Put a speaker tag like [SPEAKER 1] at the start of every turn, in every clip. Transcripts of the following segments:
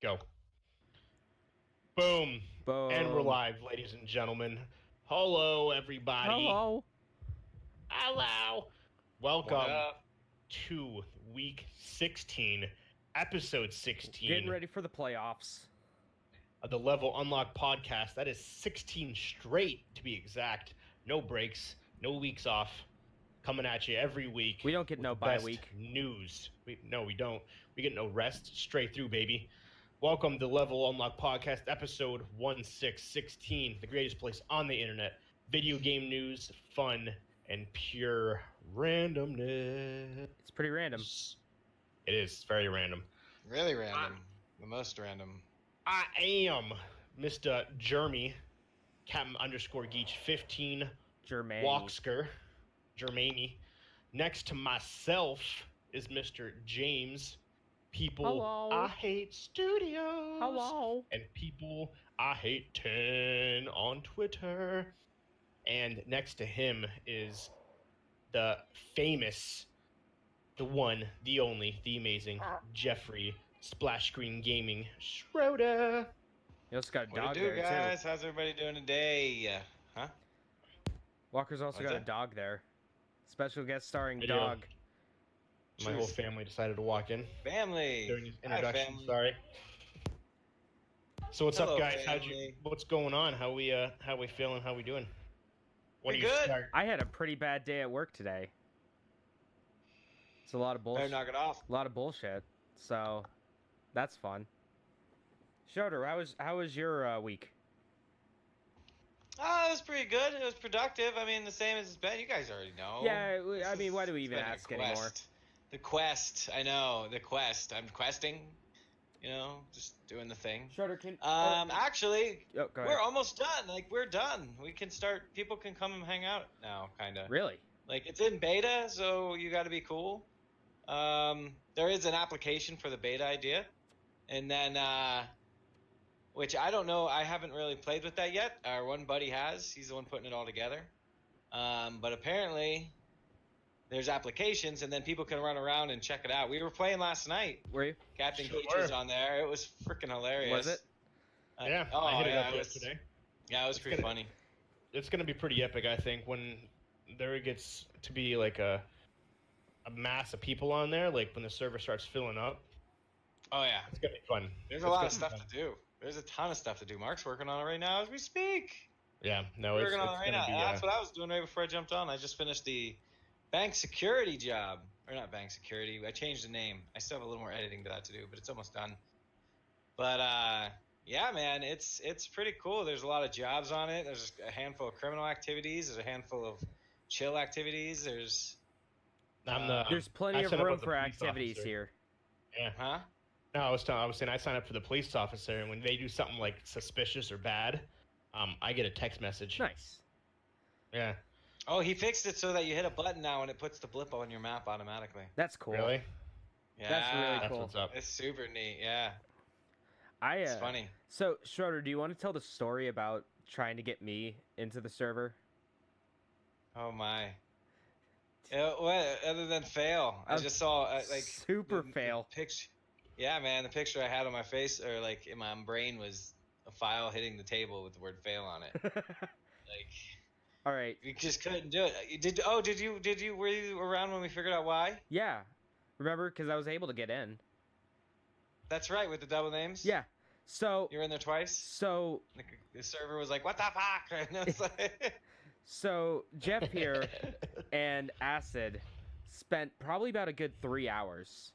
[SPEAKER 1] Go. Boom. And we're
[SPEAKER 2] Boom.
[SPEAKER 1] live, ladies and gentlemen. Hello, everybody.
[SPEAKER 2] Hello.
[SPEAKER 1] Hello.
[SPEAKER 3] What
[SPEAKER 1] Welcome
[SPEAKER 3] up?
[SPEAKER 1] to week 16, episode 16
[SPEAKER 2] Getting ready for the playoffs.
[SPEAKER 1] of the Level Unlock podcast. That is 16 straight, to be exact. No breaks, no weeks off. Coming at you every week.
[SPEAKER 2] We don't get
[SPEAKER 1] with
[SPEAKER 2] no
[SPEAKER 1] the
[SPEAKER 2] bye
[SPEAKER 1] best
[SPEAKER 2] week.
[SPEAKER 1] news. No, we don't. We get no rest. Straight through, baby. Welcome to Level Unlock Podcast, episode 1616, the greatest place on the internet. Video game news, fun, and pure randomness.
[SPEAKER 2] It's pretty random.
[SPEAKER 1] It is very random.
[SPEAKER 3] Really random. The most random.
[SPEAKER 1] I am Mr. Jeremy, Captain _Geach 15,
[SPEAKER 2] Germany.
[SPEAKER 1] Walksker, Germany. Next to myself is Mr. James. People
[SPEAKER 2] Hello.
[SPEAKER 1] I hate studios.
[SPEAKER 2] Hello.
[SPEAKER 1] And people I hate 10 on Twitter. And next to him is the famous, the one, the only, the amazing Jeffrey Splash Screen Gaming Schroeder.
[SPEAKER 2] You also got a
[SPEAKER 3] What
[SPEAKER 2] dog
[SPEAKER 3] to do,
[SPEAKER 2] there,
[SPEAKER 3] guys? How's everybody doing today? Huh?
[SPEAKER 2] too. Walker's also
[SPEAKER 3] What's
[SPEAKER 2] got a
[SPEAKER 3] that?
[SPEAKER 2] dog there. Special guest starring
[SPEAKER 1] I do.
[SPEAKER 2] dog.
[SPEAKER 1] My whole family decided to walk in
[SPEAKER 3] Family.
[SPEAKER 1] during his
[SPEAKER 3] Hi,
[SPEAKER 1] introduction.
[SPEAKER 3] family.
[SPEAKER 1] Sorry. So what's
[SPEAKER 3] Hello,
[SPEAKER 1] up, guys?
[SPEAKER 3] family.
[SPEAKER 1] What's going on? How we feeling? How we doing? When
[SPEAKER 3] Pretty
[SPEAKER 1] do you
[SPEAKER 3] good.
[SPEAKER 1] start?
[SPEAKER 2] I had a pretty bad day at work today. It's a lot of
[SPEAKER 3] Better
[SPEAKER 2] bullshit.
[SPEAKER 3] knock it off.
[SPEAKER 2] A lot of bullshit. So, that's fun. Schroeder, how was your week?
[SPEAKER 3] Oh, it was pretty good. It was productive. I mean, the same as it's been. You guys already know.
[SPEAKER 2] Yeah, I mean, why do we
[SPEAKER 3] It's
[SPEAKER 2] even
[SPEAKER 3] been a
[SPEAKER 2] ask anymore?
[SPEAKER 3] quest. The quest. I know. The quest. I'm questing. You know, just doing the thing.
[SPEAKER 2] Schroeder, can
[SPEAKER 3] Actually,
[SPEAKER 2] oh, go
[SPEAKER 3] we're
[SPEAKER 2] ahead.
[SPEAKER 3] almost done. Like, we're done. We can start. People can come and hang out now, kind of.
[SPEAKER 2] Really?
[SPEAKER 3] Like, it's in beta, so you got to be cool. There is an application for the beta idea, and then which I don't know. I haven't really played with that yet. Our one buddy has. He's the one putting it all together. But apparently, there's applications, and then people can run around and check it out. We were playing last night.
[SPEAKER 2] Were you?
[SPEAKER 3] Captain
[SPEAKER 1] Sure.
[SPEAKER 3] Geach was on there. It was freaking hilarious.
[SPEAKER 2] Was it?
[SPEAKER 1] Yeah,
[SPEAKER 3] Oh,
[SPEAKER 1] I hit it
[SPEAKER 3] yeah,
[SPEAKER 1] up
[SPEAKER 3] it was-
[SPEAKER 1] yesterday.
[SPEAKER 3] Yeah, it was
[SPEAKER 1] It's
[SPEAKER 3] pretty
[SPEAKER 1] gonna-
[SPEAKER 3] funny.
[SPEAKER 1] It's gonna be pretty epic, I think, when there gets to be like a mass of people on there. Like when the server starts filling up,
[SPEAKER 3] Oh yeah,
[SPEAKER 1] it's gonna be fun.
[SPEAKER 3] there's
[SPEAKER 1] It's
[SPEAKER 3] a lot
[SPEAKER 1] gonna
[SPEAKER 3] of
[SPEAKER 1] be
[SPEAKER 3] stuff
[SPEAKER 1] fun.
[SPEAKER 3] to do. There's a ton of stuff to do. Mark's working on it right now as we speak.
[SPEAKER 1] Yeah, no,
[SPEAKER 3] We're
[SPEAKER 1] it's
[SPEAKER 3] working on it right
[SPEAKER 1] gonna
[SPEAKER 3] now.
[SPEAKER 1] be.
[SPEAKER 3] That's what I was doing right before I jumped on. I just finished the bank security job, or not bank security. I changed the name. I still have a little more editing to that to do, but it's almost done. But yeah, man, it's pretty cool. There's a lot of jobs on it. There's a handful of criminal activities. There's a handful of chill activities. There's
[SPEAKER 2] There's plenty
[SPEAKER 1] I
[SPEAKER 2] of
[SPEAKER 1] signed up
[SPEAKER 2] room
[SPEAKER 1] as a
[SPEAKER 2] for
[SPEAKER 1] police
[SPEAKER 2] activities
[SPEAKER 1] officer.
[SPEAKER 2] here.
[SPEAKER 1] Yeah.
[SPEAKER 3] huh?
[SPEAKER 1] No, I was saying I signed up for the police officer, and when they do something like suspicious or bad, I get a text message.
[SPEAKER 2] Nice.
[SPEAKER 1] Yeah.
[SPEAKER 3] Oh, he fixed it so that you hit a button now and it puts the blip on your map automatically.
[SPEAKER 2] That's cool.
[SPEAKER 1] Really?
[SPEAKER 3] Yeah,
[SPEAKER 2] That's really
[SPEAKER 1] That's
[SPEAKER 2] cool.
[SPEAKER 1] what's up.
[SPEAKER 3] It's super neat. Yeah,
[SPEAKER 2] I
[SPEAKER 3] it's funny.
[SPEAKER 2] So, Schroeder, do you want to tell the story about trying to get me into the server?
[SPEAKER 3] Oh my. What other than fail? I
[SPEAKER 2] A
[SPEAKER 3] just saw like
[SPEAKER 2] super
[SPEAKER 3] the
[SPEAKER 2] fail.
[SPEAKER 3] picture. Yeah, man, the picture I had on my face or like in my brain was a file hitting the table with the word fail on it. Like
[SPEAKER 2] All right.
[SPEAKER 3] you just couldn't do it. Did you were you around when we figured out why?
[SPEAKER 2] Yeah. Remember, because I was able to get in.
[SPEAKER 3] That's right, with the double names.
[SPEAKER 2] Yeah. So,
[SPEAKER 3] You were in there twice.
[SPEAKER 2] so,
[SPEAKER 3] Like, the server was like, "What the fuck?" And it was like,
[SPEAKER 2] so Jeff here and Acid spent probably about a good 3 hours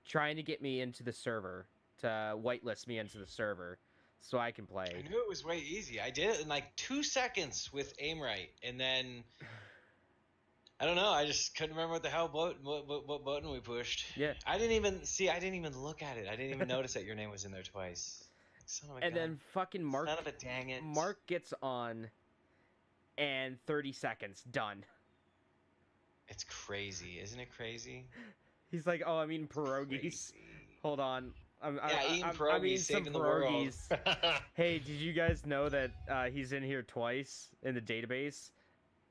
[SPEAKER 2] trying to get me into the server, to whitelist me into the server so I can
[SPEAKER 3] I
[SPEAKER 2] play.
[SPEAKER 3] knew it was way easy. I did it in like 2 seconds with aim right, and then I don't know. I just couldn't remember what the hell what button we pushed.
[SPEAKER 2] Yeah.
[SPEAKER 3] I didn't even look at it. I didn't even notice that your name was in there twice. Son of a
[SPEAKER 2] And
[SPEAKER 3] gun.
[SPEAKER 2] then fucking Mark
[SPEAKER 3] Son of a dang it.
[SPEAKER 2] Mark gets on and 30 seconds done.
[SPEAKER 3] It's crazy, isn't it crazy?
[SPEAKER 2] He's like, "Oh, I'm eating pierogies.
[SPEAKER 3] Crazy.
[SPEAKER 2] Hold on. I'm
[SPEAKER 3] eating
[SPEAKER 2] I'm
[SPEAKER 3] pierogies,
[SPEAKER 2] eating some
[SPEAKER 3] saving the world."
[SPEAKER 2] pierogies. Hey, did you guys know that he's in here twice in the database?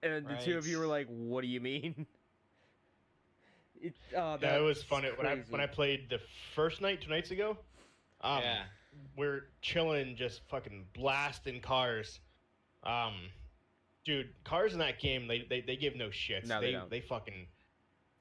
[SPEAKER 2] And the two of
[SPEAKER 3] Right.
[SPEAKER 2] you were like, "What do you mean?"
[SPEAKER 1] Yeah, it was fun. When I
[SPEAKER 2] crazy.
[SPEAKER 1] played the first night 2 nights ago,
[SPEAKER 3] Yeah.
[SPEAKER 1] We're chilling, just fucking blasting cars. Dude, cars in that game, they give no shits.
[SPEAKER 2] No, they don't.
[SPEAKER 1] They fucking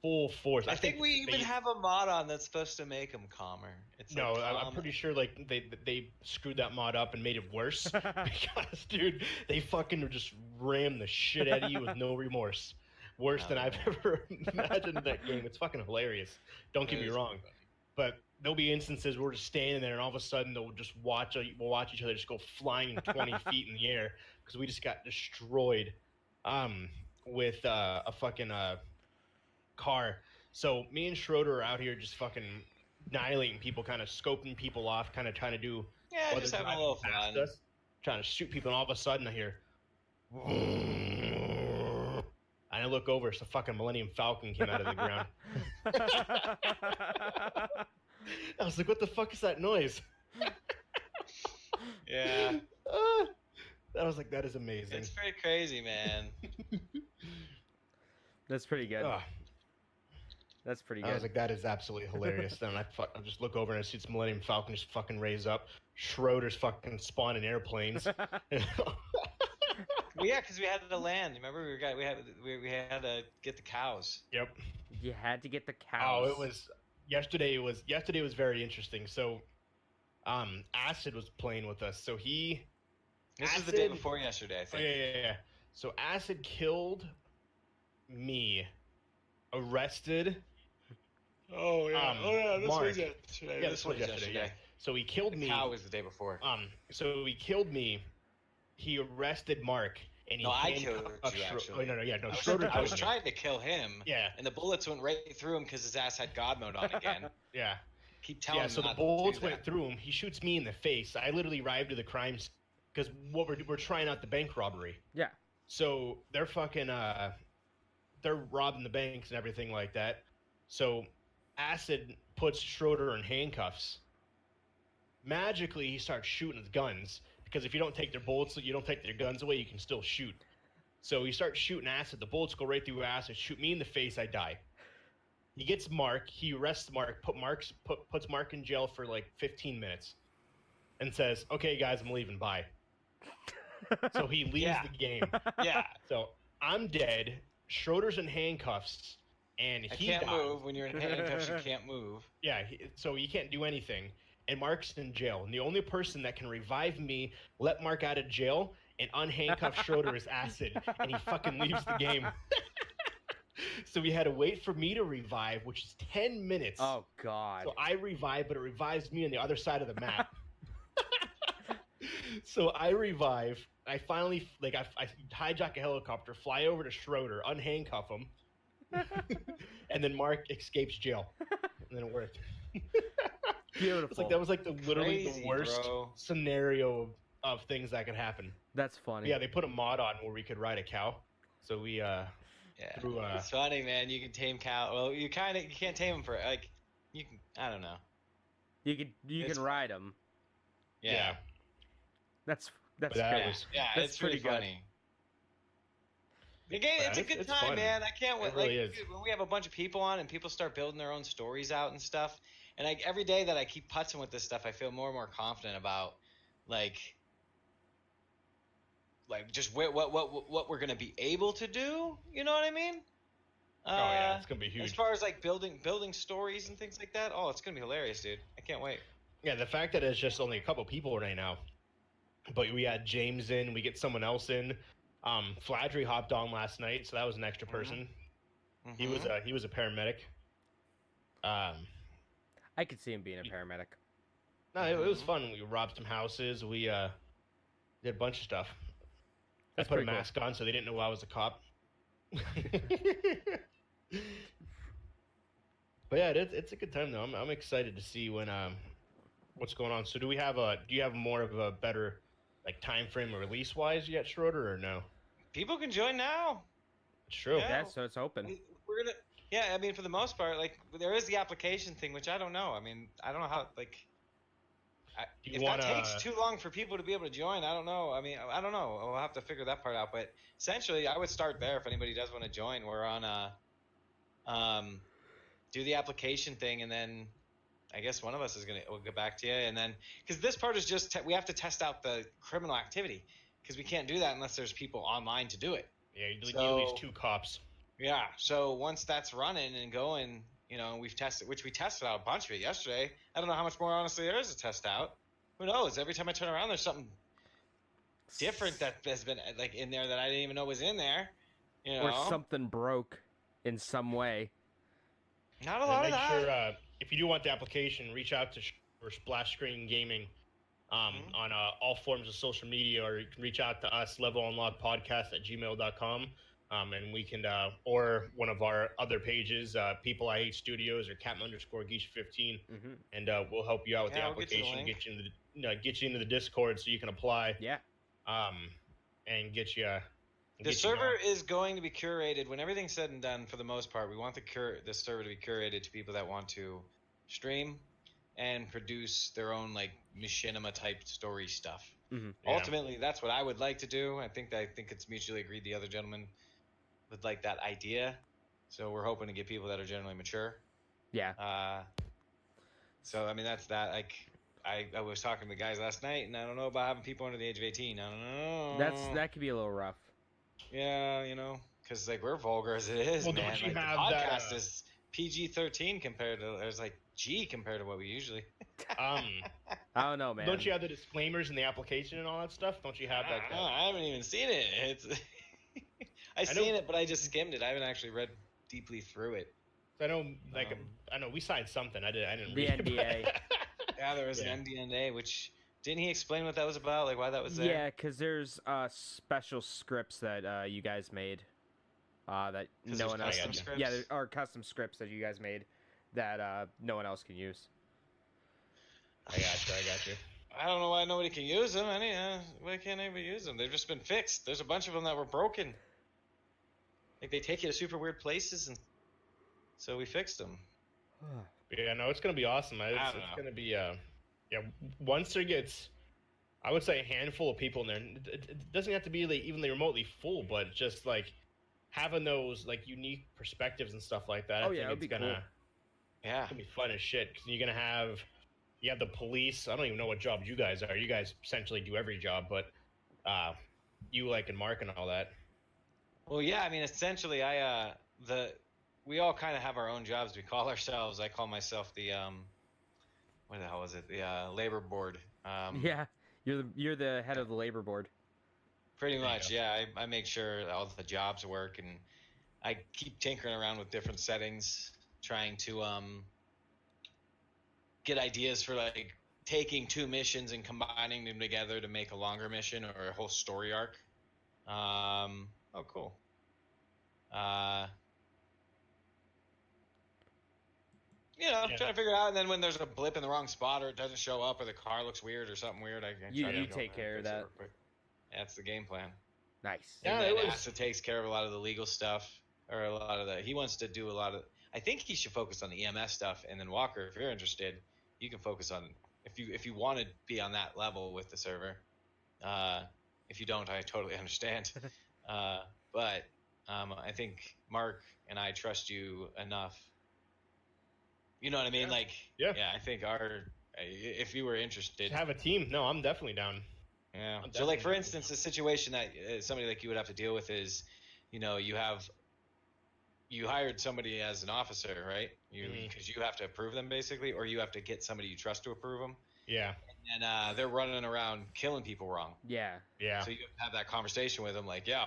[SPEAKER 1] full force.
[SPEAKER 3] I think we even
[SPEAKER 1] they,
[SPEAKER 3] have a mod on that's supposed to make them calmer. It's
[SPEAKER 1] No,
[SPEAKER 3] like
[SPEAKER 1] I'm pretty sure like they screwed that mod up and made it worse because, dude, they fucking just ram the shit out of you with no remorse. Worse than I've ever imagined in that game. It's fucking hilarious. Don't get me wrong, but there'll be instances where we're just standing there and all of a sudden we'll watch each other just go flying 20 feet in the air because we just got destroyed with a fucking car. So me and Schroeder are out here just fucking annihilating people, kind of scoping people off, kind of trying to do
[SPEAKER 3] Yeah, just having a little fun.
[SPEAKER 1] us, trying to shoot people, and all of a sudden I hear and I look over, it's a fucking Millennium Falcon came out of the ground. I was like, what the fuck is that noise?
[SPEAKER 3] Yeah.
[SPEAKER 1] I was like, that is amazing.
[SPEAKER 3] It's pretty crazy, man.
[SPEAKER 2] That's pretty good. That's pretty good.
[SPEAKER 1] I was like, that is absolutely hilarious. Then I just look over and I see this Millennium Falcon just fucking raise up. Schroeder's fucking spawning airplanes.
[SPEAKER 3] Well, yeah, because we had to land. Remember, we had to get the cows.
[SPEAKER 1] Yep.
[SPEAKER 2] You had to get the cows.
[SPEAKER 1] Oh, it was yesterday. Yesterday was very interesting. So, Acid was playing with us. So
[SPEAKER 3] This was the day before yesterday, I think.
[SPEAKER 1] Yeah. So Acid killed me, arrested.
[SPEAKER 3] Oh yeah. This
[SPEAKER 1] Mark.
[SPEAKER 3] was yesterday.
[SPEAKER 1] Yeah, this was yesterday. Yeah. So he killed me.
[SPEAKER 3] The cow was the day before.
[SPEAKER 1] So he killed me. He arrested Mark, and he
[SPEAKER 3] I killed you, actually.
[SPEAKER 1] No, Schroeder.
[SPEAKER 3] I was trying to kill him.
[SPEAKER 1] Yeah.
[SPEAKER 3] And the bullets went right through him because his ass had God mode on again.
[SPEAKER 1] Yeah.
[SPEAKER 3] Keep telling him.
[SPEAKER 1] So the bullets went through him. He shoots me in the face. I literally arrived to the crime because we're trying out the bank robbery.
[SPEAKER 2] Yeah.
[SPEAKER 1] So they're fucking they're robbing the banks and everything like that. So Acid puts Schroeder in handcuffs. Magically, he starts shooting his guns because if you don't take their bullets, you don't take their guns away, you can still shoot. So he starts shooting Acid. The bullets go right through Acid, shoot me in the face, I die. He gets Mark. He arrests Mark. Puts Mark in jail for like 15 minutes, and says, "Okay, guys, I'm leaving. Bye." So he leaves the game.
[SPEAKER 3] Yeah.
[SPEAKER 1] So I'm dead. Schroeder's in handcuffs, and he
[SPEAKER 3] can't
[SPEAKER 1] dies.
[SPEAKER 3] move. When you're in handcuffs, you can't move.
[SPEAKER 1] Yeah. So you can't do anything. And Mark's in jail. And the only person that can revive me, let Mark out of jail, and unhandcuff Schroeder is Acid, and he fucking leaves the game. So we had to wait for me to revive, which is 10 minutes.
[SPEAKER 2] Oh, God.
[SPEAKER 1] So I revive, but it revives me on the other side of the map. So I revive. I finally, I hijack a helicopter, fly over to Schroeder, unhandcuff him, and then Mark escapes jail. And then it worked.
[SPEAKER 2] Beautiful.
[SPEAKER 1] That was like literally
[SPEAKER 3] Crazy,
[SPEAKER 1] the worst scenario of things that could happen.
[SPEAKER 2] That's funny.
[SPEAKER 1] Yeah, they put a mod on where we could ride a cow. So we
[SPEAKER 3] it's funny, man. You can tame cow. Well, you can't tame them for you can. I don't know.
[SPEAKER 2] You can ride them.
[SPEAKER 3] Yeah.
[SPEAKER 2] That's
[SPEAKER 1] that
[SPEAKER 2] great.
[SPEAKER 1] was-
[SPEAKER 2] That's
[SPEAKER 3] it's
[SPEAKER 2] pretty
[SPEAKER 3] really funny. The game, it's a good
[SPEAKER 1] it's
[SPEAKER 3] time,
[SPEAKER 1] fun.
[SPEAKER 3] man. I can't wait.
[SPEAKER 1] It really is.
[SPEAKER 3] When we have a bunch of people on and people start building their own stories out and stuff, and every day that I keep putzing with this stuff, I feel more and more confident about just what we're gonna be able to do. You know what I mean?
[SPEAKER 1] Oh yeah, it's gonna be huge.
[SPEAKER 3] As far as building stories and things like that, oh, it's gonna be hilarious, dude. I can't wait.
[SPEAKER 1] Yeah, the fact that it's just only a couple people right now, but we had James in, we get someone else in. Fladry hopped on last night, so that was an extra person.
[SPEAKER 3] Mm-hmm.
[SPEAKER 1] He was a paramedic.
[SPEAKER 2] I could see him being a paramedic.
[SPEAKER 1] No, it was fun. We robbed some houses. We did a bunch of stuff.
[SPEAKER 2] That's
[SPEAKER 1] I put a
[SPEAKER 2] pretty cool.
[SPEAKER 1] mask on so they didn't know I was a cop. But yeah, it's a good time though. I'm excited to see when what's going on. So do you have more of a better time frame release wise yet, Schroeder, or no?
[SPEAKER 3] People can join now.
[SPEAKER 1] It's true.
[SPEAKER 3] Yeah.
[SPEAKER 2] So it's open.
[SPEAKER 3] We're gonna. Yeah, I mean, for the most part, there is the application thing, which I don't know. I mean, I don't know how if that takes too long for people to be able to join, I don't know. I mean, I don't know. We'll have to figure that part out. But essentially, I would start there if anybody does want to join. We're on do the application thing, and then I guess one of us will get back to you, and then because this part is just we have to test out the criminal activity because we can't do that unless there's people online to do it.
[SPEAKER 1] Yeah, you need at least 2 cops.
[SPEAKER 3] Yeah, so once that's running and going, we've tested, which we tested out a bunch of it yesterday. I don't know how much more honestly there is to test out. Who knows? Every time I turn around, there's something different that has been like in there that I didn't even know was in there.
[SPEAKER 2] Or something broke in some way.
[SPEAKER 3] Not a lot of that.
[SPEAKER 1] Make sure if you do want the application, reach out to Splash Screen Gaming on all forms of social media, or you can reach out to us, levelunlockpodcast@gmail.com, and we can, or one of our other pages, People I Hate Studios or Captain_Geisha15, and we'll help you out with the application, get you into the Discord so you can apply.
[SPEAKER 2] Yeah.
[SPEAKER 1] And get you.
[SPEAKER 3] The server is going to be curated when everything's said and done. For the most part, we want the server to be curated to people that want to stream and produce their own like machinima type story stuff.
[SPEAKER 2] Mm-hmm.
[SPEAKER 1] Yeah.
[SPEAKER 3] Ultimately, that's what I would like to do. I think it's mutually agreed. The other gentleman would like that idea, so we're hoping to get people that are generally mature.
[SPEAKER 2] Yeah.
[SPEAKER 3] So I mean, that's that. Like, I was talking to the guys last night, and I don't know about having people under the age of 18. I don't know.
[SPEAKER 2] That could be a little rough.
[SPEAKER 3] Yeah, because like we're vulgar as it is,
[SPEAKER 1] well,
[SPEAKER 3] man.
[SPEAKER 1] Don't you
[SPEAKER 3] like,
[SPEAKER 1] have
[SPEAKER 3] the podcast
[SPEAKER 1] that,
[SPEAKER 3] is PG-13 compared to there's like G compared to what we usually.
[SPEAKER 2] I don't know, man.
[SPEAKER 1] Don't you have the disclaimers in the application and all that stuff? Don't you have that?
[SPEAKER 3] I haven't even seen it. It's I've seen it, but I just skimmed it. I haven't actually read deeply through it.
[SPEAKER 1] I know, I know we signed something. I didn't
[SPEAKER 2] the
[SPEAKER 1] read
[SPEAKER 2] NDA.
[SPEAKER 3] Yeah, there was an NDA, which didn't he explain what that was about? Like why that was there?
[SPEAKER 2] Yeah, because there's special scripts that you guys made that no one else. Yeah, there are custom scripts that you guys made that no one else can use.
[SPEAKER 1] I got you.
[SPEAKER 3] I don't know why nobody can use them. Why can't anybody use them? They've just been fixed. There's a bunch of them that were broken. Like they take you to super weird places, and so we fixed them.
[SPEAKER 1] Yeah, no, it's gonna be awesome. It's gonna be once there gets, I would say, a handful of people in there. It doesn't have to be like even remotely full, but just like having those like unique perspectives and stuff like that.
[SPEAKER 2] Oh yeah, it'd be cool.
[SPEAKER 3] Yeah,
[SPEAKER 1] it's gonna be fun as shit because you're gonna have the police. I don't even know what job you guys are. You guys essentially do every job, but you like and Mark and all that.
[SPEAKER 3] Well, yeah, I mean, essentially, we all kind of have our own jobs. We call ourselves. I call myself the what the hell was it? The labor board.
[SPEAKER 2] Yeah, you're the head of the labor board.
[SPEAKER 3] Pretty much, yeah. I make sure all the jobs work, and I keep tinkering around with different settings, trying to get ideas for like taking 2 missions and combining them together to make a longer mission or a whole story arc. Oh, cool. Trying to figure it out, and then when there's a blip in the wrong spot or it doesn't show up or the car looks weird or something weird,
[SPEAKER 2] you take care of that.
[SPEAKER 3] That's the game plan.
[SPEAKER 2] Nice.
[SPEAKER 3] And then Asa takes care of a lot of the legal stuff, or a lot of the. He wants to do a lot of. I think he should focus on the EMS stuff, and then Walker, if you're interested, you can focus on if you want to be on that level with the server. If you don't, I totally understand. But I think Mark and I trust you enough. You know what I mean?
[SPEAKER 1] Yeah.
[SPEAKER 3] I think if you were interested,
[SPEAKER 1] to have a team. No, I'm definitely down.
[SPEAKER 3] Yeah. So, like for instance, the situation that somebody like you would have to deal with is, you hired somebody as an officer, right? Because you have to approve them basically, or you have to get somebody you trust to approve them.
[SPEAKER 1] Yeah.
[SPEAKER 3] And they're running around killing people wrong.
[SPEAKER 2] Yeah.
[SPEAKER 1] Yeah.
[SPEAKER 3] So you have to have that conversation with them, like, yeah.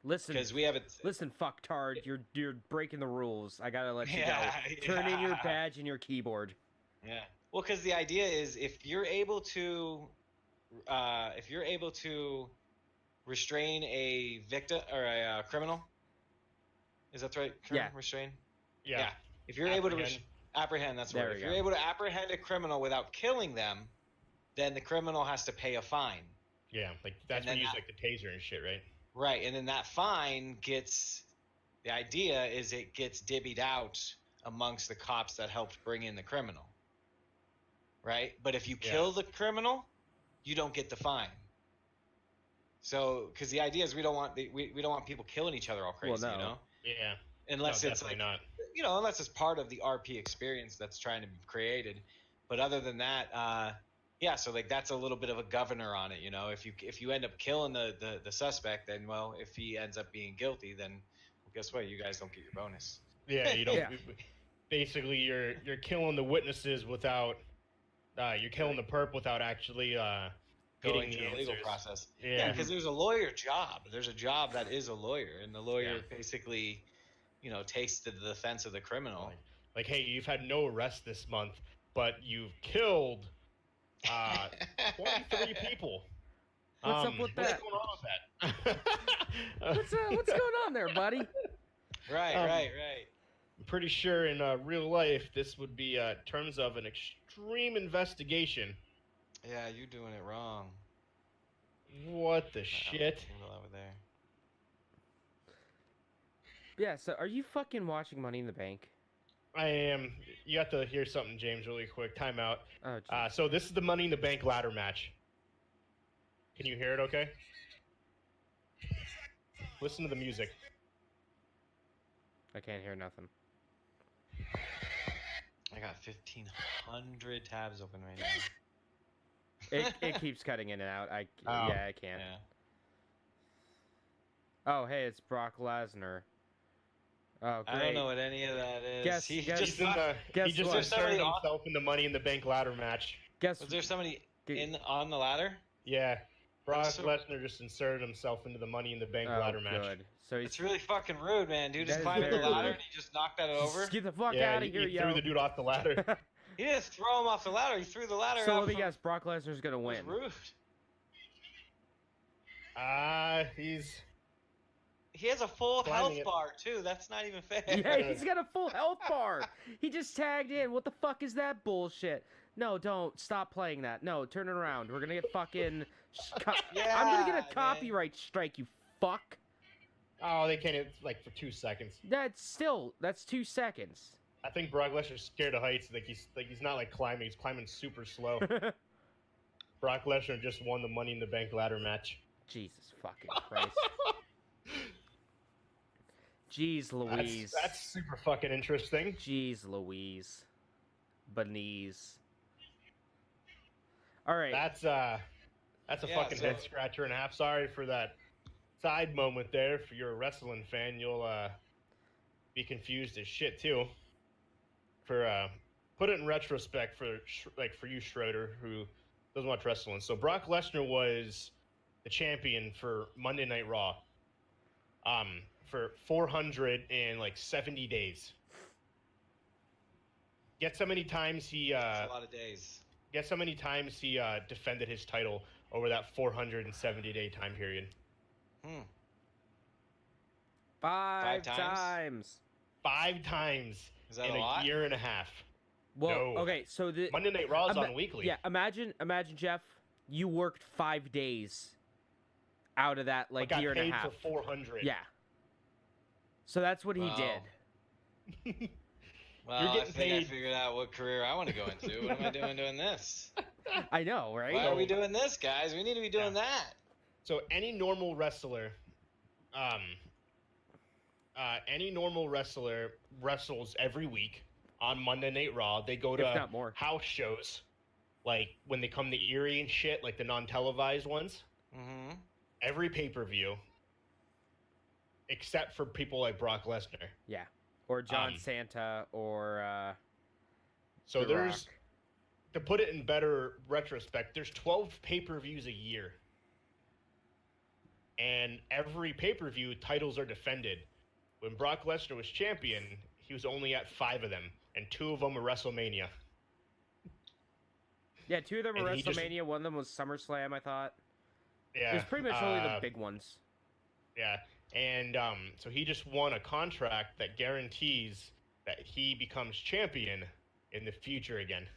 [SPEAKER 2] Listen,
[SPEAKER 3] because we have it.
[SPEAKER 2] Listen, fucktard, you're breaking the rules. I gotta let you go. Turn in your badge and your keyboard.
[SPEAKER 3] Yeah. Well, because the idea is if you're able to restrain a victim or a criminal, is that the right term?
[SPEAKER 2] Yeah.
[SPEAKER 3] Restrain.
[SPEAKER 1] Yeah.
[SPEAKER 3] If you're able to apprehend, that's right. If you're able to apprehend a criminal without killing them, then the criminal has to pay a fine.
[SPEAKER 1] Yeah, like that's when you use like the taser and shit, right?
[SPEAKER 3] Right, and then that fine gets. The idea is it gets divvied out amongst the cops that helped bring in the criminal. Right, but if you kill the criminal, you don't get the fine. So, because the idea is we don't want people killing each other all crazy,
[SPEAKER 2] well, no.
[SPEAKER 3] you know?
[SPEAKER 1] Yeah.
[SPEAKER 3] unless
[SPEAKER 1] no,
[SPEAKER 3] it's
[SPEAKER 1] definitely
[SPEAKER 3] like
[SPEAKER 1] not.
[SPEAKER 3] unless it's part of the RP experience that's trying to be created. But other than that, yeah, so like that's a little bit of a governor on it. If you end up killing the suspect, then well, if he ends up being guilty, then well, guess what? You guys don't get your bonus.
[SPEAKER 1] Yeah, you don't.
[SPEAKER 2] Yeah.
[SPEAKER 1] Basically, you're killing the witnesses without. You're killing the perp without actually getting
[SPEAKER 3] Going
[SPEAKER 1] the
[SPEAKER 3] through the
[SPEAKER 1] answers.
[SPEAKER 3] legal process.
[SPEAKER 1] Yeah.
[SPEAKER 3] Because there's a lawyer job. There's a job that is a lawyer, and the lawyer basically, takes the defense of the criminal.
[SPEAKER 1] Like, hey, you've had no arrest this month, but you've killed 23 people.
[SPEAKER 2] What's up with that?
[SPEAKER 1] What's going on with that?
[SPEAKER 2] What's going on there, buddy?
[SPEAKER 3] Right.
[SPEAKER 1] I'm pretty sure in real life this would be terms of an extreme investigation.
[SPEAKER 3] Yeah, you're doing it wrong.
[SPEAKER 1] What the shit?
[SPEAKER 3] Over there.
[SPEAKER 2] Yeah, so are you fucking watching Money in the Bank?
[SPEAKER 1] I am. You have to hear something, James, really quick. Time out.
[SPEAKER 2] Oh, geez.
[SPEAKER 1] So this is the Money in the Bank ladder match. Can you hear it okay? Listen to the music.
[SPEAKER 2] I can't hear nothing.
[SPEAKER 3] I got 1,500 tabs open right now.
[SPEAKER 2] It keeps cutting in and out. I can't.
[SPEAKER 3] Yeah.
[SPEAKER 2] Oh, hey, it's Brock Lesnar. Oh, great.
[SPEAKER 3] I don't know what any of that is.
[SPEAKER 2] Guess-
[SPEAKER 3] he
[SPEAKER 2] guess-
[SPEAKER 3] just
[SPEAKER 2] guess
[SPEAKER 1] He just
[SPEAKER 2] what?
[SPEAKER 1] inserted himself in the Money in the Bank ladder match.
[SPEAKER 2] Guess
[SPEAKER 3] was there somebody
[SPEAKER 2] G-
[SPEAKER 3] on the ladder?
[SPEAKER 1] Yeah. Brock
[SPEAKER 3] So-
[SPEAKER 1] Lesnar just inserted himself into the Money in the Bank
[SPEAKER 2] oh,
[SPEAKER 1] ladder match.
[SPEAKER 2] good. So he's
[SPEAKER 3] It's really fucking rude, man. Dude
[SPEAKER 2] That
[SPEAKER 3] just
[SPEAKER 2] is
[SPEAKER 3] climbed the
[SPEAKER 2] very
[SPEAKER 3] ladder
[SPEAKER 2] rude.
[SPEAKER 3] and he just knocked that over.
[SPEAKER 2] Get the fuck
[SPEAKER 1] Yeah,
[SPEAKER 2] out of here,
[SPEAKER 1] he threw the dude off the ladder.
[SPEAKER 3] He didn't throw him off the ladder. He threw the ladder
[SPEAKER 2] So
[SPEAKER 3] out.
[SPEAKER 2] let me
[SPEAKER 3] from-
[SPEAKER 2] guess, Brock Lesnar's gonna
[SPEAKER 3] It was
[SPEAKER 2] win.
[SPEAKER 3] rude. He has a full
[SPEAKER 1] Climbing
[SPEAKER 3] health
[SPEAKER 1] it.
[SPEAKER 3] bar too. That's not even fair.
[SPEAKER 2] Yeah, he's got a full health bar. He just tagged in. What the fuck is that bullshit? No, don't stop playing that. No, turn it around. We're gonna get fucking.
[SPEAKER 3] Yeah,
[SPEAKER 2] I'm gonna get a
[SPEAKER 3] man.
[SPEAKER 2] copyright strike. You fuck.
[SPEAKER 1] Oh, they can't. It's like for 2 seconds.
[SPEAKER 2] That's 2 seconds.
[SPEAKER 1] I think Brock Lesnar's scared of heights. He's not like climbing. He's climbing super slow. Brock Lesnar just won the Money in the Bank ladder match.
[SPEAKER 2] Jesus fucking Christ. Jeez Louise.
[SPEAKER 1] That's super fucking interesting.
[SPEAKER 2] Jeez Louise. Benize. All right.
[SPEAKER 1] That's a
[SPEAKER 3] Yeah,
[SPEAKER 1] fucking
[SPEAKER 3] so-
[SPEAKER 1] head scratcher and a half. Sorry for that side moment there. If you're a wrestling fan, you'll be confused as shit too. For put it in retrospect for you Schroeder who doesn't watch wrestling. So Brock Lesnar was the champion for Monday Night Raw. For 470 days. Guess how many times he
[SPEAKER 3] That's a lot of days.
[SPEAKER 1] guess how many times he defended his title over that 470-day time period?
[SPEAKER 2] Five
[SPEAKER 3] times?
[SPEAKER 2] times.
[SPEAKER 1] 5 times
[SPEAKER 3] Is that
[SPEAKER 1] in
[SPEAKER 3] a lot?
[SPEAKER 1] year and a half.
[SPEAKER 2] Well,
[SPEAKER 1] No.
[SPEAKER 2] okay, so the
[SPEAKER 1] Monday Night Raw is
[SPEAKER 2] Ima-
[SPEAKER 1] on weekly.
[SPEAKER 2] Yeah, imagine Jeff, you worked 5 days out of that
[SPEAKER 1] but got
[SPEAKER 2] year and
[SPEAKER 1] paid
[SPEAKER 2] a half.
[SPEAKER 1] for 400.
[SPEAKER 2] Yeah. So that's what he
[SPEAKER 3] Wow.
[SPEAKER 2] did.
[SPEAKER 3] Well,
[SPEAKER 1] You're
[SPEAKER 3] I
[SPEAKER 1] getting
[SPEAKER 3] think I
[SPEAKER 1] paid-
[SPEAKER 3] figured out what career I want to go into. What am I doing this?
[SPEAKER 2] I know, right?
[SPEAKER 3] Why are we doing this, guys? We need to be doing that.
[SPEAKER 1] So any normal wrestler wrestles every week on Monday Night Raw. They go
[SPEAKER 2] If
[SPEAKER 1] to
[SPEAKER 2] not more.
[SPEAKER 1] house shows, like when they come to Erie and shit, like the non-televised ones.
[SPEAKER 3] Mm-hmm.
[SPEAKER 1] Every pay-per-view, except for people like Brock Lesnar.
[SPEAKER 2] Yeah. Or John
[SPEAKER 1] Um,
[SPEAKER 2] Santa or
[SPEAKER 1] So
[SPEAKER 2] The
[SPEAKER 1] there's,
[SPEAKER 2] Rock.
[SPEAKER 1] to put it in better retrospect, there's 12 pay-per-views a year. And every pay-per-view, titles are defended. When Brock Lesnar was champion, he was only at 5 of them, and 2 of them were WrestleMania.
[SPEAKER 2] Yeah, 2 of them were
[SPEAKER 1] and he just-
[SPEAKER 2] WrestleMania, one of them was SummerSlam, I thought.
[SPEAKER 1] Yeah,
[SPEAKER 2] It was pretty much only the big ones.
[SPEAKER 1] Yeah, and so he just won a contract that guarantees that he becomes champion in the future again.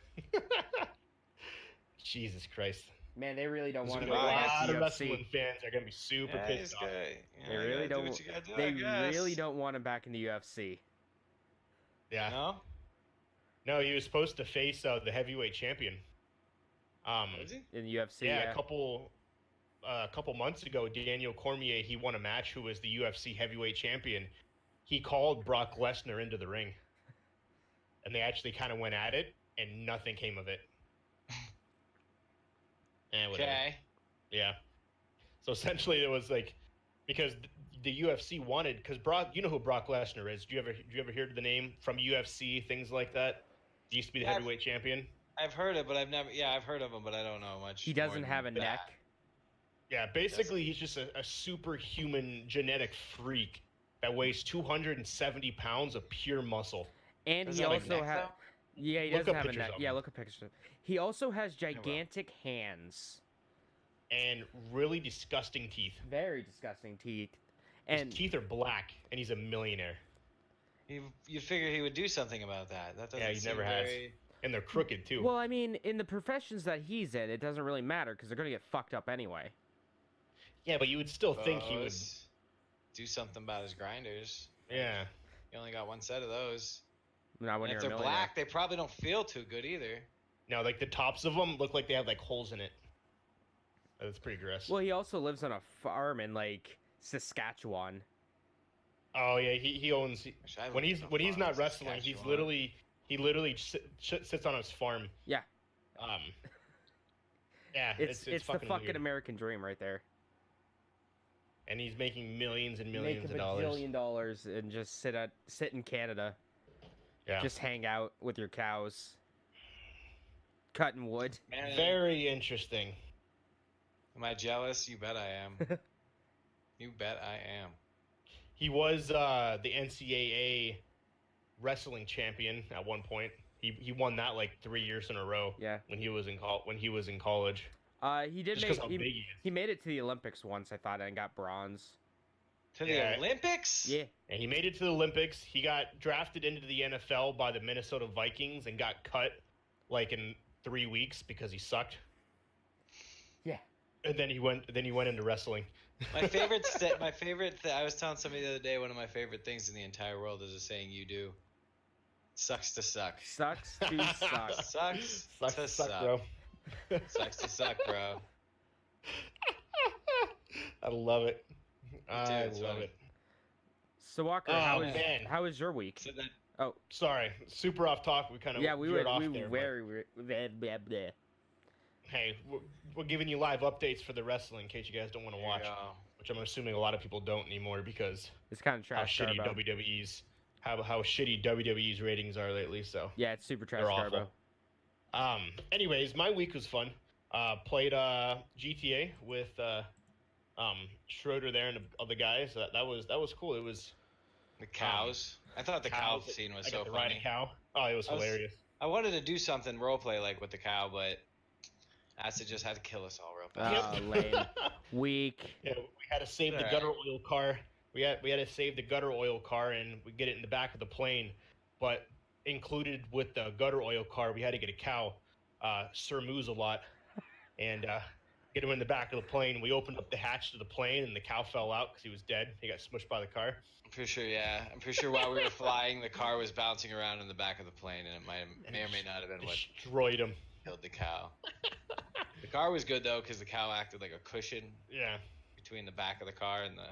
[SPEAKER 1] Jesus Christ.
[SPEAKER 2] Man, they really don't
[SPEAKER 1] There's
[SPEAKER 2] want
[SPEAKER 1] gonna
[SPEAKER 2] to
[SPEAKER 1] be
[SPEAKER 2] go
[SPEAKER 1] a
[SPEAKER 2] back
[SPEAKER 1] lot
[SPEAKER 2] to
[SPEAKER 1] of
[SPEAKER 2] UFC.
[SPEAKER 1] wrestling fans are gonna be super
[SPEAKER 3] Yeah,
[SPEAKER 1] pissed
[SPEAKER 3] he's
[SPEAKER 1] off.
[SPEAKER 3] good.
[SPEAKER 2] They really don't.
[SPEAKER 3] Do what you gotta do,
[SPEAKER 2] They
[SPEAKER 3] I guess.
[SPEAKER 2] really don't want him back in the UFC.
[SPEAKER 1] Yeah.
[SPEAKER 3] No?
[SPEAKER 1] No, he was supposed to face the heavyweight champion.
[SPEAKER 3] Was he?
[SPEAKER 2] In the UFC.
[SPEAKER 1] Yeah, a couple months ago, Daniel Cormier, he won a match who was the UFC heavyweight champion. he called Brock Lesnar into the ring, and they actually kind of went at it, and nothing came of it. Whatever.
[SPEAKER 3] Okay.
[SPEAKER 1] Yeah. So essentially, it was like because the UFC wanted because Brock, you know who Brock Lesnar is. Do you ever hear the name from UFC, things like that? He used to be the
[SPEAKER 3] Yeah,
[SPEAKER 1] heavyweight champion.
[SPEAKER 3] I've heard it, but I've never. Yeah, I've heard of him, but I don't know much.
[SPEAKER 2] He doesn't
[SPEAKER 3] more
[SPEAKER 2] have a
[SPEAKER 3] than
[SPEAKER 2] neck.
[SPEAKER 3] that.
[SPEAKER 1] Yeah, basically, he's just a superhuman genetic freak that weighs 270 pounds of pure muscle.
[SPEAKER 2] And
[SPEAKER 3] Does
[SPEAKER 2] he
[SPEAKER 3] that have a
[SPEAKER 2] also
[SPEAKER 3] neck,
[SPEAKER 2] has.
[SPEAKER 3] though?
[SPEAKER 2] Yeah, he
[SPEAKER 1] Look
[SPEAKER 2] doesn't
[SPEAKER 1] up
[SPEAKER 2] have a
[SPEAKER 1] pictures
[SPEAKER 2] neck.
[SPEAKER 1] of
[SPEAKER 2] Yeah,
[SPEAKER 1] him.
[SPEAKER 2] look at pictures. He also has gigantic hands.
[SPEAKER 1] And really disgusting teeth.
[SPEAKER 2] Very disgusting teeth.
[SPEAKER 1] His
[SPEAKER 2] And
[SPEAKER 1] teeth are black, and he's a millionaire.
[SPEAKER 3] You figure he would do something about that. That doesn't
[SPEAKER 1] Yeah, he
[SPEAKER 3] seem
[SPEAKER 1] never has.
[SPEAKER 3] very...
[SPEAKER 1] And they're crooked, too.
[SPEAKER 2] well, I mean, in the professions that he's in, it doesn't really matter because they're gonna get fucked up anyway.
[SPEAKER 1] Yeah, but you would still think he would...
[SPEAKER 3] do something about his grinders.
[SPEAKER 1] Yeah.
[SPEAKER 3] He only got one set of those.
[SPEAKER 2] Not when
[SPEAKER 3] And if
[SPEAKER 2] you're
[SPEAKER 3] they're
[SPEAKER 2] a millionaire.
[SPEAKER 3] black, they probably don't feel too good either.
[SPEAKER 1] No, like the tops of them look like they have like holes in it. That's pretty gross.
[SPEAKER 2] Well, he also lives on a farm in like Saskatchewan.
[SPEAKER 1] Oh yeah, he owns.
[SPEAKER 3] Actually, I
[SPEAKER 1] When
[SPEAKER 3] live
[SPEAKER 1] he's
[SPEAKER 3] on a
[SPEAKER 1] when he's
[SPEAKER 3] farm
[SPEAKER 1] not
[SPEAKER 3] in
[SPEAKER 1] wrestling,
[SPEAKER 3] Saskatchewan.
[SPEAKER 1] he literally sits on his farm.
[SPEAKER 2] Yeah.
[SPEAKER 1] Yeah,
[SPEAKER 2] It's the
[SPEAKER 1] fucking
[SPEAKER 2] fucking
[SPEAKER 1] weird.
[SPEAKER 2] American dream right there.
[SPEAKER 1] And he's making millions and millions
[SPEAKER 2] Make
[SPEAKER 1] of
[SPEAKER 2] a
[SPEAKER 1] dollars.
[SPEAKER 2] bajillion dollars and just sit in Canada.
[SPEAKER 1] Yeah,
[SPEAKER 2] Just hang out with your cows. Cutting wood.
[SPEAKER 3] Man,
[SPEAKER 1] very interesting.
[SPEAKER 3] am I jealous? You bet I am. You bet I am.
[SPEAKER 1] He was the NCAA wrestling champion at one point. He won that like 3 years in a row
[SPEAKER 2] Yeah.
[SPEAKER 1] when he was in college.
[SPEAKER 2] He did
[SPEAKER 1] Just
[SPEAKER 2] make
[SPEAKER 1] because how big he is.
[SPEAKER 2] he made it to the Olympics once, I thought, and got bronze.
[SPEAKER 3] To
[SPEAKER 1] Yeah.
[SPEAKER 3] the Olympics?
[SPEAKER 2] Yeah.
[SPEAKER 1] And he made it to the Olympics. He got drafted into the NFL by the Minnesota Vikings and got cut like in 3 weeks because he sucked.
[SPEAKER 2] Yeah.
[SPEAKER 1] And then he went into wrestling.
[SPEAKER 3] My favorite I was telling somebody the other day, one of my favorite things in the entire world is a saying you do. Sucks to suck.
[SPEAKER 2] Sucks to suck.
[SPEAKER 3] Sucks
[SPEAKER 1] Sucks
[SPEAKER 3] to
[SPEAKER 1] to suck,
[SPEAKER 3] suck.
[SPEAKER 1] bro.
[SPEAKER 3] Sucks to suck, bro.
[SPEAKER 1] I love it. I
[SPEAKER 3] it's
[SPEAKER 1] love
[SPEAKER 3] funny.
[SPEAKER 1] it.
[SPEAKER 2] So Walker,
[SPEAKER 1] Oh, man.
[SPEAKER 2] how was your week?
[SPEAKER 3] So that,
[SPEAKER 2] Oh,
[SPEAKER 1] Sorry, super off topic. We kind of
[SPEAKER 2] yeah, we
[SPEAKER 1] veered
[SPEAKER 2] were
[SPEAKER 1] off
[SPEAKER 2] we
[SPEAKER 1] there.
[SPEAKER 2] were
[SPEAKER 1] but,
[SPEAKER 2] very blah, blah.
[SPEAKER 1] hey, we're giving you live updates for the wrestling in case you guys don't want to watch, which I'm assuming a lot of people don't anymore because
[SPEAKER 2] It's kind of
[SPEAKER 1] how
[SPEAKER 2] trash
[SPEAKER 1] shitty
[SPEAKER 2] Garbo.
[SPEAKER 1] WWE's how shitty WWE's ratings are lately. So
[SPEAKER 2] Yeah, it's super trash
[SPEAKER 1] they're awful.
[SPEAKER 2] Garbo.
[SPEAKER 1] Anyways, my week was fun. Played GTA with Schroeder there and the other guys. That was cool. It was
[SPEAKER 3] the cows. I thought the cow
[SPEAKER 1] cows.
[SPEAKER 3] scene was
[SPEAKER 1] I
[SPEAKER 3] so
[SPEAKER 1] got to ride
[SPEAKER 3] funny.
[SPEAKER 1] a cow. Oh, it was
[SPEAKER 3] I was-
[SPEAKER 1] hilarious.
[SPEAKER 3] I wanted to do something roleplay like with the cow, but Acid just had to kill us all real fast.
[SPEAKER 2] Ah, lame. Weak.
[SPEAKER 1] Yeah, we had to save the
[SPEAKER 3] Alright.
[SPEAKER 1] gutter oil car. We had to save the gutter oil car and we get it in the back of the plane. But included with the gutter oil car, we had to get a cow, Sir Moose-a-Lot, and get him in the back of the plane. We opened up the hatch to the plane and the cow fell out because he was dead. He got smushed by the car.
[SPEAKER 3] I'm pretty sure, yeah. I'm pretty sure while we were flying, the car was bouncing around in the back of the plane, and it may or may not have been what
[SPEAKER 1] Destroyed him.
[SPEAKER 3] killed the cow. The car was good though, because the cow acted like a cushion
[SPEAKER 1] Yeah.
[SPEAKER 3] between the back of the car and the.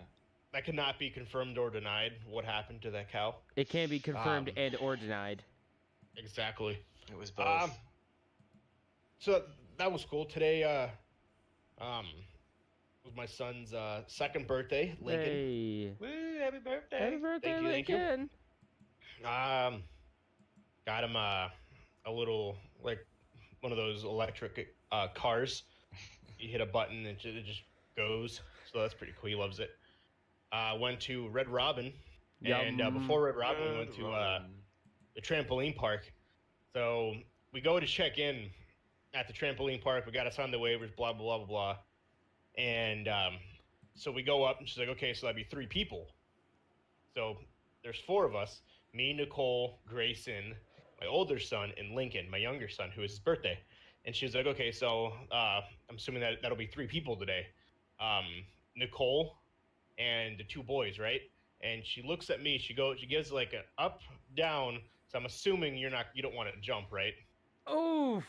[SPEAKER 1] That cannot be confirmed or denied what happened to that cow.
[SPEAKER 2] It can be confirmed
[SPEAKER 1] Um,
[SPEAKER 2] and or denied.
[SPEAKER 3] It
[SPEAKER 1] Exactly.
[SPEAKER 3] was both.
[SPEAKER 1] So that was cool. Today was my son's second birthday, Lincoln.
[SPEAKER 2] Hey.
[SPEAKER 3] Woo! Happy birthday!
[SPEAKER 2] Happy birthday,
[SPEAKER 1] Thank you.
[SPEAKER 2] Lincoln.
[SPEAKER 1] Got him a little like one of those electric cars. You hit a button and it just goes. So that's pretty cool. He loves it. Went to Red Robin, and
[SPEAKER 2] Yum.
[SPEAKER 1] before Red Robin, we went to the trampoline park. So we go to check in at the trampoline park. We got to sign the waivers, blah blah blah blah blah. And so we go up, and she's like, "Okay, so that'd be 3 people." So there's 4 of us: me, Nicole, Grayson, my older son, and Lincoln, my younger son, who is his birthday. And she's like, "Okay, so I'm assuming that'll be 3 people today: Nicole and the 2 boys, right?" And she looks at me. She gives like an up, down. So I'm assuming you don't want to jump, right?
[SPEAKER 2] Oof.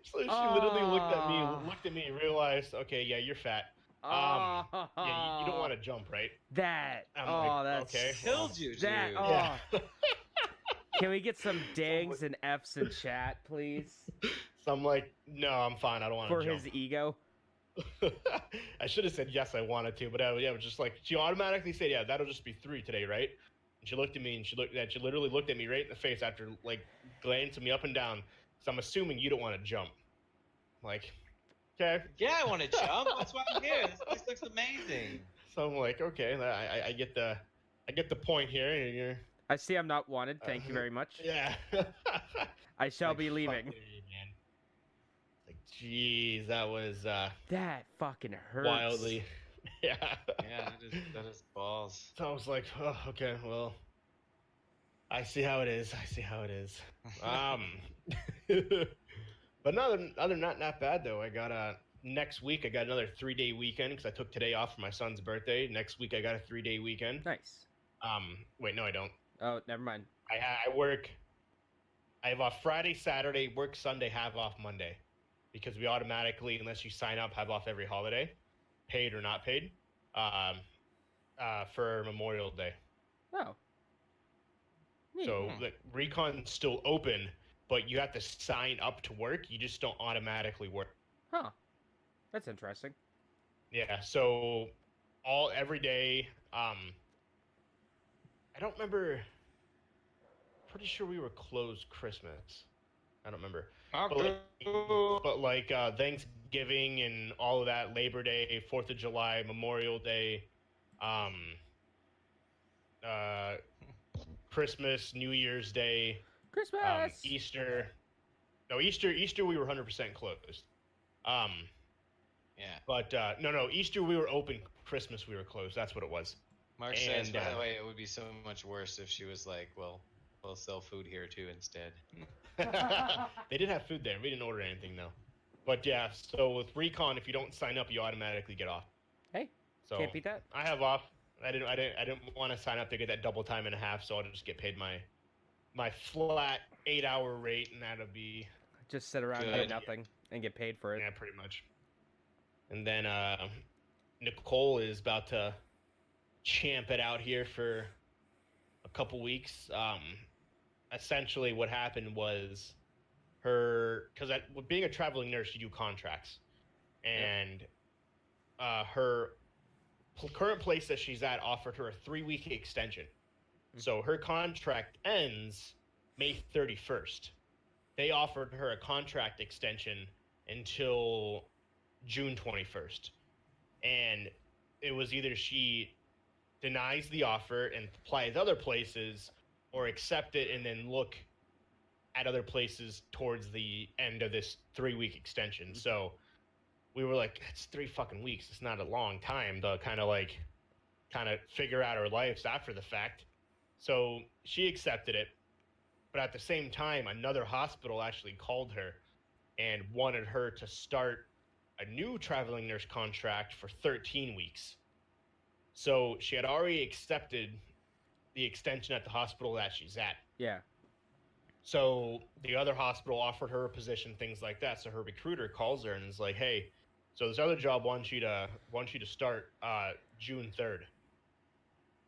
[SPEAKER 1] So she literally looked at me, realized, okay, yeah, you're fat. Yeah, you don't want to jump, right?
[SPEAKER 2] That.
[SPEAKER 1] I'm
[SPEAKER 2] Oh,
[SPEAKER 1] like,
[SPEAKER 2] that's
[SPEAKER 1] okay.
[SPEAKER 3] Killed you, dude.
[SPEAKER 2] That. Oh.
[SPEAKER 1] Yeah.
[SPEAKER 2] Can we get some dings and Fs in chat, please?
[SPEAKER 1] So I'm like, no, I'm fine. I don't want to
[SPEAKER 2] For
[SPEAKER 1] jump.
[SPEAKER 2] his ego.
[SPEAKER 1] I should have said yes, I wanted to, but yeah, it was just like she automatically said, "Yeah, that'll just be 3 today, right?" And she looked at me and she literally looked at me right in the face after like glancing me up and down. So I'm assuming you don't want to jump. Like, okay.
[SPEAKER 3] Yeah, I want to jump. That's why I'm here. This place looks amazing.
[SPEAKER 1] So I'm like, okay, I get the point here. You're,
[SPEAKER 2] I see I'm not wanted. Thank you very much.
[SPEAKER 1] yeah.
[SPEAKER 2] I shall
[SPEAKER 1] Like,
[SPEAKER 2] be leaving.
[SPEAKER 1] fuck you, man. Like, jeez, that was
[SPEAKER 2] That fucking hurts.
[SPEAKER 1] wildly. Yeah.
[SPEAKER 3] Yeah, that is balls.
[SPEAKER 1] So I was like, oh, okay, well, I see how it is. I see how it is. But other than that, not bad though. I got next week. I got another 3-day weekend because I took today off for my son's birthday. Next week I got a 3-day weekend.
[SPEAKER 2] Nice.
[SPEAKER 1] Wait, no, I don't.
[SPEAKER 2] Oh, never mind.
[SPEAKER 1] I work. I have off Friday, Saturday, work Sunday, have off Monday, because we automatically, unless you sign up, have off every holiday, paid or not paid, for Memorial Day.
[SPEAKER 2] Oh. Neat.
[SPEAKER 1] So like Recon's still open, but you have to sign up to work. You just don't automatically work.
[SPEAKER 2] Huh. That's interesting.
[SPEAKER 1] Yeah. So every day. I don't remember. Pretty sure we were closed Christmas. I don't remember. But like Thanksgiving and all of that, Labor Day, 4th of July, Memorial Day, Christmas, New Year's Day,
[SPEAKER 2] Christmas.
[SPEAKER 1] Easter. No, Easter we were 100% closed.
[SPEAKER 3] Yeah.
[SPEAKER 1] But no, Easter we were open. Christmas we were closed. That's what it was.
[SPEAKER 3] Mark says, by the way, it would be so much worse if she was like, well, we'll sell food here too instead.
[SPEAKER 1] They did have food there. We didn't order anything though. But yeah, so with Recon, if you don't sign up, you automatically get off.
[SPEAKER 2] Hey,
[SPEAKER 1] So
[SPEAKER 2] can't beat that.
[SPEAKER 1] I have off. I didn't want to sign up to get that double time and a half, so I'll just get paid my flat 8-hour rate, and that'll be
[SPEAKER 2] Just sit around and
[SPEAKER 3] Good.
[SPEAKER 2] do nothing and get paid for it.
[SPEAKER 1] yeah, pretty much. And then Nicole is about to champ it out here for a couple weeks. Essentially, what happened was because being a traveling nurse, you do contracts, and her current place that she's at offered her a 3-week extension. So her contract ends May 31st. They offered her a contract extension until June 21st. And it was either she denies the offer and applies other places, or accept it and then look at other places towards the end of this 3-week extension. So we were like, it's 3 fucking weeks. It's not a long time to kind of figure out our lives after the fact. So she accepted it. But at the same time, another hospital actually called her and wanted her to start a new traveling nurse contract for 13 weeks. So she had already accepted the extension at the hospital that she's at.
[SPEAKER 2] Yeah.
[SPEAKER 1] So the other hospital offered her a position, things like that. So her recruiter calls her and is like, "Hey, so this other job wants you to start June 3rd."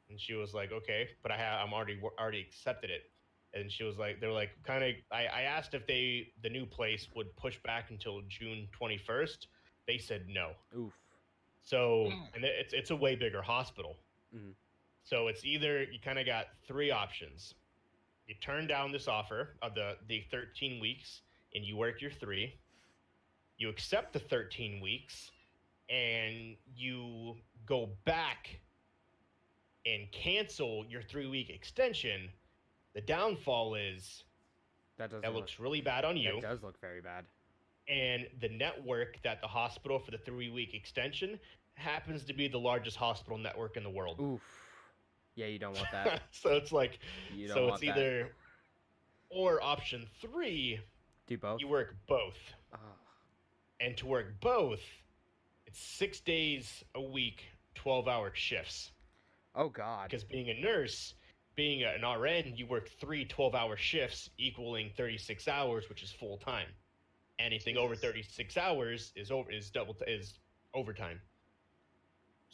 [SPEAKER 1] And she was like, "Okay, but I'm already accepted it." And she was like, "They're like kind of." I asked if the new place would push back until June 21st. They said no.
[SPEAKER 2] Oof.
[SPEAKER 1] So and it's a way bigger hospital.
[SPEAKER 2] Mhm.
[SPEAKER 1] So it's either you kind of got 3 options. You turn down this offer of the 13 weeks and you work your 3. You accept the 13 weeks and you go back and cancel your 3-week extension. The downfall is
[SPEAKER 2] That
[SPEAKER 1] looks really bad on you.
[SPEAKER 2] That does look very bad.
[SPEAKER 1] And the network that the hospital for the 3-week extension happens to be the largest hospital network in the world.
[SPEAKER 2] Oof. Yeah, you don't want that.
[SPEAKER 1] So it's like,
[SPEAKER 2] You don't
[SPEAKER 1] so
[SPEAKER 2] want
[SPEAKER 1] it's either, or option 3,
[SPEAKER 2] do both.
[SPEAKER 1] you work both.
[SPEAKER 2] Oh.
[SPEAKER 1] And to work both, it's 6 days a week, 12-hour shifts.
[SPEAKER 2] Oh God.
[SPEAKER 1] Because being a nurse, being an RN, you work 3 12-hour shifts equaling 36 hours, which is full time. Anything over 36 hours is overtime.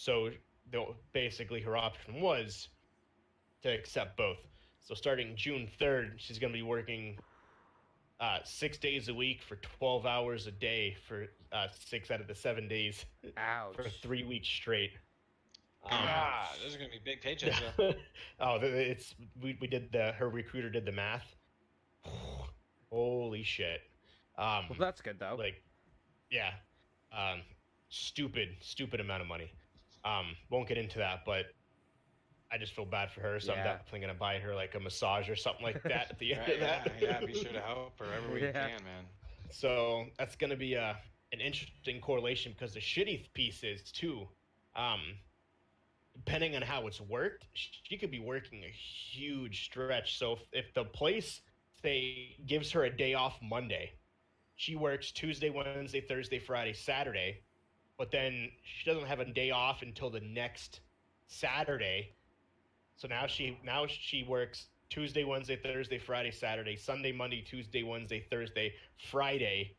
[SPEAKER 1] So basically, her option was to accept both. So starting June 3rd, she's going to be working 6 days a week for 12 hours a day for 6 out of the 7 days
[SPEAKER 2] Ouch.
[SPEAKER 1] for 3 weeks straight.
[SPEAKER 3] Those are gonna be big paychecks. Though.
[SPEAKER 1] It's we did her recruiter did the math. Holy shit.
[SPEAKER 2] Well, that's good though.
[SPEAKER 1] Like, yeah, stupid amount of money. Won't get into that, but I just feel bad for her, so I'm
[SPEAKER 2] Yeah.
[SPEAKER 1] definitely gonna buy her like a massage or something like that at the end
[SPEAKER 3] Right,
[SPEAKER 1] of that.
[SPEAKER 3] yeah, be sure to help wherever we
[SPEAKER 2] Yeah.
[SPEAKER 3] can, man.
[SPEAKER 1] So that's gonna be an interesting correlation because the shitty piece is too, depending on how it's worked, she could be working a huge stretch. So if the place say gives her a day off Monday, she works Tuesday, Wednesday, Thursday, Friday, Saturday, but then she doesn't have a day off until the next Saturday. So now she works Tuesday, Wednesday, Thursday, Friday, Saturday, Sunday, Monday, Tuesday, Wednesday, Thursday, Friday.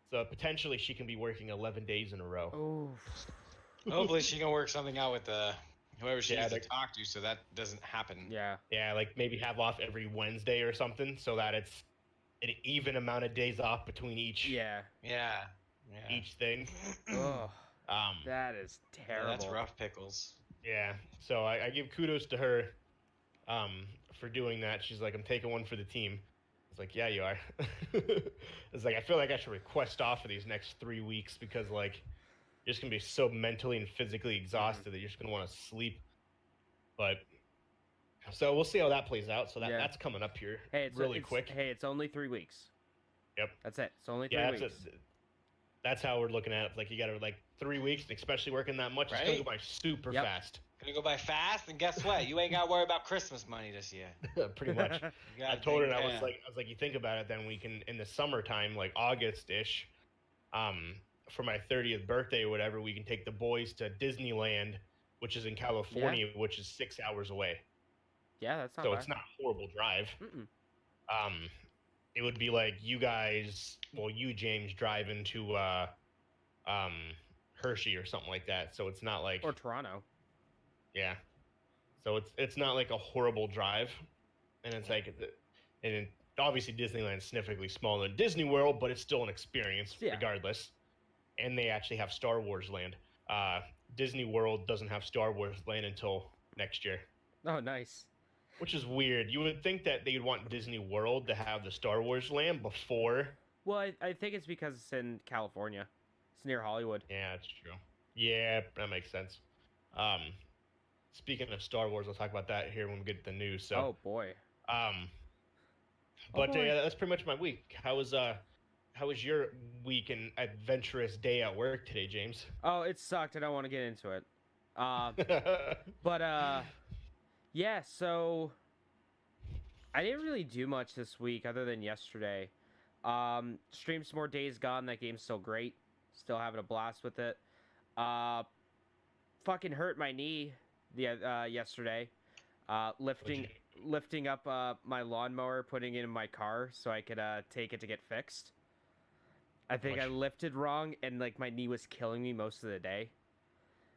[SPEAKER 1] So potentially she can be working 11 days in a row.
[SPEAKER 2] Oof.
[SPEAKER 3] Hopefully, she can work something out with whoever she
[SPEAKER 1] Yeah,
[SPEAKER 3] needs to
[SPEAKER 1] the-
[SPEAKER 3] talk to, so that doesn't happen.
[SPEAKER 2] Yeah.
[SPEAKER 1] Yeah, like maybe have off every Wednesday or something, so that it's an even amount of days off between each
[SPEAKER 2] Yeah.
[SPEAKER 3] Yeah.
[SPEAKER 1] each thing.
[SPEAKER 2] Oh,
[SPEAKER 1] Um,
[SPEAKER 2] that is
[SPEAKER 3] Yeah,
[SPEAKER 2] terrible.
[SPEAKER 3] that's rough pickles.
[SPEAKER 1] yeah. So I give kudos to her, for doing that. She's like, I'm taking one for the team. It's like, yeah, you are. It's like I feel like I should request off for these next 3 weeks because like you're just gonna be so mentally and physically exhausted that you're just gonna want to sleep. But so we'll see how that plays out. So
[SPEAKER 2] Yeah.
[SPEAKER 1] that's coming up here
[SPEAKER 2] Hey, it's
[SPEAKER 1] really quick.
[SPEAKER 2] Hey, it's only 3 weeks.
[SPEAKER 1] Yep.
[SPEAKER 2] That's it. It's only 3
[SPEAKER 1] Yeah,
[SPEAKER 2] weeks.
[SPEAKER 1] that's how we're looking at it. Like you got to like 3 weeks, and especially working that much, it's gonna go
[SPEAKER 3] Right.
[SPEAKER 1] by super
[SPEAKER 2] Yep.
[SPEAKER 1] fast.
[SPEAKER 3] Gonna go by fast, and guess what? You ain't got to worry about Christmas money this year.
[SPEAKER 1] Pretty much.
[SPEAKER 3] You
[SPEAKER 1] I
[SPEAKER 3] gotta
[SPEAKER 1] told her,
[SPEAKER 3] think-
[SPEAKER 1] and I
[SPEAKER 3] yeah.
[SPEAKER 1] was like, you think about it, then we can in the summertime, like August-ish, for my 30th birthday or whatever, we can take the boys to Disneyland, which is in California, which is 6 hours away.
[SPEAKER 2] Yeah, that's not
[SPEAKER 1] So
[SPEAKER 2] bad.
[SPEAKER 1] it's not a horrible drive.
[SPEAKER 2] Mm-mm.
[SPEAKER 1] It would be like you guys, well, you James driving to Hershey or something like that. So it's not like
[SPEAKER 2] Or Toronto.
[SPEAKER 1] yeah. So it's not like a horrible drive, and it's like, and obviously Disneyland's significantly smaller than Disney World, but it's still an experience
[SPEAKER 2] Yeah.
[SPEAKER 1] regardless. And they actually have Star Wars Land. Disney World doesn't have Star Wars Land until next year,
[SPEAKER 2] Oh, nice.
[SPEAKER 1] which is weird. You would think that they'd want Disney World to have the Star Wars Land before.
[SPEAKER 2] Well, I think it's because it's in California. It's near Hollywood.
[SPEAKER 1] Yeah, that's true. Yeah, that makes sense. Speaking of Star Wars, I'll talk about that here when we get to the news. So,
[SPEAKER 2] Oh boy.
[SPEAKER 1] but
[SPEAKER 2] boy.
[SPEAKER 1] yeah, that's pretty much my week. How was your week and adventurous day at work today, James?
[SPEAKER 2] Oh, it sucked. I don't want to get into it. But yeah. So I didn't really do much this week other than yesterday. Streamed some more Days Gone. That game's still great. Still having a blast with it. Fucking hurt my knee yesterday. Lifting up my lawnmower, putting it in my car so I could take it to get fixed. I think I lifted wrong, and like my knee was killing me most of the day.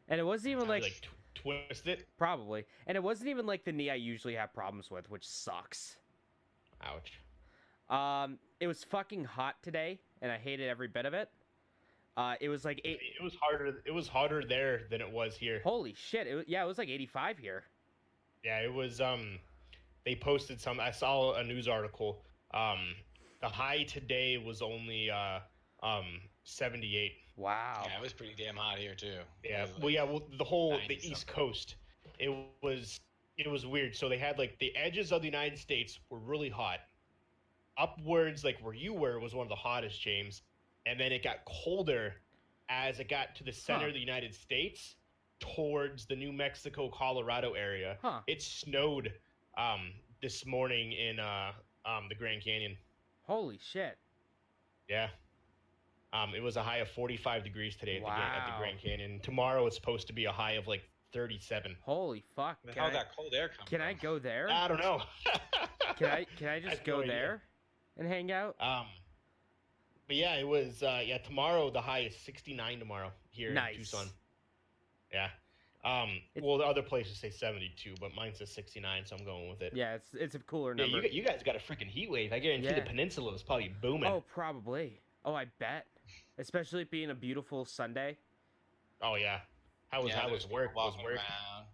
[SPEAKER 2] And it wasn't even like
[SPEAKER 1] twist it.
[SPEAKER 2] probably, and it wasn't even like the knee I usually have problems with, which sucks.
[SPEAKER 1] Ouch.
[SPEAKER 2] It was fucking hot today, and I hated every bit of it. It was like
[SPEAKER 1] It was harder. It was hotter there than it was here.
[SPEAKER 2] holy shit. It was like 85 here.
[SPEAKER 1] Yeah, it was. They posted some. I saw a news article. The high today was only 78.
[SPEAKER 2] Wow.
[SPEAKER 3] Yeah, it was pretty damn hot here too.
[SPEAKER 1] Yeah.
[SPEAKER 3] It was
[SPEAKER 1] Well, yeah. Well, the
[SPEAKER 3] 90
[SPEAKER 1] East
[SPEAKER 3] something.
[SPEAKER 1] Coast, it was weird. So they had like the edges of the United States were really hot. Upwards, like where you were, was one of the hottest, James. And then it got colder as it got to the center
[SPEAKER 2] Huh.
[SPEAKER 1] of the United States, towards the New Mexico, Colorado area.
[SPEAKER 2] Huh.
[SPEAKER 1] It snowed this morning in the Grand Canyon.
[SPEAKER 2] Holy shit.
[SPEAKER 1] Yeah. It was a high of 45 degrees today at the
[SPEAKER 2] Wow.
[SPEAKER 1] Grand Canyon. Tomorrow it's supposed to be a high of like 37.
[SPEAKER 2] Holy fuck.
[SPEAKER 3] Where the
[SPEAKER 2] Can
[SPEAKER 3] hell
[SPEAKER 2] I,
[SPEAKER 3] that cold air come
[SPEAKER 2] can
[SPEAKER 3] from?
[SPEAKER 2] I go there?
[SPEAKER 1] I don't know.
[SPEAKER 2] Can I just
[SPEAKER 1] have
[SPEAKER 2] go
[SPEAKER 1] no idea.
[SPEAKER 2] there and hang out?
[SPEAKER 1] But yeah, it was tomorrow the high is 69 tomorrow here
[SPEAKER 2] Nice.
[SPEAKER 1] in Tucson. Yeah. Well, the other places say 72, but mine says 69, so I'm going with it.
[SPEAKER 2] Yeah, it's a cooler
[SPEAKER 1] Yeah,
[SPEAKER 2] number.
[SPEAKER 1] you guys got a freaking heat wave. I guarantee
[SPEAKER 2] Yeah.
[SPEAKER 1] the peninsula is probably booming.
[SPEAKER 2] Oh, probably. Oh, I bet. Especially it being a beautiful Sunday.
[SPEAKER 1] Oh, yeah. How was
[SPEAKER 3] there's
[SPEAKER 1] work?
[SPEAKER 3] people
[SPEAKER 1] Was
[SPEAKER 3] walking
[SPEAKER 1] work
[SPEAKER 3] around.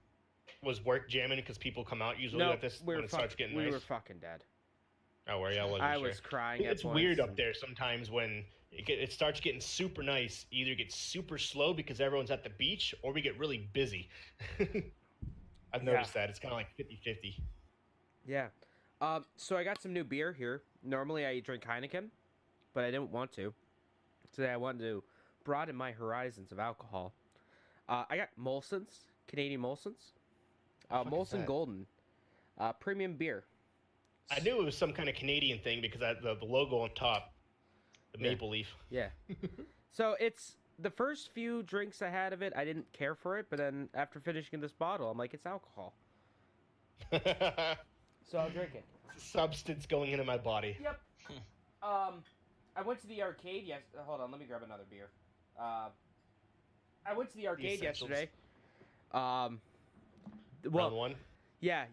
[SPEAKER 1] was work jamming because people come out usually
[SPEAKER 2] No,
[SPEAKER 1] at this
[SPEAKER 2] we
[SPEAKER 1] when
[SPEAKER 2] were
[SPEAKER 1] it starts getting
[SPEAKER 2] we
[SPEAKER 1] nice?
[SPEAKER 2] were fucking dead.
[SPEAKER 1] Oh, were you? I wasn't
[SPEAKER 2] I
[SPEAKER 1] sure.
[SPEAKER 2] was crying.
[SPEAKER 1] It's
[SPEAKER 2] at
[SPEAKER 1] weird
[SPEAKER 2] points
[SPEAKER 1] up there sometimes when it starts getting super nice. Either gets super slow because everyone's at the beach, or we get really busy. I've noticed that. It's kind of like 50-50.
[SPEAKER 2] Yeah. So I got some new beer here. Normally I drink Heineken, but I didn't want to. Today I wanted to broaden my horizons of alcohol. I got Molson's, Canadian Molson's.
[SPEAKER 1] fuck is
[SPEAKER 2] Molson
[SPEAKER 1] that?
[SPEAKER 2] Golden. Premium beer.
[SPEAKER 1] I knew it was some kind of Canadian thing because the logo on top, the
[SPEAKER 2] Yeah.
[SPEAKER 1] maple leaf.
[SPEAKER 2] Yeah. So it's the first few drinks I had of it, I didn't care for it, but then after finishing this bottle, I'm like, it's alcohol. So I'll drink it.
[SPEAKER 1] Substance going into my body.
[SPEAKER 2] Yep. I went to the arcade. Yes. Hold on. Let me grab another beer. I went to the arcade
[SPEAKER 1] essentials.
[SPEAKER 2] yesterday.
[SPEAKER 1] Round
[SPEAKER 2] Well,
[SPEAKER 1] one.
[SPEAKER 2] yeah.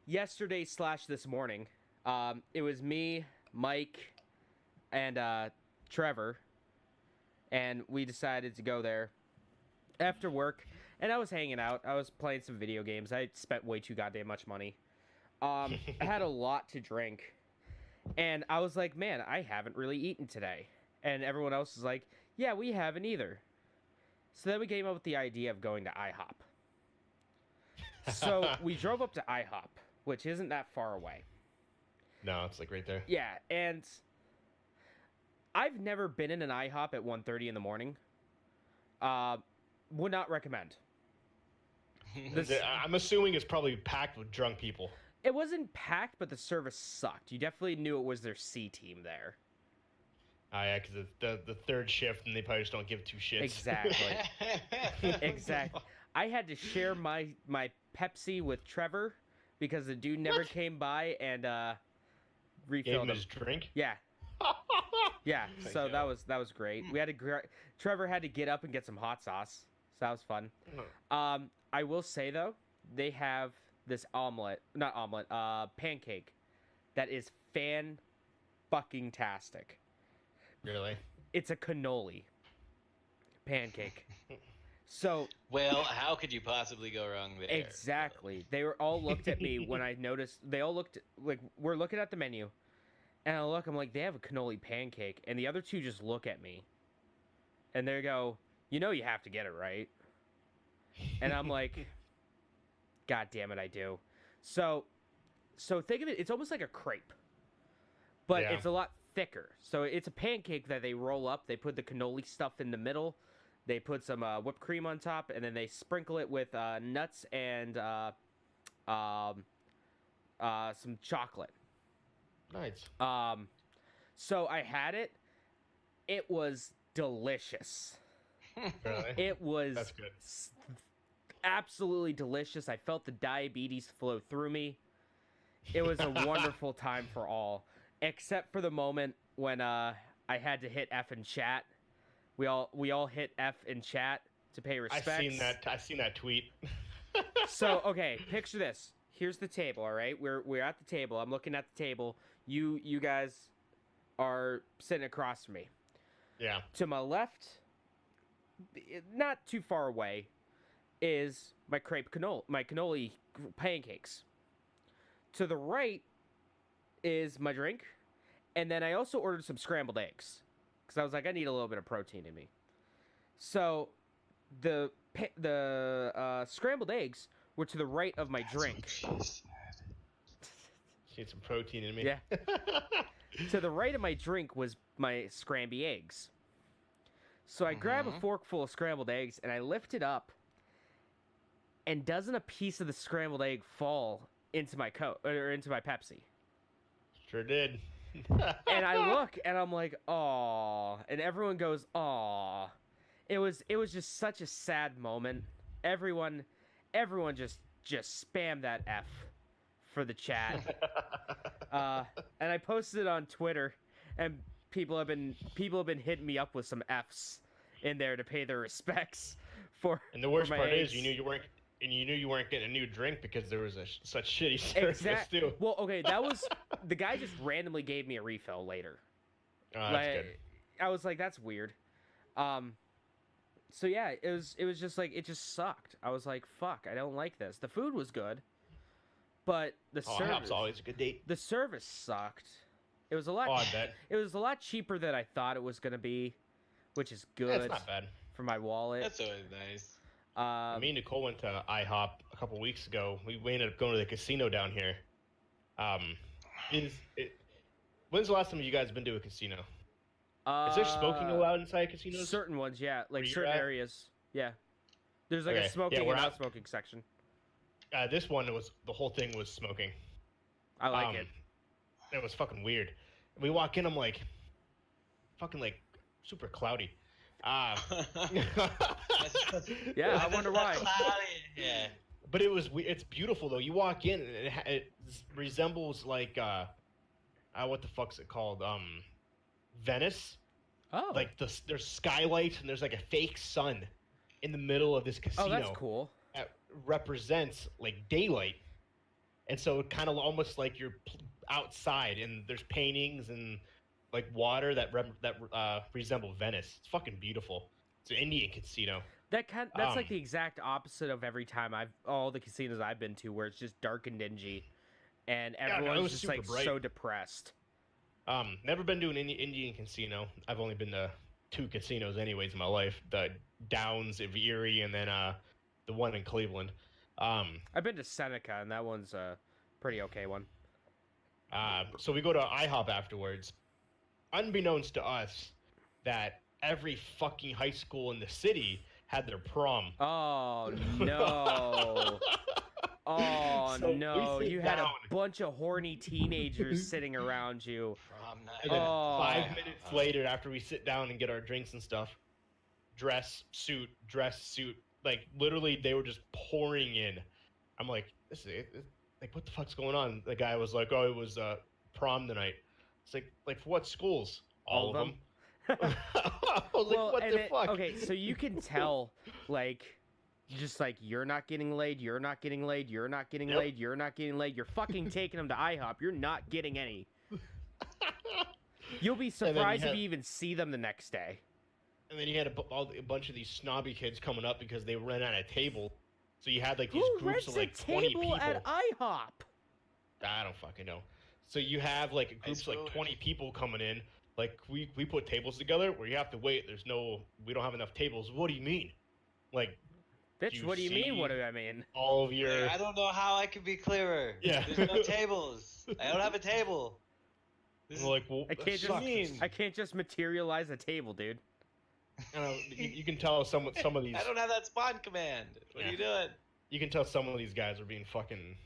[SPEAKER 2] Yesterday / this morning. It was me, Mike, and Trevor, and we decided to go there after work. And I was hanging out. I was playing some video games. I spent way too goddamn much money. I had a lot to drink. And I was like, man, I haven't really eaten today. And everyone else was like, yeah, we haven't either. So then we came up with the idea of going to IHOP. So we drove up to IHOP, which isn't that far away.
[SPEAKER 1] No, it's like right there.
[SPEAKER 2] Yeah, and I've never been in an IHOP at 1:30 in the morning. Would not recommend. This-
[SPEAKER 1] I'm assuming it's probably packed with drunk people.
[SPEAKER 2] It wasn't packed, but the service sucked. You definitely knew it was their C team there.
[SPEAKER 1] Yeah, because it's the third shift, and they probably just don't give two shits.
[SPEAKER 2] Exactly. Exactly. I had to share my Pepsi with Trevor because the dude never
[SPEAKER 1] What?
[SPEAKER 2] came by and
[SPEAKER 1] Gave
[SPEAKER 2] refilled
[SPEAKER 1] him
[SPEAKER 2] them.
[SPEAKER 1] his drink.
[SPEAKER 2] Yeah, yeah.
[SPEAKER 1] Thank
[SPEAKER 2] So
[SPEAKER 1] you.
[SPEAKER 2] that was great. We had to Trevor had to get up and get some hot sauce. So that was fun. I will say though, they have this pancake that is fucking tastic.
[SPEAKER 1] Really?
[SPEAKER 2] It's a cannoli pancake. So
[SPEAKER 3] Well, how could you possibly go wrong there?
[SPEAKER 2] exactly, they were all looked at me when I noticed. They all looked like we're looking at the menu, and I look. I'm like, they have a cannoli pancake, and the other two just look at me, and they go, you know, you have to get it right. And I'm like, God damn it, I do. So think of it. It's almost like a crepe, but
[SPEAKER 1] Yeah.
[SPEAKER 2] it's a lot thicker. So it's a pancake that they roll up. They put the cannoli stuff in the middle. They put some whipped cream on top, and then they sprinkle it with nuts and some chocolate.
[SPEAKER 1] Nice.
[SPEAKER 2] So I had it. It was delicious.
[SPEAKER 1] Really?
[SPEAKER 2] It was
[SPEAKER 1] That's good.
[SPEAKER 2] absolutely delicious. I felt the diabetes flow through me. It was a wonderful time for all, except for the moment when I had to hit F in chat. We all hit F in chat to pay respects.
[SPEAKER 1] I seen that tweet.
[SPEAKER 2] So okay, picture this. Here's the table. All right, we're at the table. I'm looking at the table. You guys are sitting across from me.
[SPEAKER 1] Yeah.
[SPEAKER 2] To my left, not too far away, is my cannoli pancakes. To the right is my drink, and then I also ordered some scrambled eggs because I was like, I need a little bit of protein in me. So the scrambled eggs were to the right of my drink.
[SPEAKER 1] Need some protein in me.
[SPEAKER 2] Yeah. To the right of my drink was my scramby eggs. So I grab a forkful of scrambled eggs and I lift it up, and doesn't a piece of the scrambled egg fall into my into my Pepsi?
[SPEAKER 1] Sure did.
[SPEAKER 2] And I look and I'm like, "Aw," and everyone goes, "Aw." It was just such a sad moment. Everyone just spammed that F for the chat. And I posted it on Twitter, and people have been hitting me up with some Fs in there to pay their respects for.
[SPEAKER 1] And the worst
[SPEAKER 2] for my
[SPEAKER 1] part
[SPEAKER 2] eggs.
[SPEAKER 1] is, you and you knew you weren't getting a new drink because there was such shitty service too.
[SPEAKER 2] Well, okay, that was the guy just randomly gave me a refill later.
[SPEAKER 1] Oh, that's
[SPEAKER 2] Like,
[SPEAKER 1] good.
[SPEAKER 2] I was like, that's weird. So yeah, it was just like, it just sucked. I was like, fuck, I don't like this. The food was good, but the
[SPEAKER 1] Oh,
[SPEAKER 2] service,
[SPEAKER 1] IHOP's always a good date.
[SPEAKER 2] the service sucked. It was a lot.
[SPEAKER 1] Oh, I bet.
[SPEAKER 2] It was a lot cheaper than I thought it was gonna be, which is good
[SPEAKER 1] That's not bad.
[SPEAKER 2] for my wallet.
[SPEAKER 3] That's always nice.
[SPEAKER 1] Me and Nicole went to IHOP a couple weeks ago. We ended up going to the casino down here. When's the last time you guys been to a casino? Is there smoking allowed inside casinos?
[SPEAKER 2] Certain ones, yeah, like
[SPEAKER 1] Where you're
[SPEAKER 2] certain
[SPEAKER 1] at?
[SPEAKER 2] areas, yeah. There's like
[SPEAKER 1] Okay,
[SPEAKER 2] a smoking
[SPEAKER 1] yeah,
[SPEAKER 2] and
[SPEAKER 1] we're
[SPEAKER 2] not
[SPEAKER 1] out-
[SPEAKER 2] smoking section.
[SPEAKER 1] This one was the whole thing was smoking.
[SPEAKER 2] I like it.
[SPEAKER 1] It was fucking weird. We walk in, I'm like, fucking like super cloudy.
[SPEAKER 2] Yeah, I wonder why.
[SPEAKER 3] Yeah.
[SPEAKER 1] But it's beautiful though. You walk in and it resembles like what the fuck's it called? Venice.
[SPEAKER 2] Oh,
[SPEAKER 1] Like there's skylight and there's like a fake sun in the middle of this casino.
[SPEAKER 2] oh, that's cool.
[SPEAKER 1] That represents like daylight, and so it kind of almost like you're outside and there's paintings and like water that resemble Venice. It's fucking beautiful. It's an Indian casino.
[SPEAKER 2] That's like
[SPEAKER 1] Um,
[SPEAKER 2] the exact opposite of every time all the casinos I've been to, where it's just dark and dingy, and
[SPEAKER 1] no, it
[SPEAKER 2] everyone's
[SPEAKER 1] was
[SPEAKER 2] just
[SPEAKER 1] super
[SPEAKER 2] like
[SPEAKER 1] bright.
[SPEAKER 2] so depressed.
[SPEAKER 1] Never been to an Indian casino. I've only been to 2 casinos anyways in my life. The Downs of Erie and then the one in Cleveland.
[SPEAKER 2] I've been to Seneca, and that one's a pretty okay one.
[SPEAKER 1] So we go to IHOP afterwards. Unbeknownst to us, that every fucking high school in the city had their prom.
[SPEAKER 2] Oh no! Oh
[SPEAKER 1] So we
[SPEAKER 2] no!
[SPEAKER 1] sit
[SPEAKER 2] You had
[SPEAKER 1] down.
[SPEAKER 2] a bunch of horny teenagers sitting around you.
[SPEAKER 3] Prom night.
[SPEAKER 1] And then
[SPEAKER 2] Oh.
[SPEAKER 1] 5 minutes later, after we sit down and get our drinks and stuff, dress suit. Like literally, they were just pouring in. I'm like, this is it. Like, what the fuck's going on? The guy was like, oh, it was prom tonight. It's like for what schools? All of them. I was like, what
[SPEAKER 2] and
[SPEAKER 1] the fuck?
[SPEAKER 2] Okay, so you can tell, like, just like you're not getting laid, you're not getting laid, you're not getting
[SPEAKER 1] Yep.
[SPEAKER 2] laid, you're not getting laid. You're fucking taking them to IHOP. You're not getting any. You'll be
[SPEAKER 1] then you
[SPEAKER 2] surprised if
[SPEAKER 1] have-
[SPEAKER 2] you even see them the next day.
[SPEAKER 1] And then you had a bunch of these snobby kids coming up because they ran out of table. So you had like these
[SPEAKER 2] Who
[SPEAKER 1] groups
[SPEAKER 2] rents
[SPEAKER 1] of like
[SPEAKER 2] a
[SPEAKER 1] 20
[SPEAKER 2] table
[SPEAKER 1] people.
[SPEAKER 2] at IHOP?
[SPEAKER 1] I don't fucking know. So you have like groups of like
[SPEAKER 3] schoolers.
[SPEAKER 1] 20 people coming in. Like we put tables together where you have to wait. We don't have enough tables. What do you mean? Like
[SPEAKER 2] Bitch,
[SPEAKER 1] You
[SPEAKER 2] what do you mean?
[SPEAKER 1] see-
[SPEAKER 2] What do I mean?
[SPEAKER 1] all of your
[SPEAKER 3] I don't know how I could be clearer.
[SPEAKER 1] Yeah.
[SPEAKER 3] There's no tables. I don't have a table. This
[SPEAKER 1] we're like, well,
[SPEAKER 2] I
[SPEAKER 1] that
[SPEAKER 2] can't just
[SPEAKER 1] sucks.
[SPEAKER 2] I can't just materialize a table, dude.
[SPEAKER 1] You know, you can tell some of these.
[SPEAKER 3] I don't have that spawn command. What are you doing?
[SPEAKER 1] You can tell some of these guys are being fucking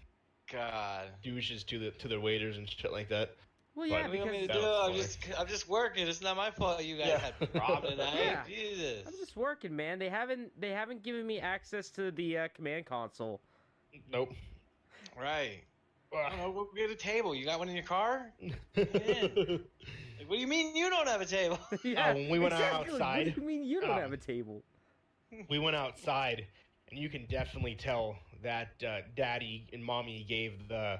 [SPEAKER 3] God.
[SPEAKER 1] douches to their waiters and shit like that.
[SPEAKER 2] Well,
[SPEAKER 1] But-
[SPEAKER 2] yeah,
[SPEAKER 3] What do you want me to
[SPEAKER 2] because
[SPEAKER 3] do?
[SPEAKER 1] That was
[SPEAKER 3] I'm just working. It's not my fault you guys
[SPEAKER 1] Yeah.
[SPEAKER 3] had prom tonight.
[SPEAKER 2] Yeah.
[SPEAKER 3] Jesus.
[SPEAKER 2] I'm just working, man. They haven't given me access to the command console.
[SPEAKER 1] Nope.
[SPEAKER 3] Right. I don't know. We'll get a table. You got one in your car? Like, what do you mean you don't have a table?
[SPEAKER 2] Yeah,
[SPEAKER 1] when we went
[SPEAKER 2] exactly.
[SPEAKER 1] outside,
[SPEAKER 2] What do you mean you don't
[SPEAKER 1] um,
[SPEAKER 2] have a table?
[SPEAKER 1] We went outside, and you can definitely tell that Daddy and Mommy gave the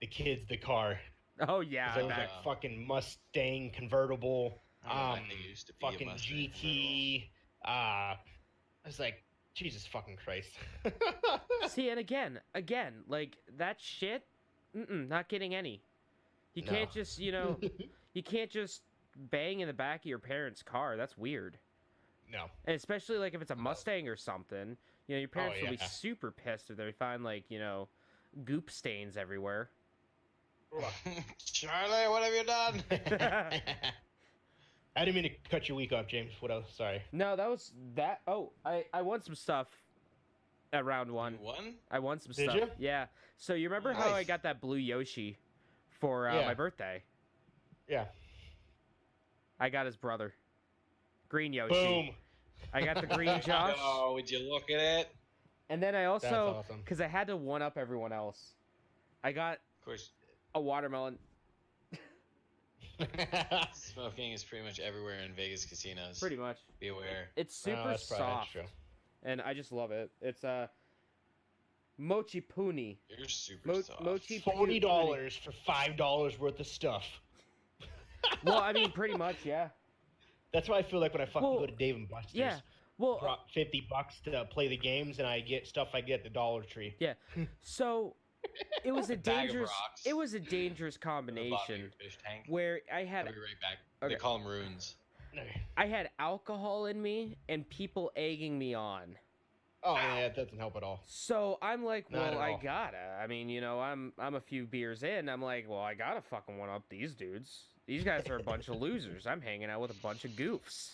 [SPEAKER 1] kids the car.
[SPEAKER 2] Oh yeah,
[SPEAKER 1] 'Cause it was
[SPEAKER 2] that-
[SPEAKER 1] like fucking Mustang convertible,
[SPEAKER 3] I think it used to be a
[SPEAKER 1] fucking
[SPEAKER 3] Mustang
[SPEAKER 1] GT. I was like, Jesus fucking Christ.
[SPEAKER 2] See, and again, like that shit. Not getting any. You
[SPEAKER 1] No.
[SPEAKER 2] can't just, you can't just bang in the back of your parents' car. That's weird.
[SPEAKER 1] No.
[SPEAKER 2] And especially like if it's a Mustang or something, your parents will be
[SPEAKER 1] yeah.
[SPEAKER 2] super pissed if they find like, goop stains everywhere.
[SPEAKER 3] Charlie, what have you done?
[SPEAKER 1] I didn't mean to cut your week off, James. What else? Sorry.
[SPEAKER 2] No, that was that. Oh, I won some stuff at round one.
[SPEAKER 3] You won?
[SPEAKER 2] I won some
[SPEAKER 1] Did
[SPEAKER 2] stuff.
[SPEAKER 1] ya?
[SPEAKER 2] Yeah. So you remember how I
[SPEAKER 3] Nice.
[SPEAKER 2] got that blue Yoshi for
[SPEAKER 1] Yeah.
[SPEAKER 2] my birthday?
[SPEAKER 1] Yeah.
[SPEAKER 2] I got his brother, Green Yoshi.
[SPEAKER 1] Boom.
[SPEAKER 2] I got the green Josh,
[SPEAKER 3] Oh, would you look at it?
[SPEAKER 2] and then I also,
[SPEAKER 1] That's awesome.
[SPEAKER 2] because I had to one up everyone else, I got
[SPEAKER 3] Of course,
[SPEAKER 2] a watermelon.
[SPEAKER 3] smoking is pretty much everywhere in Vegas casinos.
[SPEAKER 2] Pretty much.
[SPEAKER 3] Be aware.
[SPEAKER 2] It's super
[SPEAKER 1] Oh, that's probably
[SPEAKER 2] soft,
[SPEAKER 1] true.
[SPEAKER 2] and I just love it. It's Mochi Puni.
[SPEAKER 3] You're super soft.
[SPEAKER 2] Mochi
[SPEAKER 1] $40 for $5 worth of stuff.
[SPEAKER 2] Well, I mean, pretty much, yeah.
[SPEAKER 1] That's what I feel like when I fucking
[SPEAKER 2] Well,
[SPEAKER 1] go to Dave and Buster's.
[SPEAKER 2] Yeah. Well,
[SPEAKER 1] Drop $50 to play the games, and I get stuff I get at the Dollar Tree.
[SPEAKER 2] yeah. So it was a
[SPEAKER 3] Bag of
[SPEAKER 2] dangerous.
[SPEAKER 3] rocks.
[SPEAKER 2] It was a dangerous
[SPEAKER 3] In the bottom of your
[SPEAKER 2] combination
[SPEAKER 3] fish tank.
[SPEAKER 2] where I had
[SPEAKER 3] I'll be right back.
[SPEAKER 2] Okay.
[SPEAKER 3] They call them runes.
[SPEAKER 2] I had alcohol in me and people egging me on.
[SPEAKER 1] Oh, yeah, that doesn't help at all.
[SPEAKER 2] So I'm like,
[SPEAKER 1] Not
[SPEAKER 2] well,
[SPEAKER 1] at
[SPEAKER 2] I
[SPEAKER 1] all.
[SPEAKER 2] gotta. I mean, I'm a few beers in. I'm like, well, I gotta fucking one up these dudes. These guys are a bunch of losers. I'm hanging out with a bunch of goofs.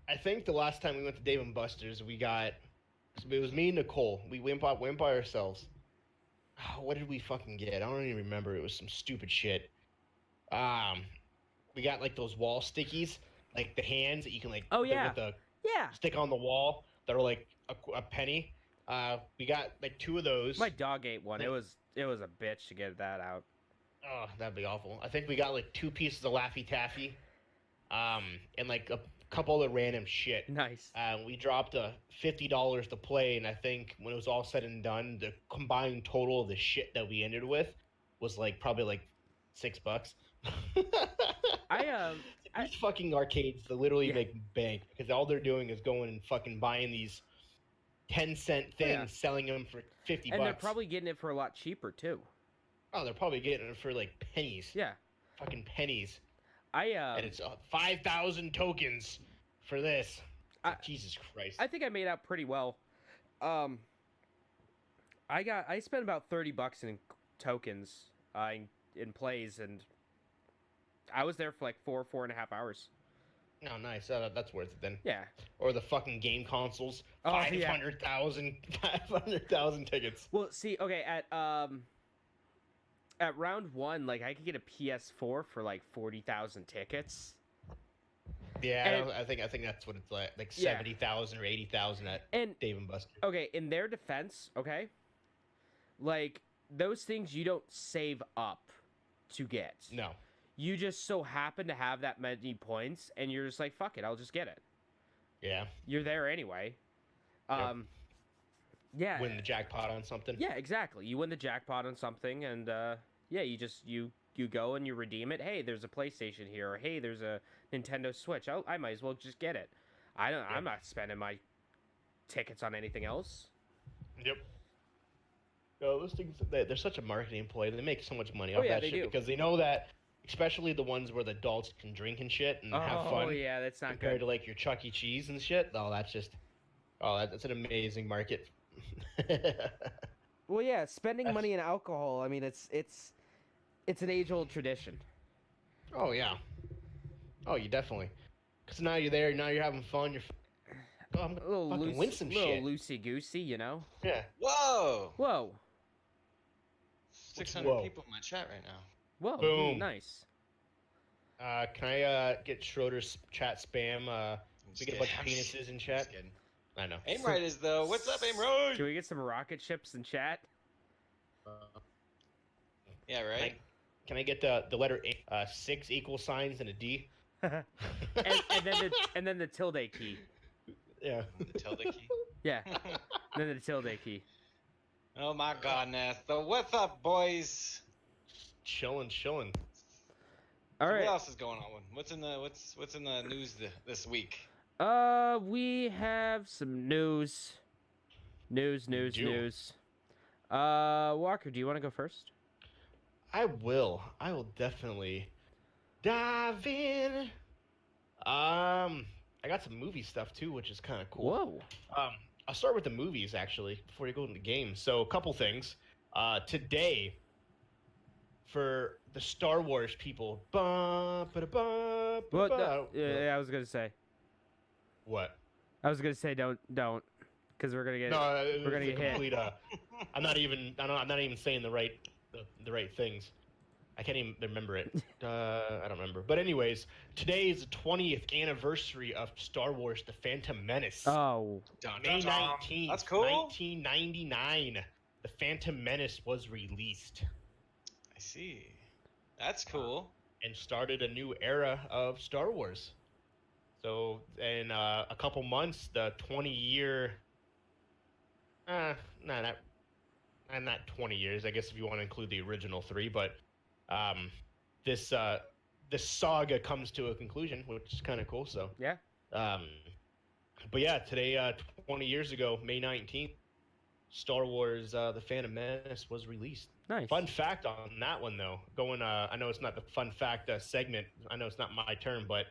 [SPEAKER 1] I think the last time we went to Dave and Buster's, it was me and Nicole. We went by ourselves. Oh, what did we fucking get? I don't even remember. It was some stupid shit. We got like those wall stickies, like the hands that you can like.
[SPEAKER 2] Oh, yeah.
[SPEAKER 1] With the
[SPEAKER 2] Yeah.
[SPEAKER 1] stick on the wall that are like a penny. We got like 2 of those.
[SPEAKER 2] My dog ate one. It was a bitch to get that out.
[SPEAKER 1] Oh, that'd be awful. I think we got like 2 pieces of Laffy Taffy, and like a couple of random shit.
[SPEAKER 2] Nice.
[SPEAKER 1] We dropped $50 to play, and I think when it was all said and done, the combined total of the shit that we ended with was like probably like $6. These fucking arcades, they literally
[SPEAKER 2] Yeah.
[SPEAKER 1] make bank because all they're doing is going and fucking buying these 10-cent things,
[SPEAKER 2] Yeah.
[SPEAKER 1] selling them for $50.
[SPEAKER 2] And they're probably getting it for a lot cheaper too.
[SPEAKER 1] Oh, they're probably getting it for like pennies.
[SPEAKER 2] Yeah.
[SPEAKER 1] Fucking pennies.
[SPEAKER 2] And
[SPEAKER 1] And it's 5,000 tokens for this. Jesus Christ.
[SPEAKER 2] I think I made out pretty well. I spent about $30 in tokens in plays, and I was there for like 4.5 hours.
[SPEAKER 1] No, nice. That's worth it then.
[SPEAKER 2] Yeah.
[SPEAKER 1] Or the fucking game consoles.
[SPEAKER 2] Oh, yeah.
[SPEAKER 1] 500,000 tickets.
[SPEAKER 2] Well, see, okay, at round 1, like I could get a PS4 for like 40,000 tickets.
[SPEAKER 1] Yeah,
[SPEAKER 2] And-
[SPEAKER 1] I think that's what it's like. Like
[SPEAKER 2] Yeah.
[SPEAKER 1] 70,000 or 80,000 at
[SPEAKER 2] And
[SPEAKER 1] Dave and Buster's.
[SPEAKER 2] okay, in their defense, okay, like those things you don't save up to get.
[SPEAKER 1] No.
[SPEAKER 2] You just so happen to have that many points, and you're just like, fuck it, I'll just get it.
[SPEAKER 1] Yeah.
[SPEAKER 2] You're there anyway.
[SPEAKER 1] Yep.
[SPEAKER 2] Yeah.
[SPEAKER 1] Win the jackpot on something.
[SPEAKER 2] Yeah, exactly. You win the jackpot on something, and yeah, you go and you redeem it. Hey, there's a PlayStation here, or hey, there's a Nintendo Switch. I might as well just get it. I'm not spending my tickets on anything else.
[SPEAKER 1] Yep. No, those things, they're such a marketing play. They make so much money
[SPEAKER 2] Oh,
[SPEAKER 1] off
[SPEAKER 2] yeah,
[SPEAKER 1] that
[SPEAKER 2] they
[SPEAKER 1] shit
[SPEAKER 2] do.
[SPEAKER 1] because they know that, especially the ones where the adults can drink and shit and have
[SPEAKER 2] Oh
[SPEAKER 1] fun.
[SPEAKER 2] yeah, that's not
[SPEAKER 1] Compared
[SPEAKER 2] good.
[SPEAKER 1] to like your Chuck E. Cheese and shit. Oh, that's an amazing market.
[SPEAKER 2] Well, yeah, spending
[SPEAKER 1] That's-
[SPEAKER 2] money in alcohol. I mean, it's an age-old tradition.
[SPEAKER 1] Oh yeah. Oh, you definitely. Because now you're there. Now you're having fun. I'm
[SPEAKER 2] A
[SPEAKER 1] gonna
[SPEAKER 2] little
[SPEAKER 1] fucking win some
[SPEAKER 2] little
[SPEAKER 1] shit.
[SPEAKER 2] loosey goosey, you know.
[SPEAKER 1] Yeah.
[SPEAKER 3] Whoa!
[SPEAKER 2] Whoa,
[SPEAKER 3] 600
[SPEAKER 1] Whoa.
[SPEAKER 3] people in my chat right now.
[SPEAKER 2] whoa,
[SPEAKER 1] Boom.
[SPEAKER 2] nice.
[SPEAKER 1] Can I get Schroeder's chat spam?
[SPEAKER 3] I'm
[SPEAKER 1] We
[SPEAKER 3] just
[SPEAKER 1] get a bunch of
[SPEAKER 3] kidding.
[SPEAKER 1] penises in
[SPEAKER 3] Just
[SPEAKER 1] chat.
[SPEAKER 3] kidding.
[SPEAKER 1] I know.
[SPEAKER 3] Aim right is though. What's up, Aim right?
[SPEAKER 2] Can we get some rocket ships in chat?
[SPEAKER 3] Yeah, right.
[SPEAKER 1] Can I get the letter 6 equal signs and a D?
[SPEAKER 2] and then the tilde key.
[SPEAKER 1] Yeah.
[SPEAKER 3] The tilde key.
[SPEAKER 2] Yeah, then the tilde key.
[SPEAKER 3] Oh my goodness. So what's up, boys?
[SPEAKER 1] Chilling.
[SPEAKER 2] All
[SPEAKER 3] What
[SPEAKER 2] right.
[SPEAKER 3] else is going on? What's in the news this week?
[SPEAKER 2] We have some news. News.
[SPEAKER 1] do.
[SPEAKER 2] Walker, do you want to go first?
[SPEAKER 1] I will definitely dive in. I got some movie stuff too, which is kind of cool.
[SPEAKER 2] Whoa.
[SPEAKER 1] I'll start with the movies actually before you go into the games. So a couple things. Today, for the Star Wars people,
[SPEAKER 2] What? Yeah, I was gonna say.
[SPEAKER 1] What?
[SPEAKER 2] I was gonna say don't, because we're gonna get.
[SPEAKER 1] No,
[SPEAKER 2] we're gonna
[SPEAKER 1] it's a
[SPEAKER 2] get hit.
[SPEAKER 1] complete. I'm not even saying the right things. I can't even remember it. I don't remember. But anyways, today is the 20th anniversary of Star Wars: The Phantom Menace.
[SPEAKER 2] Oh,
[SPEAKER 3] Dun,
[SPEAKER 1] May
[SPEAKER 3] dun, dun.
[SPEAKER 1] 19th,
[SPEAKER 3] That's cool.
[SPEAKER 1] 1999. The Phantom Menace was released
[SPEAKER 3] I see. That's cool.
[SPEAKER 1] and started a new era of Star Wars. So in a couple months, the 20-year, and not 20 years, I guess, if you want to include the original three. But this this saga comes to a conclusion, which is kind of cool. So
[SPEAKER 2] Yeah.
[SPEAKER 1] um, but yeah, today, 20 years ago, May 19th, Star Wars: The Phantom Menace was released.
[SPEAKER 2] Nice.
[SPEAKER 1] Fun fact on that one, though, I know it's not the fun fact segment. I know it's not my turn, but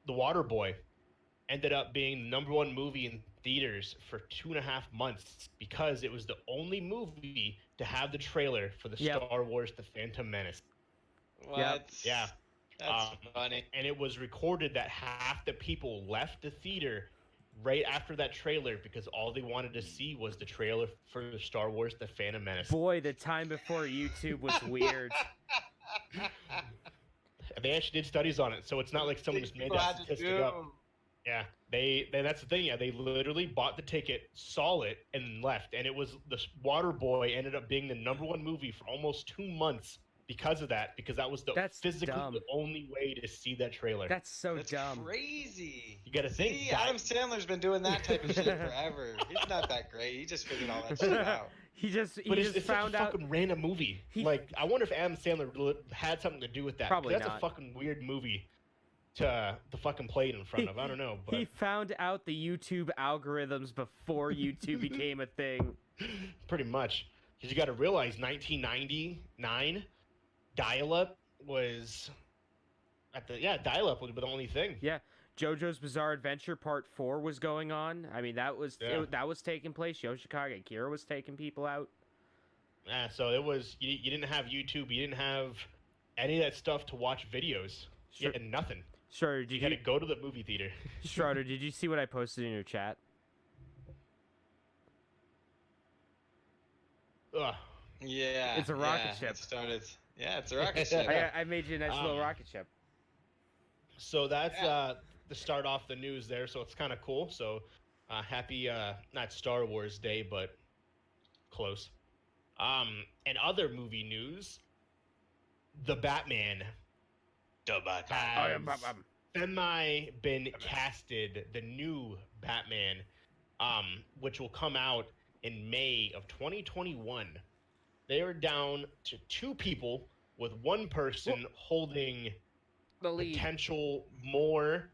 [SPEAKER 1] The Water Boy ended up being the #1 movie in theaters for 2.5 months because it was the only movie to have the trailer for the
[SPEAKER 2] Yep.
[SPEAKER 1] Star Wars: The Phantom Menace.
[SPEAKER 3] What?
[SPEAKER 1] Yeah.
[SPEAKER 3] That's funny.
[SPEAKER 1] And it was recorded that half the people left the theater right after that trailer because all they wanted to see was the trailer for the Star Wars: The Phantom Menace.
[SPEAKER 2] Boy, the time before YouTube was weird.
[SPEAKER 1] They actually did studies on it, so it's not like someone just made that statistic up. Yeah, they that's the thing. Yeah, they literally bought the ticket, saw it, and left. And it was the Water Boy ended up being the #1 movie for almost 2 months because of that. Because that was
[SPEAKER 2] That's
[SPEAKER 1] physically
[SPEAKER 2] dumb.
[SPEAKER 1] the only way to see that trailer.
[SPEAKER 2] That's so
[SPEAKER 3] That's
[SPEAKER 2] dumb.
[SPEAKER 3] crazy.
[SPEAKER 1] You got to think.
[SPEAKER 3] See, Adam Sandler's been doing that type of shit forever. He's not that great. He just figured all that shit out.
[SPEAKER 2] He just
[SPEAKER 1] But
[SPEAKER 2] just
[SPEAKER 1] it's
[SPEAKER 2] found
[SPEAKER 1] such a
[SPEAKER 2] out.
[SPEAKER 1] fucking random movie. Like, I wonder if Adam Sandler had something to do with that. 'cause
[SPEAKER 2] Probably
[SPEAKER 1] that's
[SPEAKER 2] not.
[SPEAKER 1] a fucking weird movie to fucking play it in front of. I don't know, but
[SPEAKER 2] He found out the YouTube algorithms before YouTube became a thing.
[SPEAKER 1] pretty much. Because you got to realize, 1999, dial-up was dial-up was the only thing.
[SPEAKER 2] Yeah, JoJo's Bizarre Adventure Part 4 was going on. I mean, that was that was taking place. Yoshikage Kira was taking people out.
[SPEAKER 1] So it was you didn't have YouTube, you didn't have any of that stuff to watch videos.
[SPEAKER 2] Sure.
[SPEAKER 1] You had nothing.
[SPEAKER 2] Schroeder,
[SPEAKER 1] You had to go to the movie theater.
[SPEAKER 2] Schroeder, did you see what I posted in your chat?
[SPEAKER 1] Ugh.
[SPEAKER 3] Yeah.
[SPEAKER 2] It's a rocket ship.
[SPEAKER 3] It started. Yeah, it's a rocket ship.
[SPEAKER 2] I made you a nice little rocket ship.
[SPEAKER 1] So that's the start off the news there. So it's kind of cool. So happy not Star Wars Day, but close. And other movie news, the Batman has semi been casted, the new Batman, which will come out in May of 2021. They are down to 2 people, with one person holding
[SPEAKER 2] The lead.
[SPEAKER 1] potential more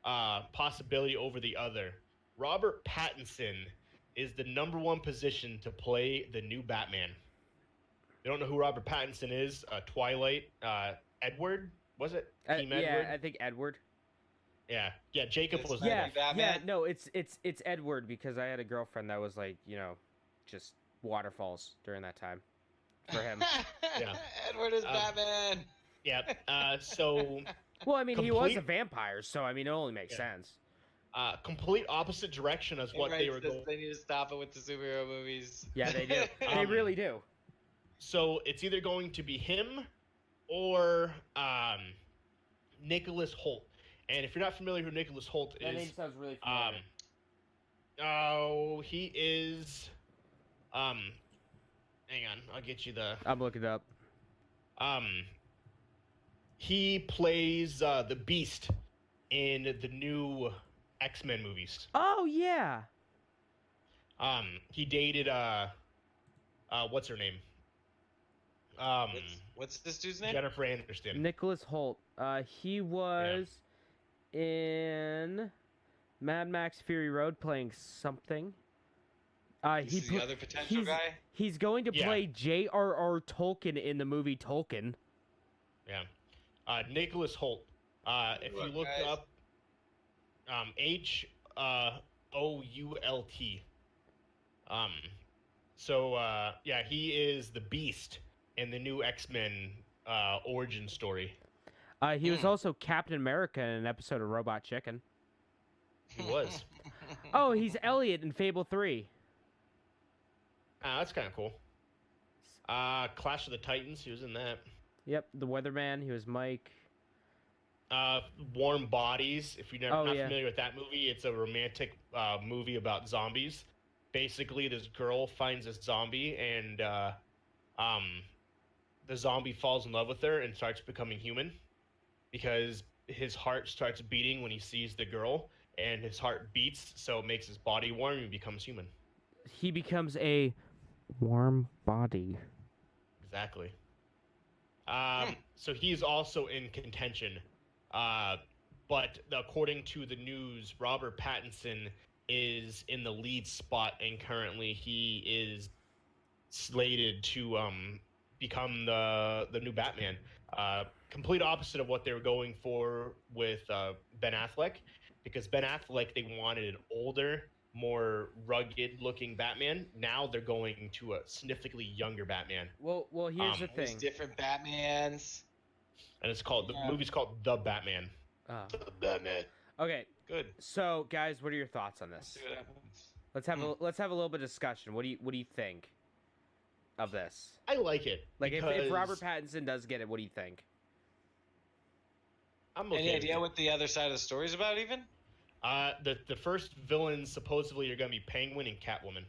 [SPEAKER 1] possibility over the other. Robert Pattinson is the #1 position to play the new Batman. You don't know who Robert Pattinson is? Twilight, Edward, was it? Team
[SPEAKER 2] yeah,
[SPEAKER 1] Edward?
[SPEAKER 2] I think Edward.
[SPEAKER 1] Yeah, Jacob
[SPEAKER 3] It's
[SPEAKER 1] was
[SPEAKER 3] not
[SPEAKER 2] Yeah,
[SPEAKER 3] Batman?
[SPEAKER 2] yeah, no, it's Edward because I had a girlfriend that was like, just waterfalls during that time for him.
[SPEAKER 1] Yeah.
[SPEAKER 3] Edward is Batman.
[SPEAKER 1] Yeah, so
[SPEAKER 2] Well, I mean, he was a
[SPEAKER 1] Complete-
[SPEAKER 2] vampire, so I mean, it only makes
[SPEAKER 1] Yeah.
[SPEAKER 2] sense.
[SPEAKER 1] complete opposite direction as what they were going.
[SPEAKER 3] They need to stop it with the superhero movies.
[SPEAKER 2] Yeah, they do. They really do.
[SPEAKER 1] So it's either going to be him or Nicholas Holt. And if you're not familiar who Nicholas Holt is,
[SPEAKER 2] sounds really
[SPEAKER 1] he is hang on, I'll get you the
[SPEAKER 2] I'm looking it up.
[SPEAKER 1] he plays the Beast in the new X-Men movies.
[SPEAKER 2] Oh yeah.
[SPEAKER 1] He dated what's her name?
[SPEAKER 3] What's this dude's name?
[SPEAKER 1] Jennifer Aniston.
[SPEAKER 2] Nicholas Holt. He was in Mad Max Fury Road playing something.
[SPEAKER 3] He's the other potential guy.
[SPEAKER 2] He's going to
[SPEAKER 1] Yeah.
[SPEAKER 2] play J.R.R. Tolkien in the movie Tolkien.
[SPEAKER 1] Yeah. Nicholas Holt. If you look
[SPEAKER 3] guys.
[SPEAKER 1] up Hoult. He is the Beast in the new X-Men origin story.
[SPEAKER 2] He was also Captain America in an episode of Robot Chicken.
[SPEAKER 1] He was.
[SPEAKER 2] Oh, he's Elliot in Fable 3.
[SPEAKER 1] That's kind of cool. Clash of the Titans. He was in that.
[SPEAKER 2] Yep, the Weatherman. He was Mike.
[SPEAKER 1] Warm Bodies. If you're
[SPEAKER 2] Oh,
[SPEAKER 1] not
[SPEAKER 2] yeah.
[SPEAKER 1] familiar with that movie, it's a romantic movie about zombies. Basically, this girl finds this zombie, and the zombie falls in love with her and starts becoming human because his heart starts beating when he sees the girl, and his heart beats, so it makes his body warm and he becomes human.
[SPEAKER 2] he becomes a warm body.
[SPEAKER 1] Exactly.
[SPEAKER 3] Hmm.
[SPEAKER 1] So he's also in contention. But according to the news, Robert Pattinson is in the lead spot, and currently he is slated to become the new Batman. Complete opposite of what they were going for with Ben Affleck, because Ben Affleck, they wanted an older, more rugged-looking Batman. Now they're going to a significantly younger Batman,
[SPEAKER 2] Well, here's the
[SPEAKER 3] There's
[SPEAKER 2] thing.
[SPEAKER 3] different Batmans.
[SPEAKER 1] and it's called
[SPEAKER 3] Yeah.
[SPEAKER 1] the movie's called The Batman. The Batman.
[SPEAKER 2] Okay,
[SPEAKER 3] Good.
[SPEAKER 2] so guys, what are your thoughts on
[SPEAKER 3] Let's
[SPEAKER 2] this?
[SPEAKER 3] see what happens.
[SPEAKER 2] Let's have a little bit of discussion. What do you think of this?
[SPEAKER 1] I like it.
[SPEAKER 2] Like, if
[SPEAKER 1] because
[SPEAKER 2] Robert Pattinson does get it, what do you think?
[SPEAKER 1] I'm okay
[SPEAKER 3] Any
[SPEAKER 1] with
[SPEAKER 3] idea
[SPEAKER 1] it.
[SPEAKER 3] what the other side of the story's about, even?
[SPEAKER 1] The first villains supposedly are gonna be Penguin and Catwoman.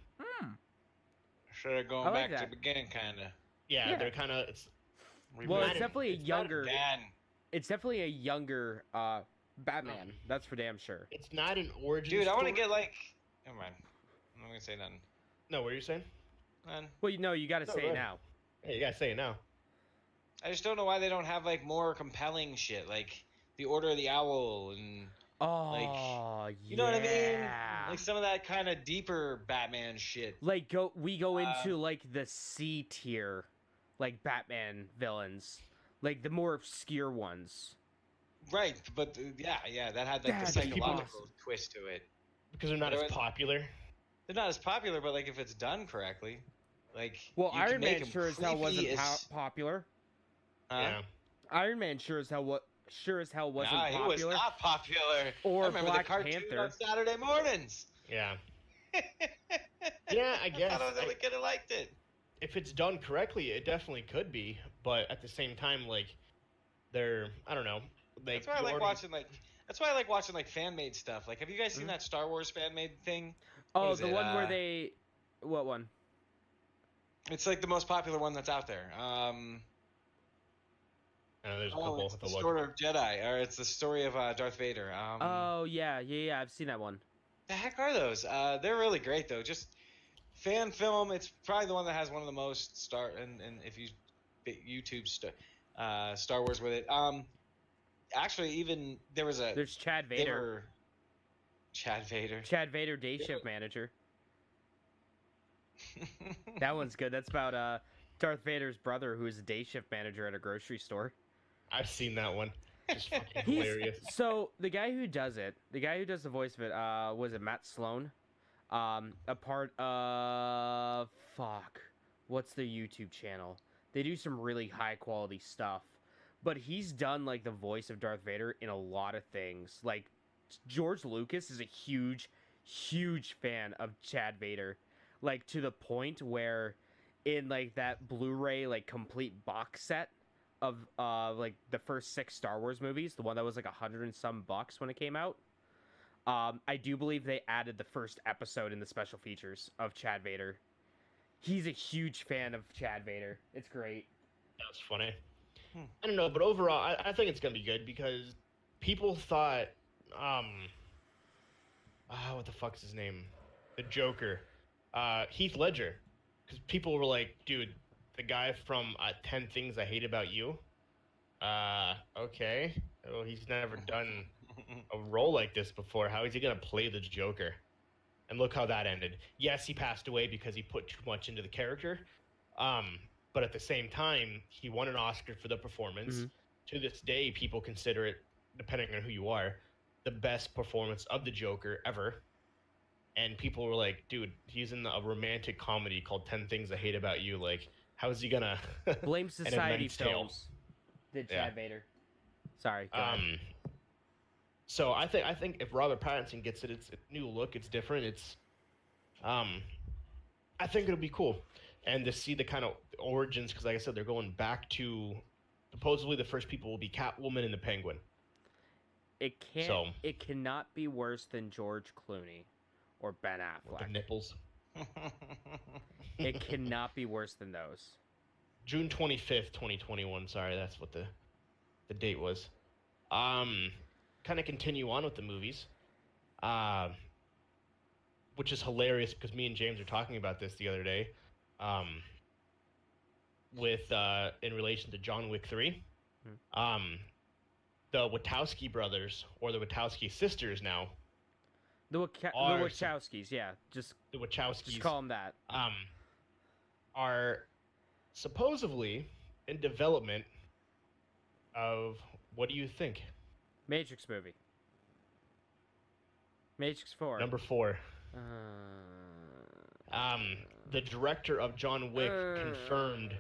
[SPEAKER 3] Should have gone
[SPEAKER 2] I like
[SPEAKER 3] back to
[SPEAKER 2] that.
[SPEAKER 3] the beginning, kind of.
[SPEAKER 2] Yeah.
[SPEAKER 1] They're kind of it's
[SPEAKER 2] Well, it's
[SPEAKER 1] Not-
[SPEAKER 2] definitely a
[SPEAKER 1] it's not
[SPEAKER 2] younger.
[SPEAKER 3] Dan.
[SPEAKER 2] It's definitely a younger Batman. That's for damn sure.
[SPEAKER 1] it's not an origin.
[SPEAKER 3] Dude, I want to
[SPEAKER 1] story.
[SPEAKER 3] get like. Never mind. I'm not gonna say nothing.
[SPEAKER 1] No, what are you saying?
[SPEAKER 3] None.
[SPEAKER 2] Well, you got to
[SPEAKER 1] No,
[SPEAKER 2] say
[SPEAKER 1] go
[SPEAKER 2] it
[SPEAKER 1] ahead.
[SPEAKER 2] now.
[SPEAKER 1] Hey, you gotta say it now.
[SPEAKER 3] I just don't know why they don't have like more compelling shit, like the Order of the Owl and
[SPEAKER 2] Oh,
[SPEAKER 3] you know what I mean?
[SPEAKER 2] yeah.
[SPEAKER 3] Like some of that kind of deeper Batman shit.
[SPEAKER 2] Like we go into
[SPEAKER 3] Uh,
[SPEAKER 2] like the C tier, like Batman villains, like the more obscure ones.
[SPEAKER 3] Right, but yeah, that had like
[SPEAKER 2] That's
[SPEAKER 3] the psychological
[SPEAKER 2] awesome.
[SPEAKER 3] twist to it.
[SPEAKER 1] Because they're not
[SPEAKER 3] There
[SPEAKER 1] as
[SPEAKER 3] was-
[SPEAKER 1] popular.
[SPEAKER 3] They're not as popular, but like if it's done correctly, like
[SPEAKER 2] Well,
[SPEAKER 3] you can
[SPEAKER 2] Iron
[SPEAKER 3] make
[SPEAKER 2] Man
[SPEAKER 3] 'em
[SPEAKER 2] sure as hell
[SPEAKER 3] creepy
[SPEAKER 2] wasn't
[SPEAKER 3] as-
[SPEAKER 2] popular.
[SPEAKER 3] Huh?
[SPEAKER 1] Yeah.
[SPEAKER 2] Iron Man sure as hell wasn't
[SPEAKER 3] Nah, he was
[SPEAKER 2] popular.
[SPEAKER 3] not popular.
[SPEAKER 2] Or
[SPEAKER 3] I remember
[SPEAKER 2] Black
[SPEAKER 3] the cartoon
[SPEAKER 2] Panther.
[SPEAKER 3] on Saturday mornings.
[SPEAKER 1] Yeah. Yeah, I guess.
[SPEAKER 3] I thought I was the only kid who liked it.
[SPEAKER 1] If it's done correctly, it definitely could be. But at the same time, like, I don't know. Like,
[SPEAKER 3] That's why I
[SPEAKER 1] you
[SPEAKER 3] like
[SPEAKER 1] already-
[SPEAKER 3] watching like. That's why I like watching like fan made stuff. Like, have you guys seen
[SPEAKER 1] Mhm.
[SPEAKER 3] that Star Wars fan made thing?
[SPEAKER 2] Oh,
[SPEAKER 3] is
[SPEAKER 2] the
[SPEAKER 3] it,
[SPEAKER 2] one where they, what one?
[SPEAKER 3] It's like the most popular one that's out there.
[SPEAKER 1] I know there's a couple.
[SPEAKER 3] It's
[SPEAKER 1] Have
[SPEAKER 3] the
[SPEAKER 1] to look.
[SPEAKER 3] story of Jedi, or it's the story of Darth Vader.
[SPEAKER 2] Oh yeah, I've seen that one.
[SPEAKER 3] The heck are those? They're really great though. Just fan film. It's probably the one that has one of the most and if you YouTube Star Wars with it. Actually, even there was a
[SPEAKER 2] There's Chad
[SPEAKER 3] they
[SPEAKER 2] Vader.
[SPEAKER 3] were- Chad Vader.
[SPEAKER 2] Chad Vader, day shift manager. That one's good. That's about Darth Vader's brother, who is a day shift manager at a grocery store.
[SPEAKER 1] I've seen that one. Just fucking
[SPEAKER 2] He's
[SPEAKER 1] hilarious.
[SPEAKER 2] so the guy who does the voice of it, was it Matt Sloan? A part of what's their YouTube channel? They do some really high quality stuff, but he's done like the voice of Darth Vader in a lot of things. Like George Lucas is a huge fan of Chad Vader, like to the point where in like that Blu-ray like complete box set of like the first 6 Star Wars movies, the one that was like $100 and some when it came out. I do believe they added the first episode in the special features of Chad Vader. He's a huge fan of Chad Vader. It's great.
[SPEAKER 1] That's funny.
[SPEAKER 3] Hmm.
[SPEAKER 1] I don't know, but overall, I think it's gonna be good because people thought, what the fuck's his name? The Joker, Heath Ledger, because people were like, dude, the guy from 10 Things I Hate About You. Okay. Well, he's never done a role like this before. How is he gonna play the Joker? And look how that ended. Yes, he passed away because he put too much into the character. But at the same time, he won an Oscar for the performance.
[SPEAKER 2] Mhm.
[SPEAKER 1] To this day, people consider it, depending on who you are, the best performance of the Joker ever. And people were like, dude, he's in a romantic comedy called 10 Things I Hate About You. Like, how is he gonna...
[SPEAKER 2] Blame
[SPEAKER 1] A
[SPEAKER 2] Society
[SPEAKER 1] Knight's Tale.
[SPEAKER 2] Films did
[SPEAKER 1] Yeah.
[SPEAKER 2] Chad Vader. Sorry. Go ahead.
[SPEAKER 1] So I think if Robert Pattinson gets it, it's a new look. It's different. I think it'll be cool, and to see the kind of origins, because like I said, they're going back to supposedly the first people will be Catwoman and the Penguin.
[SPEAKER 2] It can't.
[SPEAKER 1] so-
[SPEAKER 2] It cannot be worse than George Clooney or Ben
[SPEAKER 1] With the
[SPEAKER 2] Affleck.
[SPEAKER 1] nipples.
[SPEAKER 2] It cannot be worse than those.
[SPEAKER 1] June 25th, 2021. Sorry, that's what the date was. Kind of continue on with the movies. which is hilarious because me and James were talking about this the other day, with in relation to John Wick 3. The Wachowski brothers, or the Wachowski sisters now,
[SPEAKER 2] The Wachowskis, yeah. Just
[SPEAKER 1] the Wachowskis,
[SPEAKER 2] call them that.
[SPEAKER 1] are supposedly in development of, what do you think?
[SPEAKER 2] Matrix movie. Matrix 4.
[SPEAKER 1] Number 4. The director of John Wick confirmed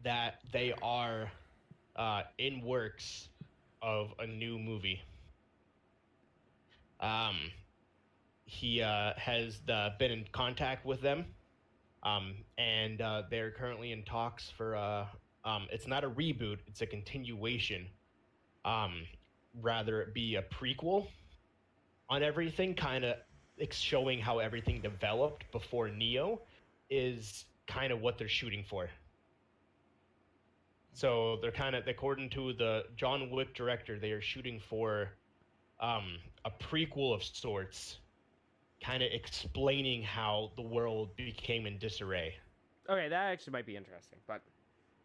[SPEAKER 1] that they are in works of a new movie. He has been in contact with them, and they're currently in talks for it's not a reboot, it's a continuation. Rather it be a prequel on everything, kind of showing how everything developed before Neo is kind of what they're shooting for. So they're kind of, according to the John Wick director, they are shooting for a prequel of sorts, kind of explaining how the world became in disarray.
[SPEAKER 2] Okay, that actually might be interesting, but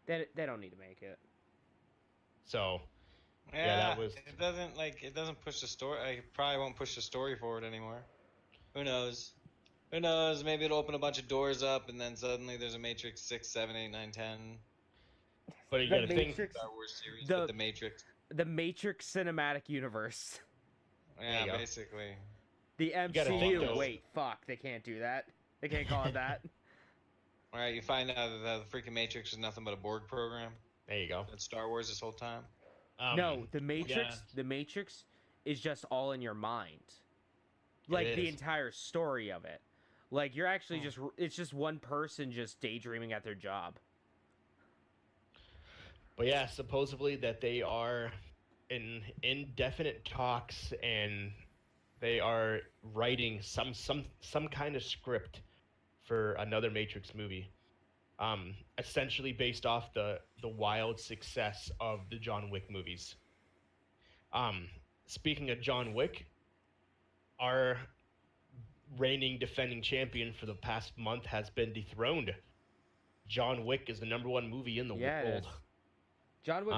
[SPEAKER 2] they don't need to make it.
[SPEAKER 1] So
[SPEAKER 3] Yeah,
[SPEAKER 1] that was.
[SPEAKER 3] It doesn't push the story. It probably won't push the story forward anymore. Who knows? Who knows? Maybe it'll open a bunch of doors up, and then suddenly there's a Matrix 6, 7, 8, 9, 10.
[SPEAKER 1] But you got to think.
[SPEAKER 3] Star Wars series with the Matrix.
[SPEAKER 2] The Matrix Cinematic Universe.
[SPEAKER 3] Yeah, basically.
[SPEAKER 2] The MCU. Wait, fuck. They can't do that. They can't call it that.
[SPEAKER 3] All right, you find out that the freaking Matrix is nothing but a Borg program.
[SPEAKER 1] There you go.
[SPEAKER 3] That's Star Wars this whole time.
[SPEAKER 2] No, the Matrix. Yeah. The Matrix is just all in your mind. Like the entire story of it. Like you're actually it's just one person just daydreaming at their job.
[SPEAKER 1] But yeah, supposedly that they are in indefinite talks, and they are writing some kind of script for another Matrix movie. Essentially based off the wild success of the John Wick movies. Speaking of John Wick, our reigning defending champion for the past month has been dethroned. John Wick is the #1 movie in the world.
[SPEAKER 2] John Wick's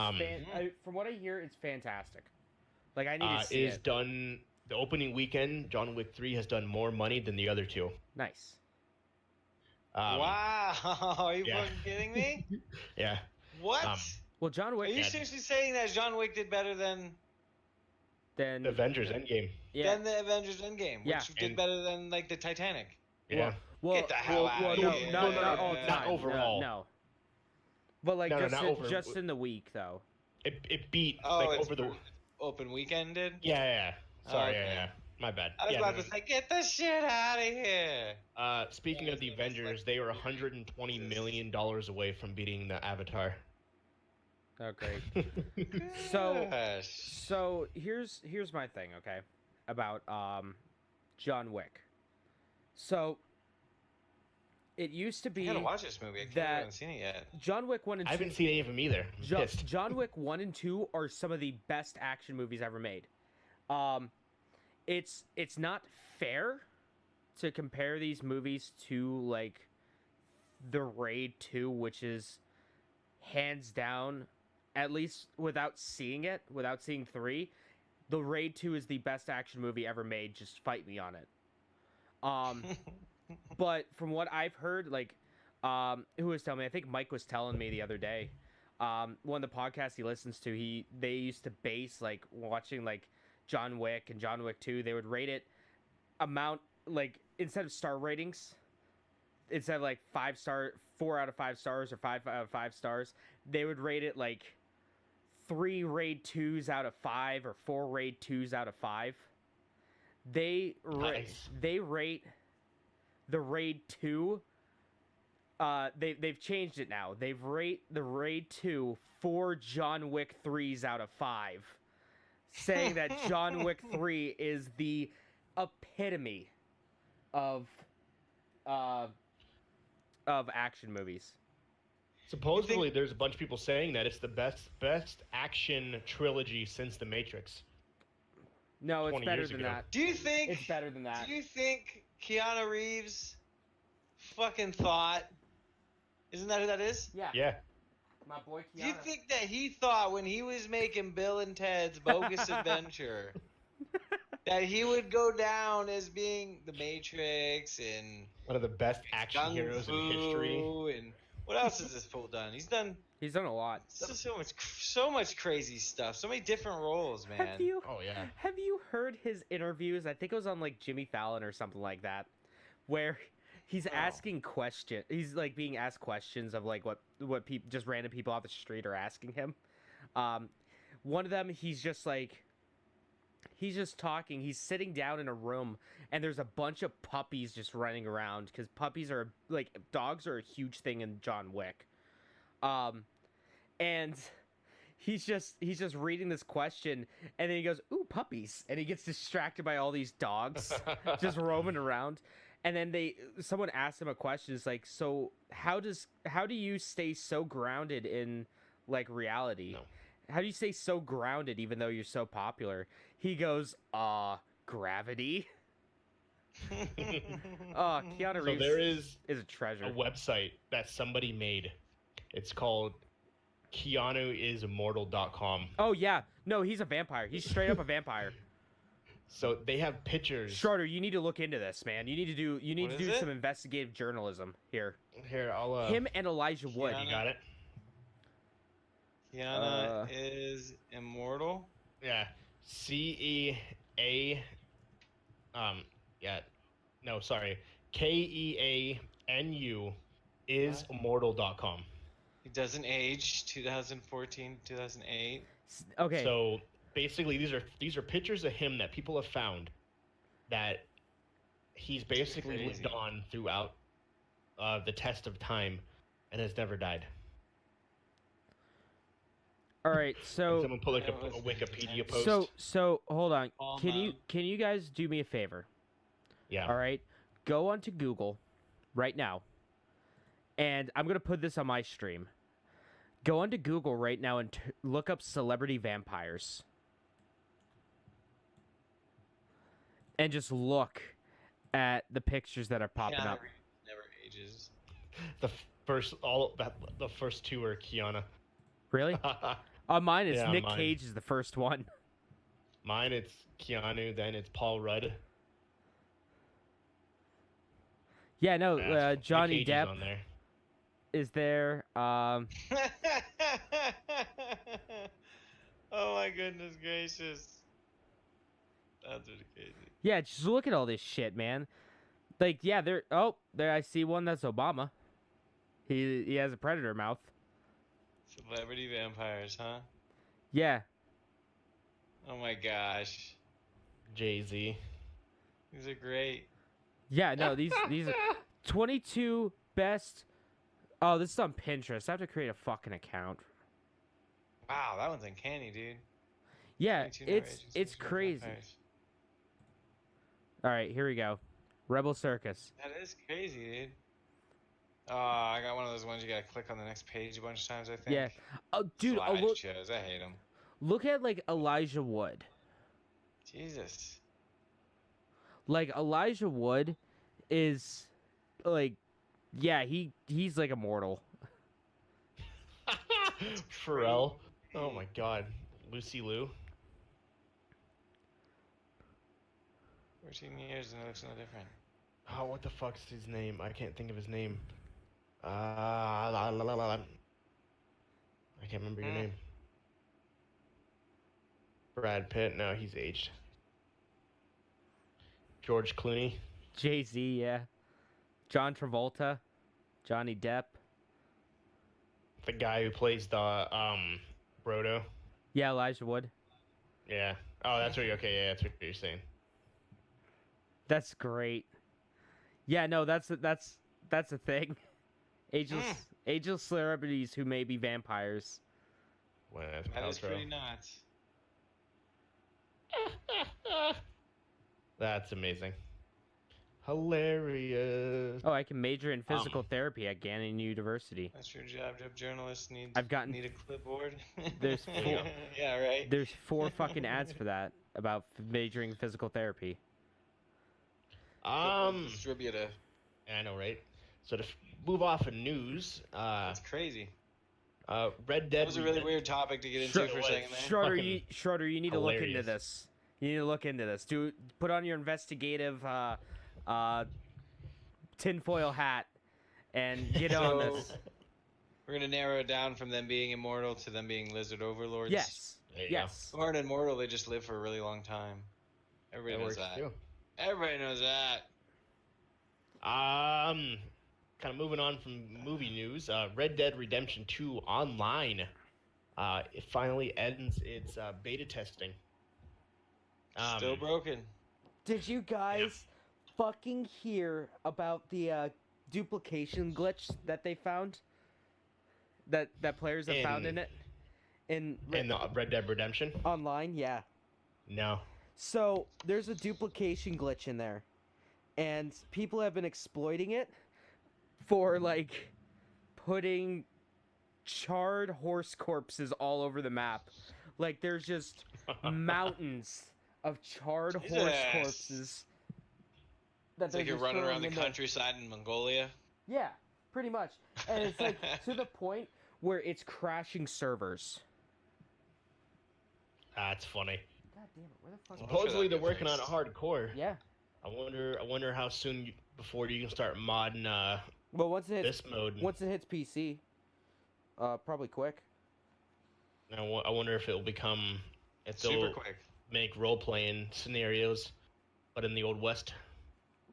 [SPEAKER 2] from what I hear, it's fantastic. Like I need to see it.
[SPEAKER 1] Done the opening weekend. John Wick 3 has done more money than the other two.
[SPEAKER 2] Nice.
[SPEAKER 3] Wow, are you fucking kidding me?
[SPEAKER 1] Yeah.
[SPEAKER 3] What?
[SPEAKER 2] Well, John Wick.
[SPEAKER 3] Are you seriously saying that John Wick did better than
[SPEAKER 1] the Avengers Endgame?
[SPEAKER 2] Yeah.
[SPEAKER 3] Than the Avengers Endgame, which did better than like the Titanic.
[SPEAKER 1] Yeah.
[SPEAKER 3] Well, get the hell out of here.
[SPEAKER 2] No, not
[SPEAKER 1] overall.
[SPEAKER 2] No. But like just in the week though.
[SPEAKER 1] It beat over the
[SPEAKER 3] open weekend did.
[SPEAKER 1] Yeah. Sorry, yeah. My bad.
[SPEAKER 3] I was about to say, get the shit out of here.
[SPEAKER 1] Speaking of the Avengers, they were $120 million away from beating the Avatar.
[SPEAKER 2] Okay. So here's my thing, okay, about John Wick. So it used to be.
[SPEAKER 3] I gotta watch this movie. I haven't seen it yet.
[SPEAKER 2] John Wick 1 and 2.
[SPEAKER 1] I haven't seen any of them either.
[SPEAKER 2] John Wick 1 and 2 are some of the best action movies ever made. It's not fair to compare these movies to like the Raid 2, which is hands down, at least without seeing 3, the Raid 2 is the best action movie ever made. Just fight me on it. But from what I've heard, like, who was telling me? I think Mike was telling me the other day. One of the podcasts he listens to, they used to base like watching like John Wick and John Wick 2, they would rate it like instead of star ratings, instead of like 4 out of 5 stars or 5 out of 5 stars, they would rate it like 3 Raid 2s out of 5 or 4 Raid 2s out of 5. They rate the Raid 2. They've changed it now. They've rate the Raid 2 4 John Wick 3s out of 5. Saying that John Wick 3 is the epitome of action movies.
[SPEAKER 1] Supposedly, there's a bunch of people saying that it's the best action trilogy since The Matrix.
[SPEAKER 2] No, it's
[SPEAKER 1] 20
[SPEAKER 2] better
[SPEAKER 1] years
[SPEAKER 2] than
[SPEAKER 1] ago.
[SPEAKER 2] that.
[SPEAKER 3] Do you think?
[SPEAKER 2] It's better than that.
[SPEAKER 3] Do you think Keanu Reeves fucking thought? Isn't that who that is?
[SPEAKER 2] Yeah.
[SPEAKER 1] Yeah.
[SPEAKER 2] My boy
[SPEAKER 3] Do you think that he thought when he was making Bill and Ted's Bogus Adventure that he would go down as being the Matrix and
[SPEAKER 1] One of the best action
[SPEAKER 3] Kung
[SPEAKER 1] heroes
[SPEAKER 3] Fu
[SPEAKER 1] in history.
[SPEAKER 3] and what else has this fool done? He's done
[SPEAKER 2] He's done a lot.
[SPEAKER 3] so much crazy stuff, so many different roles, man.
[SPEAKER 1] Oh yeah.
[SPEAKER 2] Have you heard his interviews? I think it was on like Jimmy Fallon or something like that, where he's asking questions. He's like being asked questions of like what people, just random people off the street are asking him. One of them, he's just talking. He's sitting down in a room, and there's a bunch of puppies just running around because puppies are like dogs are a huge thing in John Wick. And he's just reading this question, and then he goes, "Ooh, puppies!" And he gets distracted by all these dogs just roaming around. And then someone asked him a question. It's like, so how do you stay so grounded in like reality?
[SPEAKER 1] No.
[SPEAKER 2] How do you stay so grounded even though you're so popular? He goes, gravity. Keanu
[SPEAKER 1] So
[SPEAKER 2] Reeves
[SPEAKER 1] there is
[SPEAKER 2] a treasure.
[SPEAKER 1] a website that somebody made. It's called KeanuIsImmortal.com.
[SPEAKER 2] Oh yeah, no, he's a vampire. He's straight up a vampire.
[SPEAKER 1] So they have pictures.
[SPEAKER 2] Schroeder, you need to look into this, man. You need to do
[SPEAKER 3] What is it?
[SPEAKER 2] some investigative journalism here.
[SPEAKER 1] Here, I'll.
[SPEAKER 2] Him and Elijah Wood.
[SPEAKER 1] You got it?
[SPEAKER 3] Keanu is immortal.
[SPEAKER 1] Yeah. CEA. Yeah. No, sorry. KEANU is immortal.com.
[SPEAKER 3] He doesn't age. 2014, 2008.
[SPEAKER 2] Okay.
[SPEAKER 1] So basically, these are pictures of him that people have found that he's basically
[SPEAKER 3] crazy.
[SPEAKER 1] lived on throughout the test of time and has never died.
[SPEAKER 2] All right. So
[SPEAKER 1] Someone put like
[SPEAKER 3] That
[SPEAKER 1] a
[SPEAKER 3] was
[SPEAKER 1] Wikipedia
[SPEAKER 3] intense.
[SPEAKER 1] post.
[SPEAKER 2] so hold on.
[SPEAKER 3] Paul
[SPEAKER 2] Can you guys do me a favor?
[SPEAKER 1] Yeah.
[SPEAKER 2] All right. Go onto Google right now. And I'm going to put this on my stream. Go onto Google right now and look up celebrity vampires. And just look at the pictures that are popping
[SPEAKER 3] Keanu
[SPEAKER 2] up.
[SPEAKER 3] Reeves never ages.
[SPEAKER 1] The first two are Kiana.
[SPEAKER 2] Really? On mine, it's
[SPEAKER 1] Yeah,
[SPEAKER 2] Nick
[SPEAKER 1] mine.
[SPEAKER 2] Cage is the first one.
[SPEAKER 1] Mine, it's Keanu. Then it's Paul Rudd.
[SPEAKER 2] Yeah, no,
[SPEAKER 1] Nick
[SPEAKER 2] Johnny
[SPEAKER 1] Cage is
[SPEAKER 2] Depp
[SPEAKER 1] on there.
[SPEAKER 2] is there.
[SPEAKER 3] Oh my goodness gracious. That's really crazy.
[SPEAKER 2] Yeah, just look at all this shit, man. Like, yeah, there. I see one that's Obama. He has a predator mouth.
[SPEAKER 3] Celebrity vampires, huh?
[SPEAKER 2] Yeah.
[SPEAKER 3] Oh my gosh.
[SPEAKER 1] Jay-Z.
[SPEAKER 3] These are great.
[SPEAKER 2] Yeah, no, these are 22 best. Oh, this is on Pinterest. I have to create a fucking account.
[SPEAKER 3] Wow, that one's uncanny, dude.
[SPEAKER 2] Yeah,
[SPEAKER 3] 22 never ages,
[SPEAKER 2] it's
[SPEAKER 3] 22
[SPEAKER 2] crazy.
[SPEAKER 3] vampires.
[SPEAKER 2] All right, here we go. Rebel Circus.
[SPEAKER 3] That is crazy, dude. Oh, I got one of those ones you gotta click on the next page a bunch of times, I think.
[SPEAKER 2] Yeah. Oh, dude,
[SPEAKER 3] Slideshows, I hate them.
[SPEAKER 2] look at like Elijah Wood.
[SPEAKER 3] Jesus.
[SPEAKER 2] Like Elijah Wood is like, yeah, he's like immortal.
[SPEAKER 1] Pharrell. Oh my God. Lucy Liu.
[SPEAKER 3] 14 years and it looks no different.
[SPEAKER 1] Oh, what the fuck's his name? I can't think of his name. I can't remember your name. Brad Pitt. No, he's aged. George Clooney.
[SPEAKER 2] Jay-Z, yeah. John Travolta, Johnny Depp.
[SPEAKER 1] The guy who plays the Brodo.
[SPEAKER 2] Yeah, Elijah Wood.
[SPEAKER 1] Yeah. Oh, that's what you're okay. Yeah, that's what you're saying.
[SPEAKER 2] That's great. Yeah, no, that's a thing. Ageless celebrities who may be vampires.
[SPEAKER 1] Well, that's
[SPEAKER 3] That is
[SPEAKER 1] Paltrow.
[SPEAKER 3] pretty nuts.
[SPEAKER 1] That's amazing. Hilarious.
[SPEAKER 2] Oh, I can major in physical therapy at Gannon University.
[SPEAKER 3] That's your job. Journalists need
[SPEAKER 2] I've gotten-
[SPEAKER 3] need a clipboard.
[SPEAKER 2] There's four-
[SPEAKER 3] Yeah, right.
[SPEAKER 2] There's 4 fucking ads for that. about majoring in physical therapy.
[SPEAKER 3] Distributor.
[SPEAKER 1] I know, right? So to move off of news,
[SPEAKER 3] That's crazy.
[SPEAKER 1] Red Dead.
[SPEAKER 3] That was a really weird topic to get into for a second there.
[SPEAKER 2] Schroeder, you need to look into
[SPEAKER 1] hilarious.
[SPEAKER 2] this. You need to look into this. Put on your investigative tinfoil hat and get on this.
[SPEAKER 3] We're gonna narrow it down from them being immortal to them being lizard overlords.
[SPEAKER 2] Yes.
[SPEAKER 1] There you
[SPEAKER 2] Yes.
[SPEAKER 3] Who aren't immortal, they just live for a really long time. Everybody knows that.
[SPEAKER 1] Too.
[SPEAKER 3] Everybody knows that.
[SPEAKER 1] Kind of moving on from movie news. Red Dead Redemption 2 Online. It finally ends its beta testing.
[SPEAKER 3] Still broken.
[SPEAKER 2] Did you guys fucking hear about the duplication glitch that they found? That players have found in it? In
[SPEAKER 1] the Red Dead Redemption?
[SPEAKER 2] Online, yeah.
[SPEAKER 1] No.
[SPEAKER 2] So, there's a duplication glitch in there. And people have been exploiting it for, like, putting charred horse corpses all over the map. Like, there's just mountains of charred horse
[SPEAKER 3] Jesus.
[SPEAKER 2] corpses. That
[SPEAKER 3] It's like
[SPEAKER 2] they're
[SPEAKER 3] you're
[SPEAKER 2] just
[SPEAKER 3] running around
[SPEAKER 2] throwing
[SPEAKER 3] the
[SPEAKER 2] in there.
[SPEAKER 3] countryside in Mongolia.
[SPEAKER 2] Yeah, pretty much. And it's, like, to the point where it's crashing servers.
[SPEAKER 1] That's funny.
[SPEAKER 2] God damn it, where the fuck...
[SPEAKER 3] Well,
[SPEAKER 1] Supposedly they're
[SPEAKER 3] that'd be
[SPEAKER 1] working on it
[SPEAKER 3] fixed.
[SPEAKER 1] hardcore.
[SPEAKER 2] Yeah.
[SPEAKER 1] I wonder how soon before you can start modding
[SPEAKER 2] Well, once it hits
[SPEAKER 1] this mode.
[SPEAKER 2] Once it hits PC, probably quick.
[SPEAKER 1] I wonder if it'll become
[SPEAKER 3] Super
[SPEAKER 1] they'll
[SPEAKER 3] quick.
[SPEAKER 1] make role playing scenarios, but in the old west.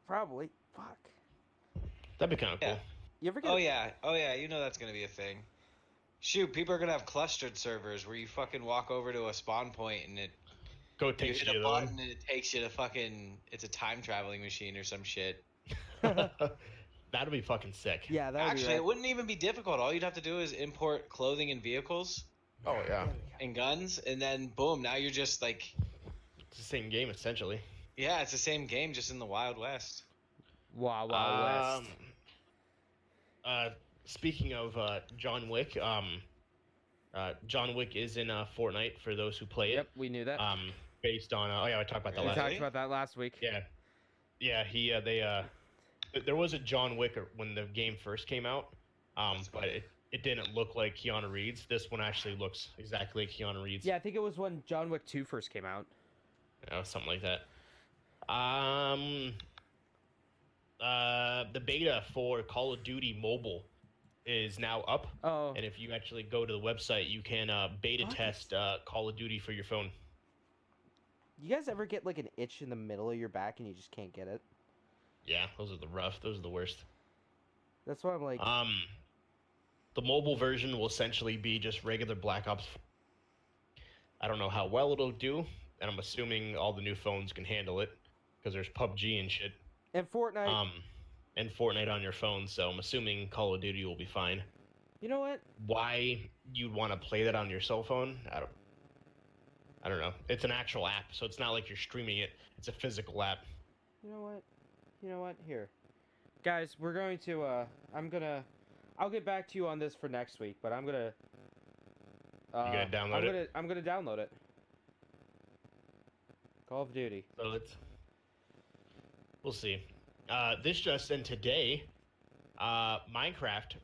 [SPEAKER 2] Probably. Fuck.
[SPEAKER 1] That'd be kind of cool.
[SPEAKER 3] Yeah.
[SPEAKER 2] You ever get?
[SPEAKER 3] Oh yeah, you know that's gonna be a thing. Shoot, people are gonna have clustered servers where you fucking walk over to a spawn point and
[SPEAKER 1] Go
[SPEAKER 3] you
[SPEAKER 1] take
[SPEAKER 3] hit
[SPEAKER 1] you
[SPEAKER 3] a
[SPEAKER 1] to
[SPEAKER 3] button and it takes you to fucking. It's a time traveling machine or some shit.
[SPEAKER 1] That'd be fucking sick.
[SPEAKER 2] Yeah, that would
[SPEAKER 3] Actually,
[SPEAKER 2] be
[SPEAKER 3] it wouldn't even be difficult. All you'd have to do is import clothing and vehicles
[SPEAKER 1] Oh yeah.
[SPEAKER 3] and guns, and then boom, now you're just like,
[SPEAKER 1] It's the same game essentially.
[SPEAKER 3] yeah, it's the same game, just in the Wild West.
[SPEAKER 2] Wild West.
[SPEAKER 1] Speaking of John Wick, John Wick is in Fortnite for those who play
[SPEAKER 2] Yep, we knew that.
[SPEAKER 1] it. Based on I talked about that
[SPEAKER 2] we
[SPEAKER 1] last.
[SPEAKER 2] talked
[SPEAKER 3] week.
[SPEAKER 2] about that last week.
[SPEAKER 1] Yeah. There was a John Wick when the game first came out, but it didn't look like Keanu Reeves. This one actually looks exactly like Keanu Reeves.
[SPEAKER 2] Yeah, I think it was when John Wick 2 first came out.
[SPEAKER 1] Something like that. The beta for Call of Duty Mobile is now up,
[SPEAKER 2] Oh,
[SPEAKER 1] and if you actually go to the website, you can beta
[SPEAKER 2] What?
[SPEAKER 1] test Call of Duty for your phone.
[SPEAKER 2] you guys ever get like an itch in the middle of your back and you just can't get it?
[SPEAKER 1] Yeah, those are the worst.
[SPEAKER 2] That's why I'm like,
[SPEAKER 1] The mobile version will essentially be just regular Black Ops. I don't know how well it'll do, and I'm assuming all the new phones can handle it because there's PUBG and shit.
[SPEAKER 2] and Fortnite.
[SPEAKER 1] And Fortnite on your phone, so I'm assuming Call of Duty will be fine.
[SPEAKER 2] You know what?
[SPEAKER 1] Why you'd want to play that on your cell phone? I don't know. It's an actual app, so it's not like you're streaming it. It's a physical app.
[SPEAKER 2] You know what? You know what? Here, guys, we're going to. I'll get back to you on this for next week, but I'm gonna.
[SPEAKER 1] You gonna download it?
[SPEAKER 2] I'm gonna download it. Call of Duty.
[SPEAKER 1] So we'll see. This just in today, Minecraft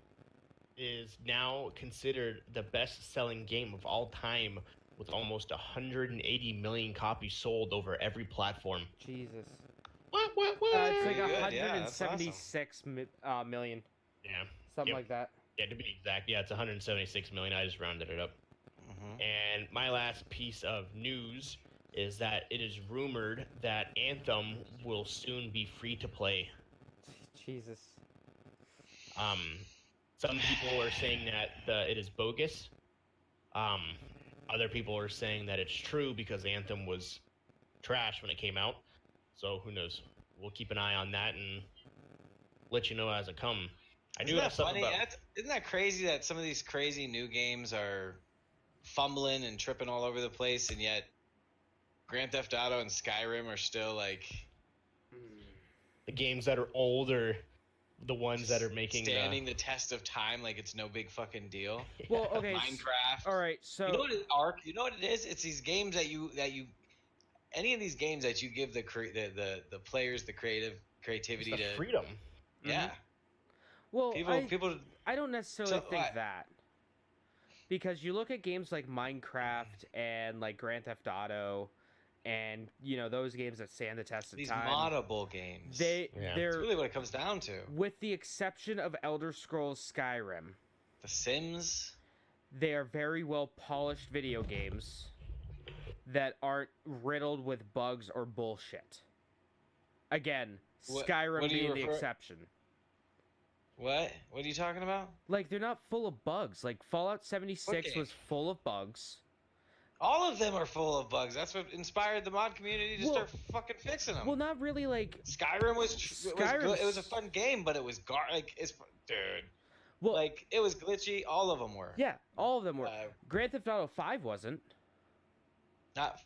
[SPEAKER 1] is now considered the best-selling game of all time, with almost 180 million copies sold over every platform.
[SPEAKER 2] Jesus.
[SPEAKER 1] What?
[SPEAKER 2] It's like
[SPEAKER 3] Pretty good, yeah, that's
[SPEAKER 2] 176 million,
[SPEAKER 1] Yeah.
[SPEAKER 2] something
[SPEAKER 1] Yep.
[SPEAKER 2] like that.
[SPEAKER 1] Yeah, to be exact, yeah, it's 176 million. I just rounded it up.
[SPEAKER 3] Mm-hmm.
[SPEAKER 1] And my last piece of news is that it is rumored that Anthem will soon be free to play.
[SPEAKER 2] Jesus.
[SPEAKER 1] Some people are saying that it is bogus. Other people are saying that it's true because Anthem was trash when it came out. So who knows? We'll keep an eye on that and let you know as it come. I do
[SPEAKER 3] Isn't
[SPEAKER 1] have
[SPEAKER 3] that
[SPEAKER 1] something
[SPEAKER 3] funny?
[SPEAKER 1] about.
[SPEAKER 3] Isn't that crazy that some of these crazy new games are fumbling and tripping all over the place, and yet Grand Theft Auto and Skyrim are still like
[SPEAKER 1] The games that are old are the ones that are making
[SPEAKER 3] standing the test of time like it's no big fucking deal.
[SPEAKER 2] Well, okay.
[SPEAKER 3] Minecraft.
[SPEAKER 2] All right. So
[SPEAKER 3] You know what it is, Ark? You know what it is? It's these games that you any of these games that you give the players the creativity
[SPEAKER 1] It's the
[SPEAKER 3] to,
[SPEAKER 1] freedom.
[SPEAKER 3] yeah,
[SPEAKER 2] Well,
[SPEAKER 3] people.
[SPEAKER 2] I don't necessarily
[SPEAKER 3] So,
[SPEAKER 2] think that. Because you look at games like Minecraft and like Grand Theft Auto and those games that stand the test of
[SPEAKER 3] These
[SPEAKER 2] time.
[SPEAKER 3] moddable games.
[SPEAKER 1] Yeah.
[SPEAKER 3] It's
[SPEAKER 2] They're
[SPEAKER 3] really what it comes down to.
[SPEAKER 2] with the exception of Elder Scrolls Skyrim,
[SPEAKER 3] The Sims.
[SPEAKER 2] they are very well polished video games that aren't riddled with bugs or bullshit. Again, Skyrim
[SPEAKER 3] what do you
[SPEAKER 2] being the
[SPEAKER 3] refer-
[SPEAKER 2] exception.
[SPEAKER 3] What? What are you talking about?
[SPEAKER 2] Like, they're not full of bugs. Like, Fallout 76
[SPEAKER 3] Okay.
[SPEAKER 2] was full of bugs.
[SPEAKER 3] All of them are full of bugs. That's what inspired the mod community to
[SPEAKER 2] Well-
[SPEAKER 3] start fucking fixing them.
[SPEAKER 2] Well, not really, like...
[SPEAKER 3] Skyrim was good. It was a fun game, but it was dude.
[SPEAKER 2] Well,
[SPEAKER 3] Like, it was glitchy. All of them were.
[SPEAKER 2] yeah, all of them were.
[SPEAKER 3] Uh,
[SPEAKER 2] Grand Theft Auto 5 wasn't.
[SPEAKER 3] Not.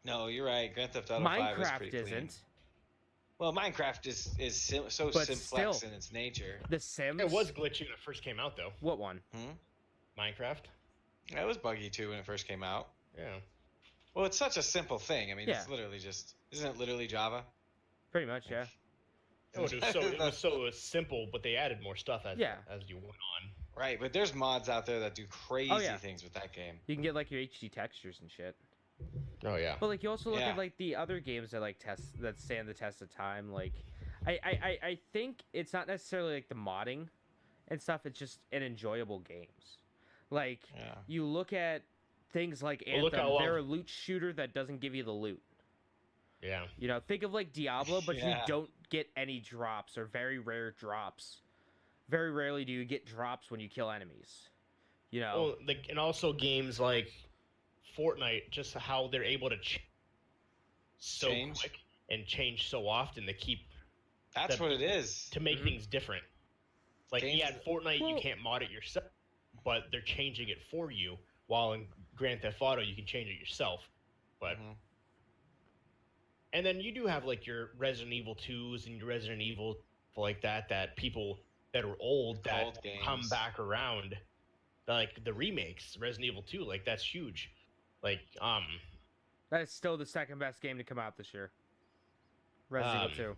[SPEAKER 3] No, you're right. Grand Theft Auto 5 was
[SPEAKER 2] Minecraft
[SPEAKER 3] pretty clean.
[SPEAKER 2] isn't.
[SPEAKER 3] Well, Minecraft so
[SPEAKER 2] But
[SPEAKER 3] simplex
[SPEAKER 2] still.
[SPEAKER 3] in its nature.
[SPEAKER 2] The Sims...
[SPEAKER 1] It was glitchy when it first came out, though.
[SPEAKER 2] What one?
[SPEAKER 1] Minecraft.
[SPEAKER 3] It was buggy too when it first came out.
[SPEAKER 1] Yeah.
[SPEAKER 3] Well, it's such a simple thing. I mean,
[SPEAKER 2] Yeah.
[SPEAKER 3] it's literally just. Isn't it literally Java?
[SPEAKER 2] Pretty much, yeah.
[SPEAKER 1] Oh, it was so simple, but they added more stuff as you went on.
[SPEAKER 3] Right, but there's mods out there that do crazy
[SPEAKER 2] Oh, yeah.
[SPEAKER 3] things with that game.
[SPEAKER 2] You can get, like, your HD textures and shit.
[SPEAKER 1] Oh yeah.
[SPEAKER 2] But, like, you also look
[SPEAKER 3] Yeah.
[SPEAKER 2] at, like, the other games that, like, that stand the test of time. Like, I think it's not necessarily, like, the modding and stuff. It's just an enjoyable games. Like,
[SPEAKER 3] Yeah.
[SPEAKER 2] you look at things like
[SPEAKER 1] Well, look
[SPEAKER 2] Anthem.
[SPEAKER 1] how long-
[SPEAKER 2] They're a loot shooter that doesn't give you the loot.
[SPEAKER 1] Yeah.
[SPEAKER 2] Think of, like, Diablo, but you
[SPEAKER 3] Yeah.
[SPEAKER 2] don't get any drops or very rare drops. Very rarely do you get drops when you kill enemies.
[SPEAKER 1] Well, and also games like Fortnite, just how they're able to
[SPEAKER 3] Change?
[SPEAKER 1] quick and change so often to keep
[SPEAKER 3] That's
[SPEAKER 1] the-
[SPEAKER 3] what it is.
[SPEAKER 1] to make
[SPEAKER 2] Mhm.
[SPEAKER 1] things different. Like
[SPEAKER 3] Games-
[SPEAKER 1] in Fortnite, you
[SPEAKER 2] Well-
[SPEAKER 1] can't mod it yourself, but they're changing it for you. While in Grand Theft Auto, you can change it yourself. But
[SPEAKER 3] Mhm.
[SPEAKER 1] and then you do have like your Resident Evil 2s and your Resident Evil like that people that are old that
[SPEAKER 3] Old games.
[SPEAKER 1] come back around, like the remakes, Resident Evil 2, like that's huge. Like
[SPEAKER 2] That is still the second best game to come out this year. Resident Evil 2.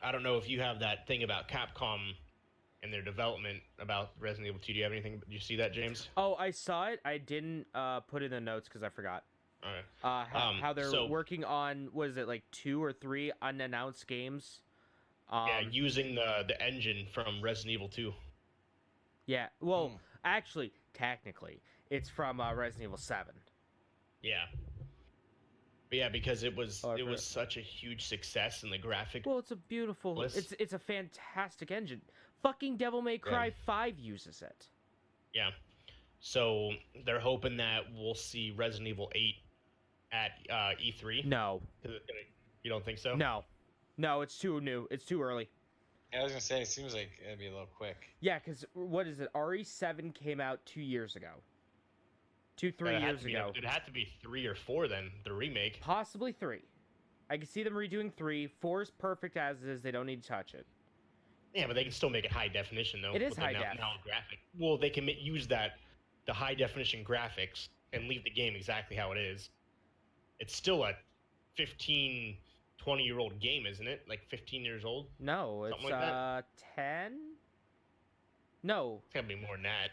[SPEAKER 1] I don't know if you have that thing about Capcom and their development about Resident Evil 2. Do you have anything? Did you see that, James?
[SPEAKER 2] Oh, I saw it. I didn't put it in the notes because I forgot.
[SPEAKER 1] All right.
[SPEAKER 2] How they're
[SPEAKER 1] so-
[SPEAKER 2] working on, was it like 2 or 3 unannounced games?
[SPEAKER 1] Yeah, using the engine from Resident Evil 2.
[SPEAKER 2] Yeah, well,
[SPEAKER 3] Hmm.
[SPEAKER 2] actually, technically, it's from Resident Evil 7.
[SPEAKER 1] Yeah. But yeah, because it was
[SPEAKER 2] Oh, I
[SPEAKER 1] it was
[SPEAKER 2] forgot.
[SPEAKER 1] such a huge success in the graphic.
[SPEAKER 2] Well, it's a beautiful,
[SPEAKER 1] Bliss.
[SPEAKER 2] it's a fantastic engine. Fucking Devil May Cry 5 uses it.
[SPEAKER 1] Yeah. So they're hoping that we'll see Resident Evil 8 at E3.
[SPEAKER 2] No,
[SPEAKER 1] You don't think so?
[SPEAKER 2] no, it's too new. It's too early.
[SPEAKER 3] Yeah, I was gonna say it seems like it'd be a little quick.
[SPEAKER 2] Yeah, because what is it? RE7 came out 2 years ago. 3 years ago.
[SPEAKER 1] It'd have to be 3 or 4 then, the remake.
[SPEAKER 2] Possibly 3. I can see them redoing 3. 4 is perfect as is. They don't need to touch it.
[SPEAKER 1] Yeah, but they can still make it high definition though.
[SPEAKER 2] It is
[SPEAKER 1] with the
[SPEAKER 2] high
[SPEAKER 1] now,
[SPEAKER 2] def.
[SPEAKER 1] now graphic. Well, they can use the high definition graphics and leave the game exactly how it is. It's still a 15, 20-year-old game, isn't it? Like 15 years old?
[SPEAKER 2] No, it's
[SPEAKER 1] Something like that?
[SPEAKER 2] 10. No,
[SPEAKER 1] It's gotta be more than that.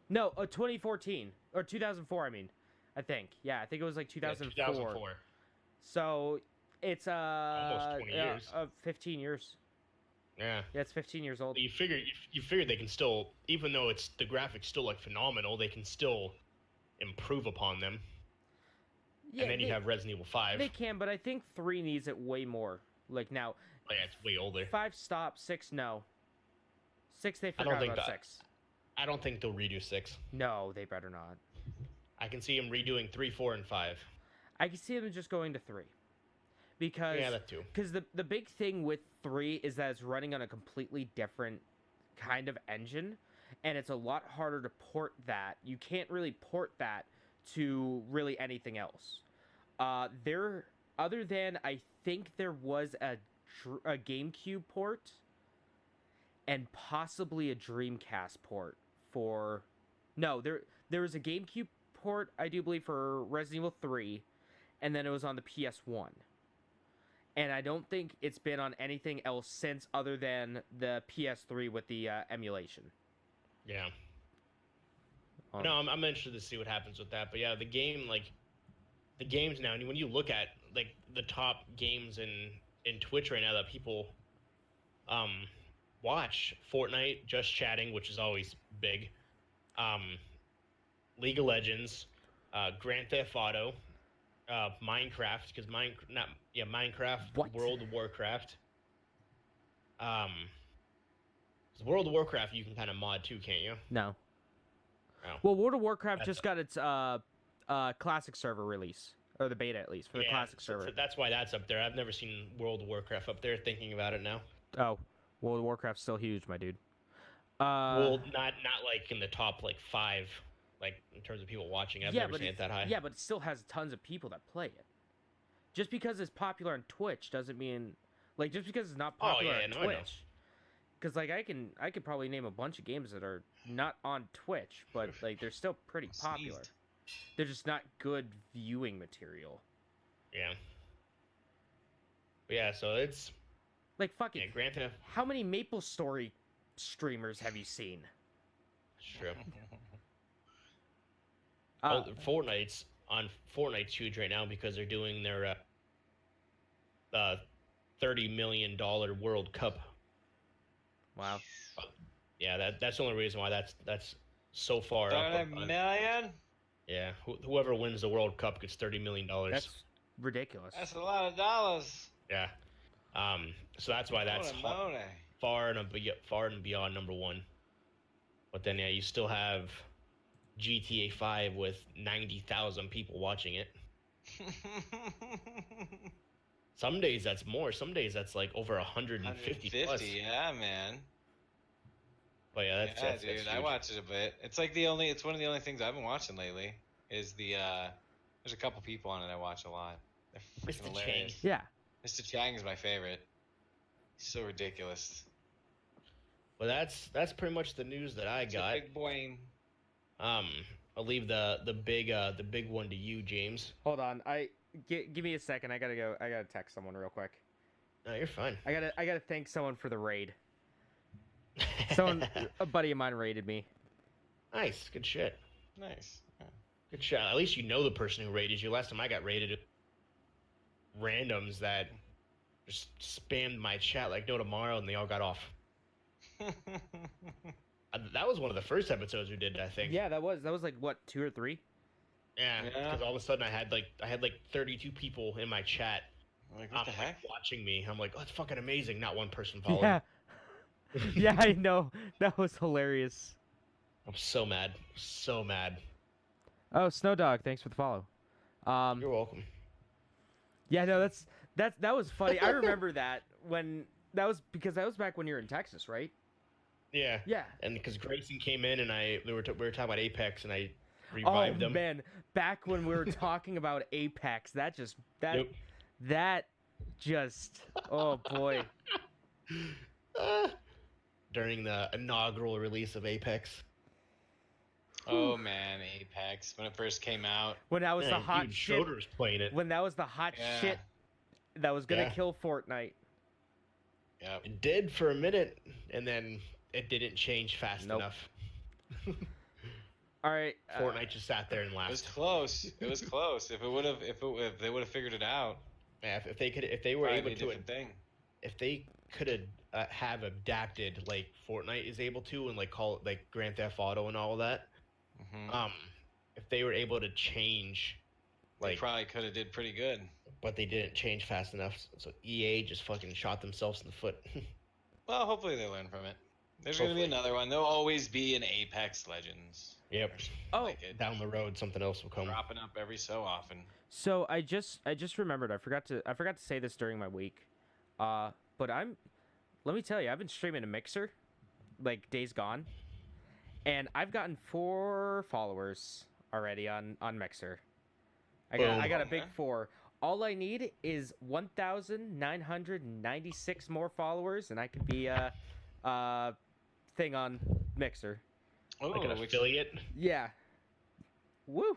[SPEAKER 2] no, 2014 or 2004. I mean, I think. Yeah, I think it was like
[SPEAKER 1] Yeah,
[SPEAKER 2] 2004.
[SPEAKER 1] 2004.
[SPEAKER 2] So it's
[SPEAKER 1] Almost 20 years.
[SPEAKER 2] 15 years.
[SPEAKER 1] Yeah.
[SPEAKER 2] Yeah, it's 15 years old.
[SPEAKER 1] You figure they can still, even though it's the graphics still like phenomenal, they can still improve upon them.
[SPEAKER 2] Yeah,
[SPEAKER 1] And then you have Resident Evil 5.
[SPEAKER 2] They can, but I think 3 needs it way more. Like now,
[SPEAKER 1] Oh, yeah, it's way older.
[SPEAKER 2] 5 stop, 6 no. 6 they
[SPEAKER 1] I don't
[SPEAKER 2] forgot
[SPEAKER 1] think
[SPEAKER 2] about
[SPEAKER 1] that-
[SPEAKER 2] 6.
[SPEAKER 1] I don't think they'll redo 6.
[SPEAKER 2] No, they better not.
[SPEAKER 1] I can see them redoing 3, 4, and 5.
[SPEAKER 2] I can see them just going to 3. Because
[SPEAKER 1] Yeah, that too.
[SPEAKER 2] Because the big thing with 3 is that it's running on a completely different kind of engine, and it's a lot harder to port that. You can't really port that to really anything else. Other than I think there was a GameCube port and possibly a Dreamcast port for. No, there was a GameCube port I do believe for Resident Evil 3. and then it was on the PS1. And I don't think it's been on anything else since, other than the PS3 with the emulation.
[SPEAKER 1] Yeah. No, I'm interested to see what happens with that. But yeah, the game, like, the games now, and when you look at, like, the top games in Twitch right now that people watch, Fortnite, Just Chatting, which is always big, League of Legends, Grand Theft Auto, Minecraft, because Minecraft,
[SPEAKER 2] What?
[SPEAKER 1] World of Warcraft. 'Cause World of Warcraft you can kind of mod too, can't you?
[SPEAKER 2] No.
[SPEAKER 1] Oh.
[SPEAKER 2] Well, World of Warcraft just got its classic server release, or the beta at least, for the classic server.
[SPEAKER 1] So that's why that's up there. I've never seen World of Warcraft up there. Thinking about it now.
[SPEAKER 2] Oh, World of Warcraft's still huge, my dude.
[SPEAKER 1] Well, not like in the top like 5, like in terms of people watching. I've never seen it that high.
[SPEAKER 2] Yeah, but it still has tons of people that play it. Just because it's popular on Twitch doesn't mean, like, just because it's not popular on Twitch. Because, like, I could probably name a bunch of games that are not on Twitch, but, like, they're still pretty popular. They're just not good viewing material.
[SPEAKER 1] Yeah. But yeah, so it's...
[SPEAKER 2] Like, fucking...
[SPEAKER 1] Yeah, Grand Theft...
[SPEAKER 2] How many MapleStory streamers have you seen?
[SPEAKER 1] True. Fortnite's huge right now because they're doing their $30 million World Cup.
[SPEAKER 2] Wow.
[SPEAKER 1] Yeah, that's the only reason why that's so far up.
[SPEAKER 3] $30 million?
[SPEAKER 1] Yeah, whoever wins the World Cup gets $30 million.
[SPEAKER 2] That's ridiculous.
[SPEAKER 3] That's a lot of dollars.
[SPEAKER 1] Yeah. So that's why that's far and beyond number one. But then, yeah, you still have GTA 5 with 90,000 people watching it. Some days that's more. Some days that's like over 150 plus.
[SPEAKER 3] Yeah, man.
[SPEAKER 1] But yeah, that's
[SPEAKER 3] dude.
[SPEAKER 1] that's
[SPEAKER 3] I watch it a bit. It's like it's one of the only things I've been watching lately. Is there's a couple people on it I watch a lot. They're freaking
[SPEAKER 1] Mr.
[SPEAKER 3] hilarious.
[SPEAKER 1] Chang.
[SPEAKER 2] Yeah.
[SPEAKER 3] Mr. Chang is my favorite. He's so ridiculous.
[SPEAKER 1] Well, that's pretty much the news that I got.
[SPEAKER 3] Big brain.
[SPEAKER 1] I'll leave the big one to you, James.
[SPEAKER 2] Hold on. Give me a second. I gotta text someone real quick.
[SPEAKER 1] No, you're fine.
[SPEAKER 2] I gotta thank someone for the raid. A buddy of mine raided me.
[SPEAKER 1] Nice, good shit.
[SPEAKER 3] Nice. Yeah.
[SPEAKER 1] Good shot. At least you know the person who raided you. Last time I got raided, randoms that just spammed my chat like no tomorrow, and they all got off. That was one of the first episodes we did, I think.
[SPEAKER 2] Yeah, that was like what, 2 or 3?
[SPEAKER 1] Yeah, because all of a sudden I had like 32 people in my chat.
[SPEAKER 3] Like, what the heck?
[SPEAKER 1] Watching me. I'm like, oh, that's fucking amazing. Not one person followed.
[SPEAKER 2] Yeah. Yeah, I know. That was hilarious.
[SPEAKER 1] I'm so mad. So mad.
[SPEAKER 2] Oh, Snowdog, thanks for the follow.
[SPEAKER 1] You're welcome.
[SPEAKER 2] Yeah, no, that was funny. I remember that because that was back when you were in Texas, right?
[SPEAKER 1] Yeah.
[SPEAKER 2] Yeah.
[SPEAKER 1] And because Grayson came in and we were talking about Apex and I revived them.
[SPEAKER 2] Oh man, back when we were talking about Apex, that just oh boy.
[SPEAKER 1] During the inaugural release of Apex.
[SPEAKER 3] Oh man, Apex when it first came out.
[SPEAKER 2] When that was the hot shit.
[SPEAKER 1] Schroeder's playing it.
[SPEAKER 2] When that was the hot shit that was gonna kill Fortnite.
[SPEAKER 3] Yep.
[SPEAKER 1] It did for a minute, and then it didn't change fast enough.
[SPEAKER 2] All right.
[SPEAKER 1] Fortnite just sat there and laughed.
[SPEAKER 3] It was close. It was close. If they would have figured it out.
[SPEAKER 1] Yeah, if they were able to,
[SPEAKER 3] if
[SPEAKER 1] they could have adapted like Fortnite is able to, and like call it like Grand Theft Auto and all of that.
[SPEAKER 3] Mm-hmm.
[SPEAKER 1] If they were able to change, like
[SPEAKER 3] they probably could have did pretty good.
[SPEAKER 1] But they didn't change fast enough, so EA just fucking shot themselves in the foot.
[SPEAKER 3] Well, hopefully they learn from it. There's going to be another one. There'll always be an Apex Legends.
[SPEAKER 1] Yep. Down the road, something else will come.
[SPEAKER 3] Dropping up every so often.
[SPEAKER 2] So I just remembered. I forgot to say this during my week. But let me tell you, I've been streaming a Mixer, like Days Gone, and I've gotten 4 followers already on Mixer. I got a big 4. All I need is 1,996 more followers, and I could be a thing on Mixer.
[SPEAKER 1] Oh, like an affiliate?
[SPEAKER 2] Yeah. Woo!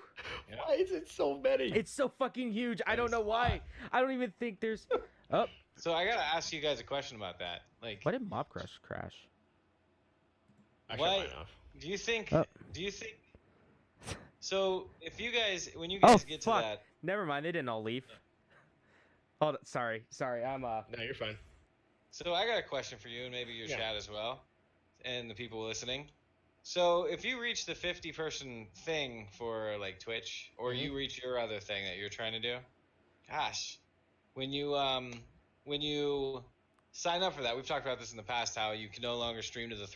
[SPEAKER 3] Yeah.
[SPEAKER 1] Why is it so many?
[SPEAKER 2] It's so fucking huge. I
[SPEAKER 3] That
[SPEAKER 2] don't
[SPEAKER 3] is
[SPEAKER 2] know
[SPEAKER 3] a
[SPEAKER 2] why.
[SPEAKER 3] lot.
[SPEAKER 2] I don't even think there's. Oh,
[SPEAKER 3] So I gotta ask you guys a question about that. Like,
[SPEAKER 2] why did Mob Crush crash?
[SPEAKER 1] I shut
[SPEAKER 3] what
[SPEAKER 1] mine off.
[SPEAKER 3] do you think?
[SPEAKER 2] Oh.
[SPEAKER 3] Do you think? So if you guys, when you
[SPEAKER 2] Oh,
[SPEAKER 3] guys get to
[SPEAKER 2] fuck.
[SPEAKER 3] that,
[SPEAKER 2] Never mind. They didn't all leave. Hold on. Sorry. I'm
[SPEAKER 1] No, you're fine.
[SPEAKER 3] so I got a question for you and maybe your
[SPEAKER 1] Yeah.
[SPEAKER 3] chat as well, and the people listening. So if you reach the 50-person thing for like Twitch, or
[SPEAKER 1] Mhm.
[SPEAKER 3] you reach your other thing that you're trying to do, gosh, when you sign up for that, we've talked about this in the past, how you can no longer stream to the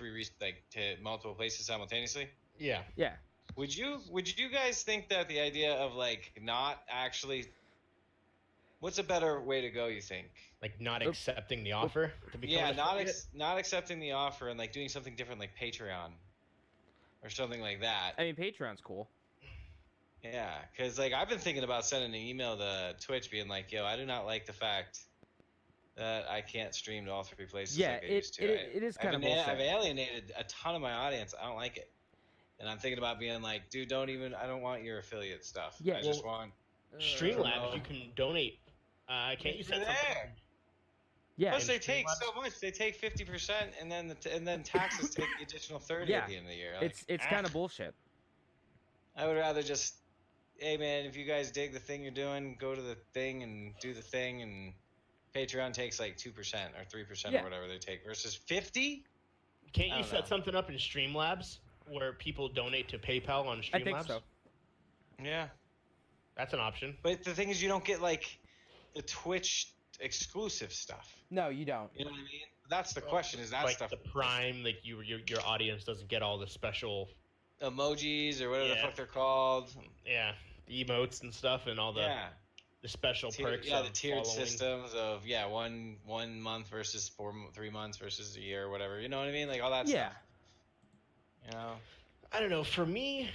[SPEAKER 3] to multiple places simultaneously.
[SPEAKER 1] Yeah.
[SPEAKER 2] Yeah.
[SPEAKER 3] Would you guys think that the idea of like not actually, what's a better way to go, you think?
[SPEAKER 1] Like not
[SPEAKER 2] Oop.
[SPEAKER 1] accepting the offer to become
[SPEAKER 3] Yeah,
[SPEAKER 1] an affiliate?
[SPEAKER 3] not accepting the offer and like doing something different like Patreon or something like that.
[SPEAKER 2] I mean, Patreon's cool.
[SPEAKER 3] Yeah, because like I've been thinking about sending an email to Twitch being like, yo, I do not like the fact that I can't stream to all three places
[SPEAKER 2] Yeah,
[SPEAKER 3] like I used to.
[SPEAKER 2] it is kind of bullshit.
[SPEAKER 3] I've alienated a ton of my audience. I don't like it. And I'm thinking about being like, dude, I don't want your affiliate stuff.
[SPEAKER 2] Yeah,
[SPEAKER 3] I just
[SPEAKER 1] well,
[SPEAKER 3] want.
[SPEAKER 1] Streamlabs, you can donate. Can't you set
[SPEAKER 3] You're
[SPEAKER 1] something?
[SPEAKER 3] there.
[SPEAKER 2] Yeah.
[SPEAKER 3] Plus,
[SPEAKER 1] and
[SPEAKER 3] they take
[SPEAKER 1] Streamlabs-
[SPEAKER 3] so much. They take 50%, and then taxes take the additional 30
[SPEAKER 2] Yeah,
[SPEAKER 3] at the end of the year. Like,
[SPEAKER 2] It's kind of bullshit.
[SPEAKER 3] I would rather just, hey man, if you guys dig the thing you're doing, go to the thing and do the thing, and Patreon takes like 2% or 3%
[SPEAKER 2] Yeah.
[SPEAKER 3] or whatever they take versus 50.
[SPEAKER 1] Can't
[SPEAKER 3] I
[SPEAKER 1] you
[SPEAKER 3] don't
[SPEAKER 1] set
[SPEAKER 3] know.
[SPEAKER 1] something up in Streamlabs where people donate to PayPal on Streamlabs?
[SPEAKER 2] I think so.
[SPEAKER 3] Yeah,
[SPEAKER 1] That's an option.
[SPEAKER 3] but the thing is, you don't get like the Twitch exclusive stuff.
[SPEAKER 2] No, you don't.
[SPEAKER 3] You know what I mean? That's the question. Is that
[SPEAKER 1] Like
[SPEAKER 3] stuff
[SPEAKER 1] the Prime, like your audience doesn't get all the special,
[SPEAKER 3] emojis or whatever the
[SPEAKER 1] Yeah.
[SPEAKER 3] fuck they're called?
[SPEAKER 1] yeah, the emotes and stuff, and all the
[SPEAKER 3] Yeah.
[SPEAKER 1] the special perks.
[SPEAKER 3] Yeah,
[SPEAKER 1] of
[SPEAKER 3] the tiered
[SPEAKER 1] following.
[SPEAKER 3] systems of one month versus 3 months versus a year or whatever. You know what I mean? Like all that
[SPEAKER 2] Yeah.
[SPEAKER 3] stuff. You know?
[SPEAKER 1] I don't know. For me,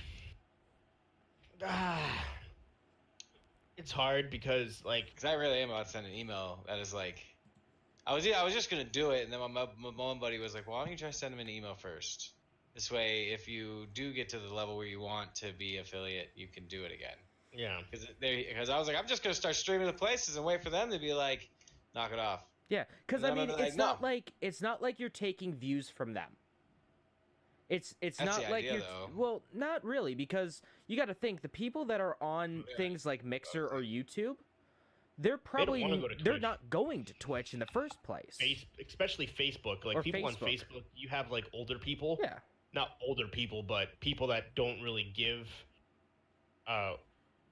[SPEAKER 1] it's hard because like
[SPEAKER 3] Because I really am about to send an email that is like, I was just gonna do it, and then my one buddy was like, "Well, why don't you try send him an email first? This way, if you do get to the level where you want to be affiliate, you can do it again."
[SPEAKER 1] yeah,
[SPEAKER 3] Because I was like, I'm just gonna start streaming to places and wait for them to be like, knock it off.
[SPEAKER 2] Yeah, because
[SPEAKER 3] No,
[SPEAKER 2] I
[SPEAKER 3] no,
[SPEAKER 2] mean,
[SPEAKER 3] no,
[SPEAKER 2] it's
[SPEAKER 3] like, no.
[SPEAKER 2] it's not like you're taking views from them. It's
[SPEAKER 3] That's
[SPEAKER 2] not
[SPEAKER 3] the
[SPEAKER 2] like
[SPEAKER 3] idea,
[SPEAKER 2] you're
[SPEAKER 3] though.
[SPEAKER 2] well, not really, because you got to think the people that are on
[SPEAKER 3] Yeah.
[SPEAKER 2] things like Mixer or YouTube, they're probably
[SPEAKER 1] wanna go to
[SPEAKER 2] they're
[SPEAKER 1] Twitch.
[SPEAKER 2] not going to Twitch in the first place.
[SPEAKER 1] especially Facebook. Like
[SPEAKER 2] Or
[SPEAKER 1] people on
[SPEAKER 2] Facebook.
[SPEAKER 1] Facebook, you have like older people.
[SPEAKER 2] Yeah,
[SPEAKER 1] Not older people, but people that don't really give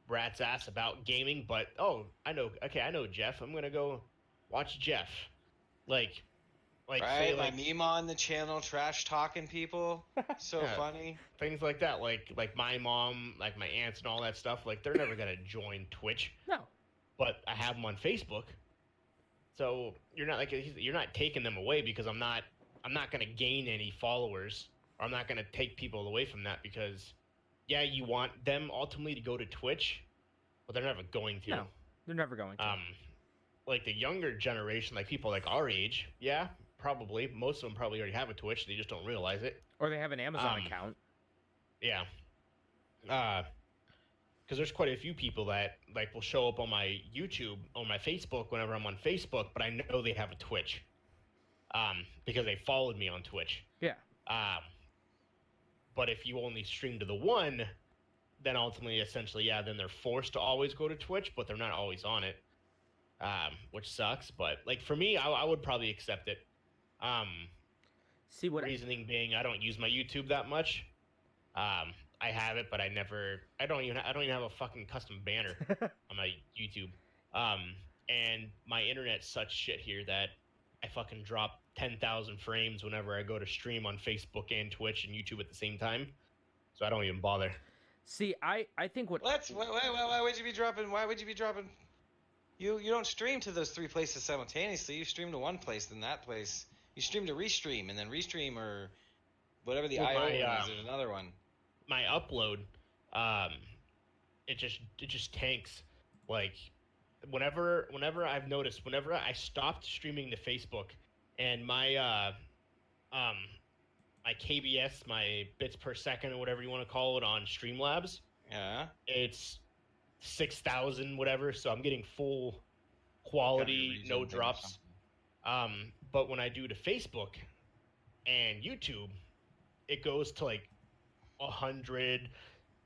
[SPEAKER 1] rat's ass about gaming. But I know Jeff. I'm gonna go watch Jeff. Like say
[SPEAKER 3] Right? My
[SPEAKER 1] like
[SPEAKER 3] meme on the channel, trash talking people. So
[SPEAKER 1] Yeah.
[SPEAKER 3] funny.
[SPEAKER 1] things like that. Like my mom, like my aunts and all that stuff. Like they're never gonna join Twitch,
[SPEAKER 2] no,
[SPEAKER 1] but I have them on Facebook. So you're not taking them away because I'm not gonna gain any followers, or I'm not gonna take people away from that because yeah, you want them ultimately to go to Twitch, but they're never going to.
[SPEAKER 2] no, they're never going to.
[SPEAKER 1] Like the younger generation, like people like our age, yeah, probably most of them probably already have a Twitch, they just don't realize it.
[SPEAKER 2] Or they have an Amazon
[SPEAKER 1] um,
[SPEAKER 2] account.
[SPEAKER 1] Yeah. Because there's quite a few people that like will show up on my YouTube, on my Facebook whenever I'm on Facebook, but I know they have a Twitch. Because they followed me on Twitch.
[SPEAKER 2] Yeah,
[SPEAKER 1] But if you only stream to the one, then ultimately, essentially, yeah, then they're forced to always go to Twitch, but they're not always on it. Which sucks, but like for me, I would probably accept it.
[SPEAKER 2] see what
[SPEAKER 1] Reasoning being, I don't use my YouTube that much. I have it, but I don't even have a fucking custom banner on my YouTube. And my internet's such shit here that I fucking drop 10,000 frames whenever I go to stream on Facebook and Twitch and YouTube at the same time. So I don't even bother.
[SPEAKER 2] See, I think what
[SPEAKER 3] Why would you be dropping? Why would you be dropping? You don't stream to those 3 places simultaneously. You stream to one place, then that place. You stream to Restream, and then Restream or whatever the
[SPEAKER 1] Well,
[SPEAKER 3] IO
[SPEAKER 1] my,
[SPEAKER 3] one is. There's another one.
[SPEAKER 1] My upload, it just tanks. Like whenever I've noticed, whenever I stopped streaming to Facebook, and my my KBS, my bits per second or whatever you want to call it on Streamlabs,
[SPEAKER 3] Yeah.
[SPEAKER 1] It's 6,000 whatever, so I'm getting full
[SPEAKER 3] Got your
[SPEAKER 1] quality,
[SPEAKER 3] region
[SPEAKER 1] no
[SPEAKER 3] thing or
[SPEAKER 1] drops.
[SPEAKER 3] something.
[SPEAKER 1] But when I do to Facebook and YouTube, it goes to like 100,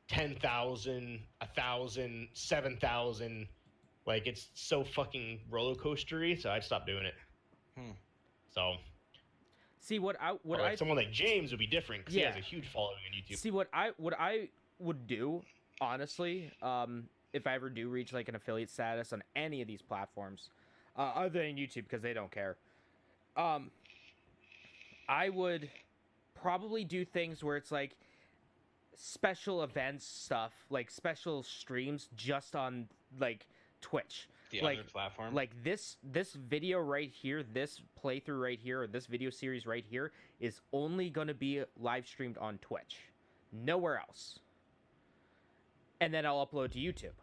[SPEAKER 1] 10,000, 1,000, 7,000. Like it's so fucking roller coastery, so I'd stop doing it.
[SPEAKER 3] Hmm.
[SPEAKER 1] So,
[SPEAKER 2] See what
[SPEAKER 1] or like someone like James would be different because he has
[SPEAKER 2] Yeah.
[SPEAKER 1] a huge following on YouTube.
[SPEAKER 2] See what I would do, honestly, if I ever do reach like an affiliate status on any of these platforms, other than YouTube because they don't care. I would probably do things where it's like special events stuff, like special streams just on like Twitch.
[SPEAKER 3] The
[SPEAKER 2] like
[SPEAKER 3] other platform.
[SPEAKER 2] like this video right here, this playthrough right here, or this video series right here is only going to be live streamed on Twitch, nowhere else. And then I'll upload to YouTube.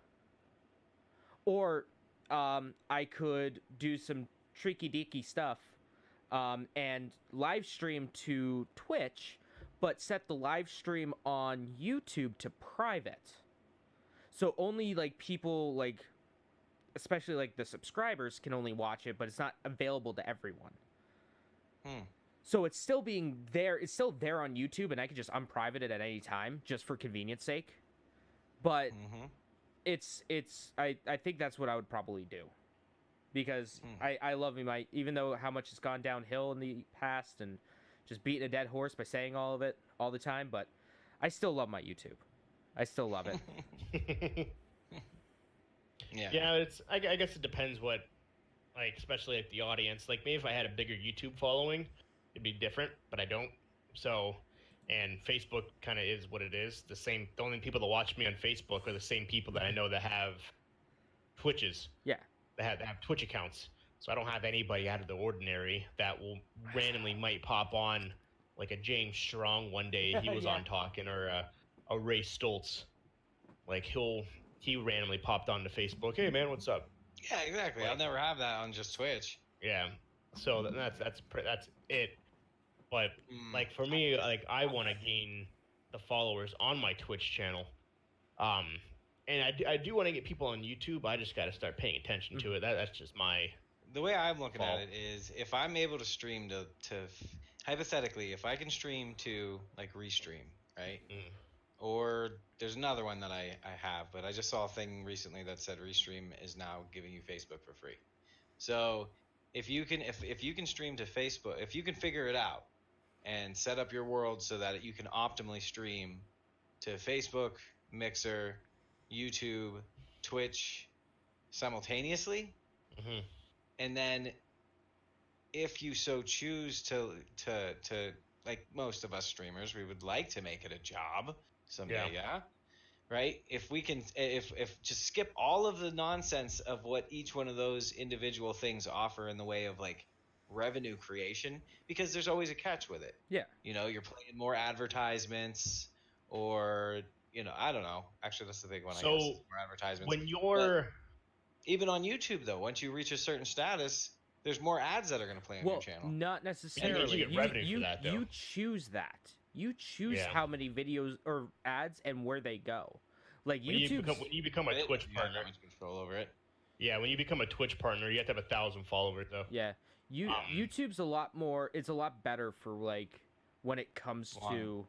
[SPEAKER 2] Or I could do some tricky deaky stuff and live stream to Twitch, but set the live stream on YouTube to private. So only like people like, especially like the subscribers can only watch it, but it's not available to everyone. So it's still being there. It's still there on YouTube, and I can just unprivate it at any time just for convenience sake. But I think that's what I would probably do, because I love me even though how much it's gone downhill in the past and just beating a dead horse by saying all of it all the time, but I still love my YouTube. I still love it.
[SPEAKER 1] Yeah, it's I guess it depends what, like, especially like the audience. Like maybe if I had a bigger YouTube following, it'd be different, but I don't. So, and Facebook kind of is what it is. The only people that watch me on Facebook are the same people that I know that have Twitches.
[SPEAKER 2] Yeah.
[SPEAKER 1] That have Twitch accounts. So I don't have anybody out of the ordinary that will randomly might pop on, like a James Strong one day he was on talking, or a Ray Stoltz. Like he randomly popped onto Facebook. Hey man, what's up?
[SPEAKER 3] Yeah, exactly.
[SPEAKER 1] Like,
[SPEAKER 3] I'll never have that on just Twitch.
[SPEAKER 1] Yeah. So that's it. But like for me, like I want to gain the followers on my Twitch channel. And I do want to get people on YouTube. I just got to start paying attention to it. That's just my.
[SPEAKER 3] The way I'm looking at it is, if I'm able to stream to hypothetically, if I can stream to like Restream, right? Or there's another one that I have, but I just saw a thing recently that said Restream is now giving you Facebook for free. So if you can stream to Facebook, if you can figure it out and set up your world so that you can optimally stream to Facebook, Mixer, YouTube, Twitch simultaneously, and then if you so choose to like most of us streamers, we would like to make it a job someday, yeah? Right? If we can, if just skip all of the nonsense of what each one of those individual things offer in the way of like revenue creation, because there's always a catch with it.
[SPEAKER 2] Yeah.
[SPEAKER 3] You know, you're playing more advertisements, or, you know, I don't know. Actually, that's the big one.
[SPEAKER 1] So
[SPEAKER 3] I guess, more advertisements.
[SPEAKER 1] When you're
[SPEAKER 3] even on YouTube though, once you reach a certain status, there's more ads that are going to play on your channel.
[SPEAKER 2] Not necessarily.
[SPEAKER 1] You get revenue for that, though.
[SPEAKER 2] You choose that. You choose how many videos or ads and where they go. Like YouTube.
[SPEAKER 1] When you become a Twitch partner,
[SPEAKER 3] control over it.
[SPEAKER 1] Yeah, when you become a Twitch partner, you have to have 1,000 followers though.
[SPEAKER 2] Yeah, YouTube's a lot more. It's a lot better for like when it comes to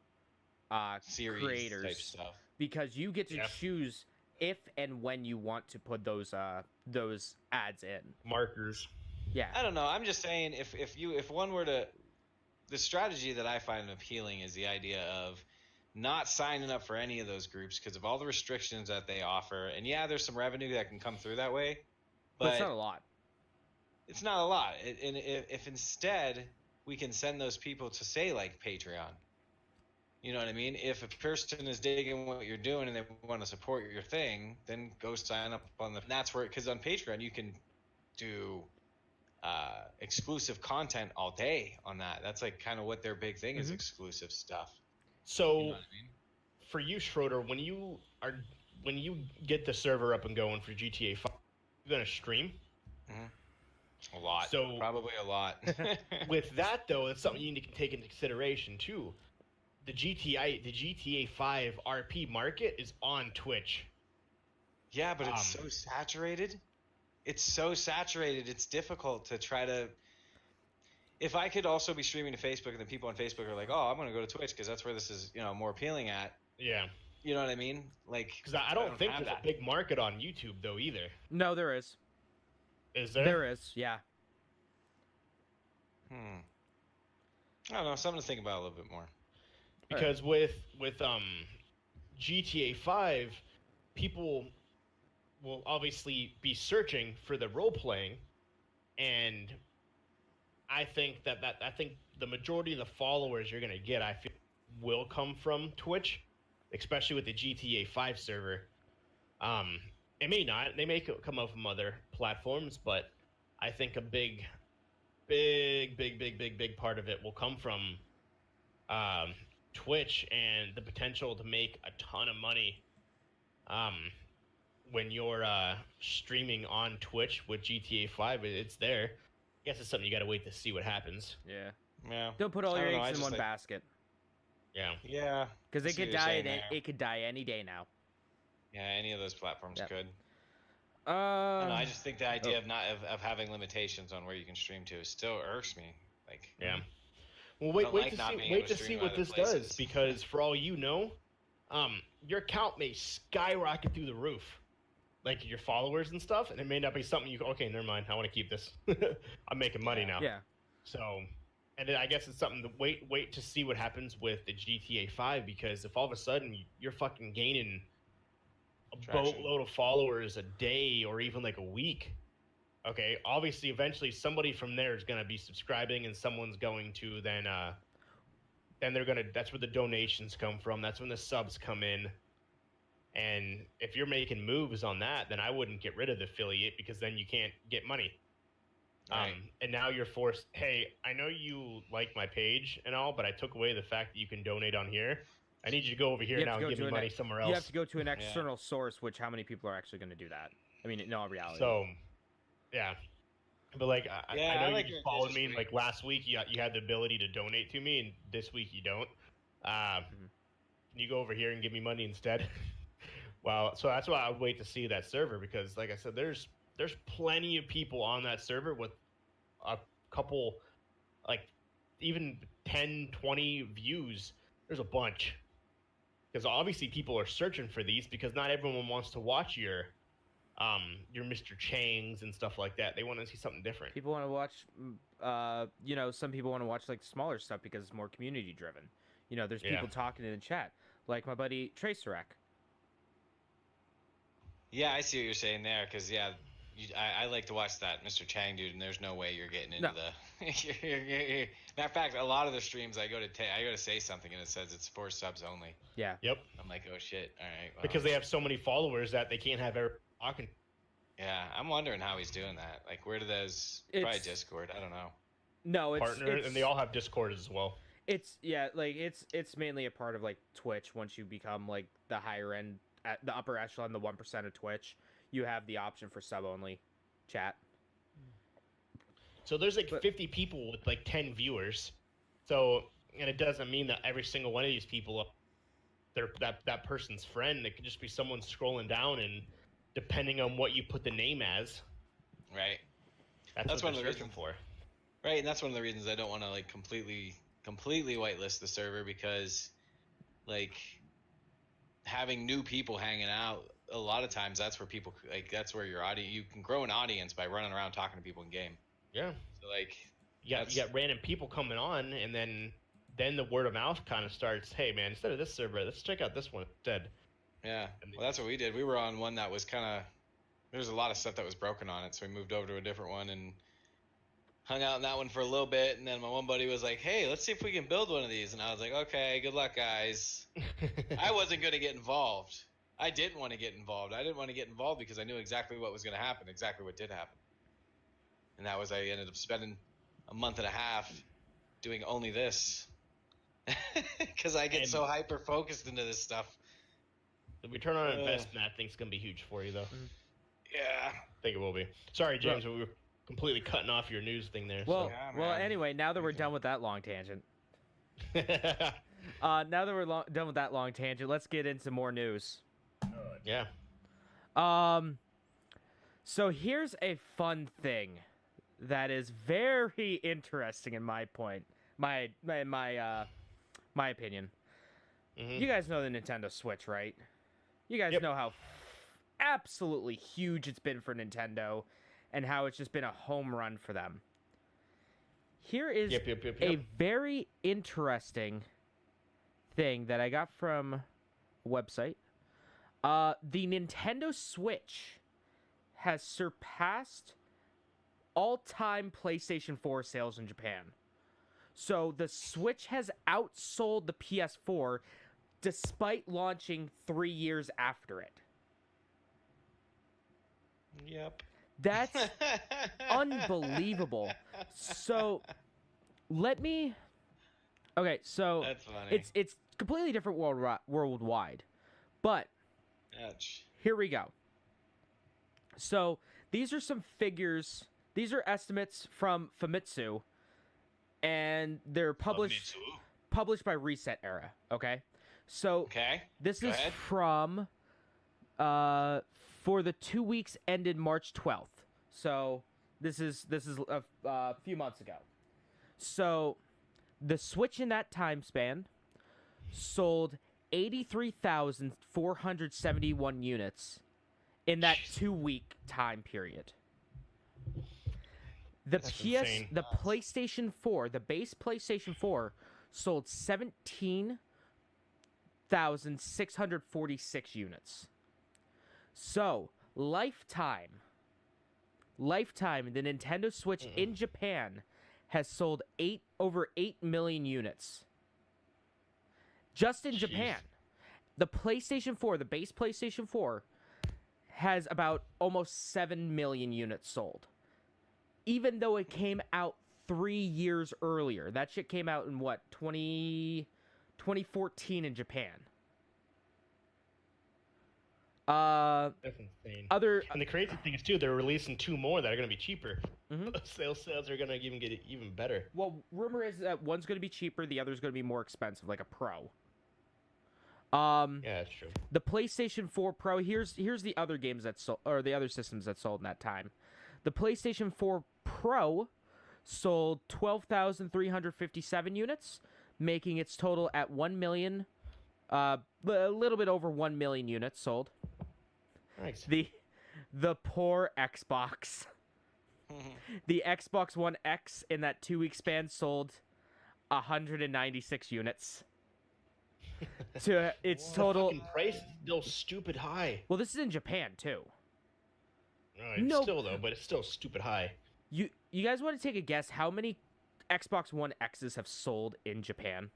[SPEAKER 3] series
[SPEAKER 2] creators
[SPEAKER 3] type stuff,
[SPEAKER 2] because you get to choose if and when you want to put those ads in
[SPEAKER 1] markers.
[SPEAKER 2] Yeah,
[SPEAKER 3] I don't know. I'm just saying, if one were to, the strategy that I find appealing is the idea of not signing up for any of those groups because of all the restrictions that they offer. And yeah, there's some revenue that can come through that way, but
[SPEAKER 2] it's not a lot.
[SPEAKER 3] It's not a lot. And if instead we can send those people to, say, like Patreon, you know what I mean? If a person is digging what you're doing and they want to support your thing, then go sign up on the. And that's where, because on Patreon you can do exclusive content all day on that. That's like kind of what their big thing is, exclusive stuff.
[SPEAKER 1] So,
[SPEAKER 3] you know what I mean?
[SPEAKER 1] For you, Schroeder, when you get the server up and going for GTA 5, you're gonna stream.
[SPEAKER 3] A lot.
[SPEAKER 1] So
[SPEAKER 3] probably a lot.
[SPEAKER 1] With that though, it's something you need to take into consideration too. the GTA 5 RP market is on Twitch.
[SPEAKER 3] Yeah, but it's so saturated. It's so saturated. It's difficult to try to. If I could also be streaming to Facebook, and then people on Facebook are like, "Oh, I'm going to go to Twitch because that's where this is, more appealing at."
[SPEAKER 1] Yeah.
[SPEAKER 3] You know what I mean? Like,
[SPEAKER 1] Because I don't think
[SPEAKER 3] have
[SPEAKER 1] there's
[SPEAKER 3] that.
[SPEAKER 1] a big market on YouTube though either.
[SPEAKER 2] No, there is.
[SPEAKER 1] Is there?
[SPEAKER 2] There is. Yeah.
[SPEAKER 3] I don't know. Something to think about a little bit more.
[SPEAKER 1] Because with GTA 5, people will obviously be searching for the role playing, and I think that I think the majority of the followers you're gonna get, I feel, will come from Twitch, especially with the GTA 5 server. It may not. They may come up from other platforms, but I think a big part of it will come from Twitch, and the potential to make a ton of money when you're streaming on Twitch with GTA 5. It's there. I guess it's something you got to wait to see what happens.
[SPEAKER 2] Yeah.
[SPEAKER 3] Yeah.
[SPEAKER 2] Don't put all
[SPEAKER 3] I
[SPEAKER 2] your
[SPEAKER 3] don't know,
[SPEAKER 2] eggs
[SPEAKER 3] I
[SPEAKER 2] in
[SPEAKER 3] just
[SPEAKER 2] one
[SPEAKER 3] like-
[SPEAKER 2] basket.
[SPEAKER 1] Yeah.
[SPEAKER 3] Yeah.
[SPEAKER 2] Because
[SPEAKER 3] I
[SPEAKER 2] it
[SPEAKER 3] see
[SPEAKER 2] could
[SPEAKER 3] what you're
[SPEAKER 2] die.
[SPEAKER 3] saying there.
[SPEAKER 2] It could die any day now.
[SPEAKER 3] Yeah. Any of those platforms
[SPEAKER 2] Yep.
[SPEAKER 3] could. I don't know, I
[SPEAKER 2] Uh,
[SPEAKER 3] just think the idea of having limitations on where you can stream to still irks me. Like,
[SPEAKER 1] Yeah. Well, wait
[SPEAKER 3] don't
[SPEAKER 1] to
[SPEAKER 3] like not
[SPEAKER 1] see.
[SPEAKER 3] being
[SPEAKER 1] Wait
[SPEAKER 3] able to
[SPEAKER 1] to see
[SPEAKER 3] stream
[SPEAKER 1] what
[SPEAKER 3] other
[SPEAKER 1] this
[SPEAKER 3] places.
[SPEAKER 1] does, because for all you know, your account may skyrocket through the roof, like your followers and stuff, and it may not be something you go, okay, never mind. I want to keep this. I'm making money now.
[SPEAKER 2] yeah.
[SPEAKER 1] So, and then I guess it's something to wait to see what happens with the GTA 5, because if all of a sudden you're fucking gaining a
[SPEAKER 3] Traction.
[SPEAKER 1] boatload of followers a day or even like a week, okay, obviously eventually somebody from there is going to be subscribing, and someone's going to then they're going to, that's where the donations come from. That's when the subs come in. And if you're making moves on that, then I wouldn't get rid of the affiliate, because then you can't get money.
[SPEAKER 3] Right.
[SPEAKER 1] And now you're forced, hey, I know you like my page and all, but I took away the fact that you can donate on here. I need you to go over here
[SPEAKER 2] You have
[SPEAKER 1] now
[SPEAKER 2] to
[SPEAKER 1] and
[SPEAKER 2] go
[SPEAKER 1] give
[SPEAKER 2] to
[SPEAKER 1] me
[SPEAKER 2] an
[SPEAKER 1] money
[SPEAKER 2] ex-
[SPEAKER 1] somewhere
[SPEAKER 2] You
[SPEAKER 1] else.
[SPEAKER 2] have to go to an external source, which how many people are actually going to do that? I mean, in all reality.
[SPEAKER 1] So, yeah. But like, I know
[SPEAKER 3] like
[SPEAKER 1] you
[SPEAKER 3] your
[SPEAKER 1] followed me.
[SPEAKER 3] stream.
[SPEAKER 1] Like last week, you had the ability to donate to me, and this week you don't. Can you go over here and give me money instead? Well, so that's why I would wait to see that server, because, like I said, there's plenty of people on that server with a couple, like even 10, 20 views. There's a bunch, because obviously people are searching for these, because not everyone wants to watch your Mr. Changs and stuff like that. They want to see something different.
[SPEAKER 2] people want to watch. Some people want to watch like smaller stuff because it's more community driven. There's
[SPEAKER 1] Yeah.
[SPEAKER 2] people talking in the chat, like my buddy Tracerek.
[SPEAKER 3] Yeah, I see what you're saying there. Because I like to watch that Mr. Chang dude, and there's no way you're getting into
[SPEAKER 2] No.
[SPEAKER 3] the. Matter of fact, a lot of the streams I go to say something, and it says it's for subs only.
[SPEAKER 2] Yeah.
[SPEAKER 1] Yep.
[SPEAKER 3] I'm like, oh shit! All right. Well,
[SPEAKER 1] Because they have so many followers that they can't have everyone talking.
[SPEAKER 3] yeah, I'm wondering how he's doing that. Like, where do those? Probably
[SPEAKER 2] It's-
[SPEAKER 3] Discord. I don't know.
[SPEAKER 2] No, it's
[SPEAKER 1] Partner, and they all have Discord as well.
[SPEAKER 2] It's it's mainly a part of like Twitch. Once you become like the higher end, at the upper echelon, the 1% of Twitch, you have the option for sub only chat.
[SPEAKER 1] So there's like
[SPEAKER 2] But-
[SPEAKER 1] 50 people with like 10 viewers. So, and it doesn't mean that every single one of these people, they're that person's friend. It could just be someone scrolling down, and depending on what you put the name as,
[SPEAKER 3] Right.
[SPEAKER 1] that's
[SPEAKER 3] That's
[SPEAKER 1] what
[SPEAKER 3] one
[SPEAKER 1] they're
[SPEAKER 3] of the
[SPEAKER 1] searching for.
[SPEAKER 3] Right, and that's one of the reasons I don't want to like completely whitelist the server, because like having new people hanging out, a lot of times that's where people that's where your audience, you can grow an audience by running around talking to people in game.
[SPEAKER 1] Yeah.
[SPEAKER 3] So like
[SPEAKER 1] You got random people coming on, and then the word of mouth kind of starts. Hey, man, instead of this server, let's check out this one instead.
[SPEAKER 3] yeah,
[SPEAKER 1] And
[SPEAKER 3] well that's what we did. We were on one that was kind of, there was a lot of stuff that was broken on it, so we moved over to a different one and hung out in that one for a little bit. And then my one buddy was like, hey, let's see if we can build one of these, and I was like, okay, good luck, guys. I wasn't going to get involved. I didn't want to get involved. I didn't want to get involved because I knew exactly what was going to happen, exactly what did happen. And that was, I ended up spending a month and a half doing only this. Because I get
[SPEAKER 1] And-
[SPEAKER 3] so hyper focused into this stuff.
[SPEAKER 1] The return on investment, I think, is going to be huge for you, though.
[SPEAKER 3] Yeah.
[SPEAKER 1] I think it will be. Sorry, James, we were completely cutting off your news thing there.
[SPEAKER 2] Well,
[SPEAKER 3] Yeah,
[SPEAKER 2] well.
[SPEAKER 3] man.
[SPEAKER 2] Anyway, now that we're
[SPEAKER 3] Okay.
[SPEAKER 2] done with that long tangent, Now that we're done with that long tangent, let's get into more news.
[SPEAKER 1] Yeah.
[SPEAKER 2] So here's a fun thing that is very interesting in my opinion.
[SPEAKER 1] Mhm.
[SPEAKER 2] You guys know the Nintendo Switch, right? You guys
[SPEAKER 1] Yep.
[SPEAKER 2] know how absolutely huge it's been for Nintendo and how it's just been a home run for them. Here is
[SPEAKER 1] Yep.
[SPEAKER 2] a very interesting thing that I got from a website. The Nintendo Switch has surpassed all-time PlayStation 4 sales in Japan. So the Switch has outsold the PS4 despite launching 3 years after it.
[SPEAKER 3] Yep.
[SPEAKER 2] That's unbelievable. So okay, so
[SPEAKER 3] That's funny.
[SPEAKER 2] it's completely different worldwide. But
[SPEAKER 3] Ouch.
[SPEAKER 2] here we go. So these are some figures. These are estimates from Famitsu, and they're published by Reset Era. Okay, so
[SPEAKER 3] Okay.
[SPEAKER 2] this
[SPEAKER 3] Go
[SPEAKER 2] is
[SPEAKER 3] ahead.
[SPEAKER 2] from for the 2 weeks ended March 12th. So this is a few months ago. So the Switch in that time span sold 83,471 units in that 2 week time period. The
[SPEAKER 1] That's insane.
[SPEAKER 2] the PlayStation 4, the base PlayStation 4 sold 17,646 units. So, lifetime, the Nintendo Switch in Japan has sold over 8 million units. Just in Japan. The PlayStation 4, the base PlayStation 4, has about almost 7 million units sold. Even though it came out 3 years earlier. That shit came out in what, 2014 in Japan.
[SPEAKER 1] That's insane.
[SPEAKER 2] Other
[SPEAKER 1] And the crazy thing is too, they're releasing 2 more that are going to be cheaper.
[SPEAKER 2] Mhm.
[SPEAKER 1] Sales are going to even get even better.
[SPEAKER 2] Well, rumor is that one's going to be cheaper, the other's going to be more expensive, like a Pro.
[SPEAKER 1] Yeah, that's true.
[SPEAKER 2] The PlayStation 4 Pro, here's the other games that sold, or the other systems that sold in that time. The PlayStation 4 Pro sold 12,357 units, making its total at 1 million, a little bit over 1 million units sold.
[SPEAKER 1] Nice.
[SPEAKER 2] The poor Xbox. The Xbox One X in that 2 week span sold 196 units. To its total.
[SPEAKER 1] The fucking price is still stupid high.
[SPEAKER 2] Well, this is in Japan too.
[SPEAKER 1] It's
[SPEAKER 2] No.
[SPEAKER 1] still though, but it's still stupid high.
[SPEAKER 2] You guys want to take a guess how many Xbox One X's have sold in Japan?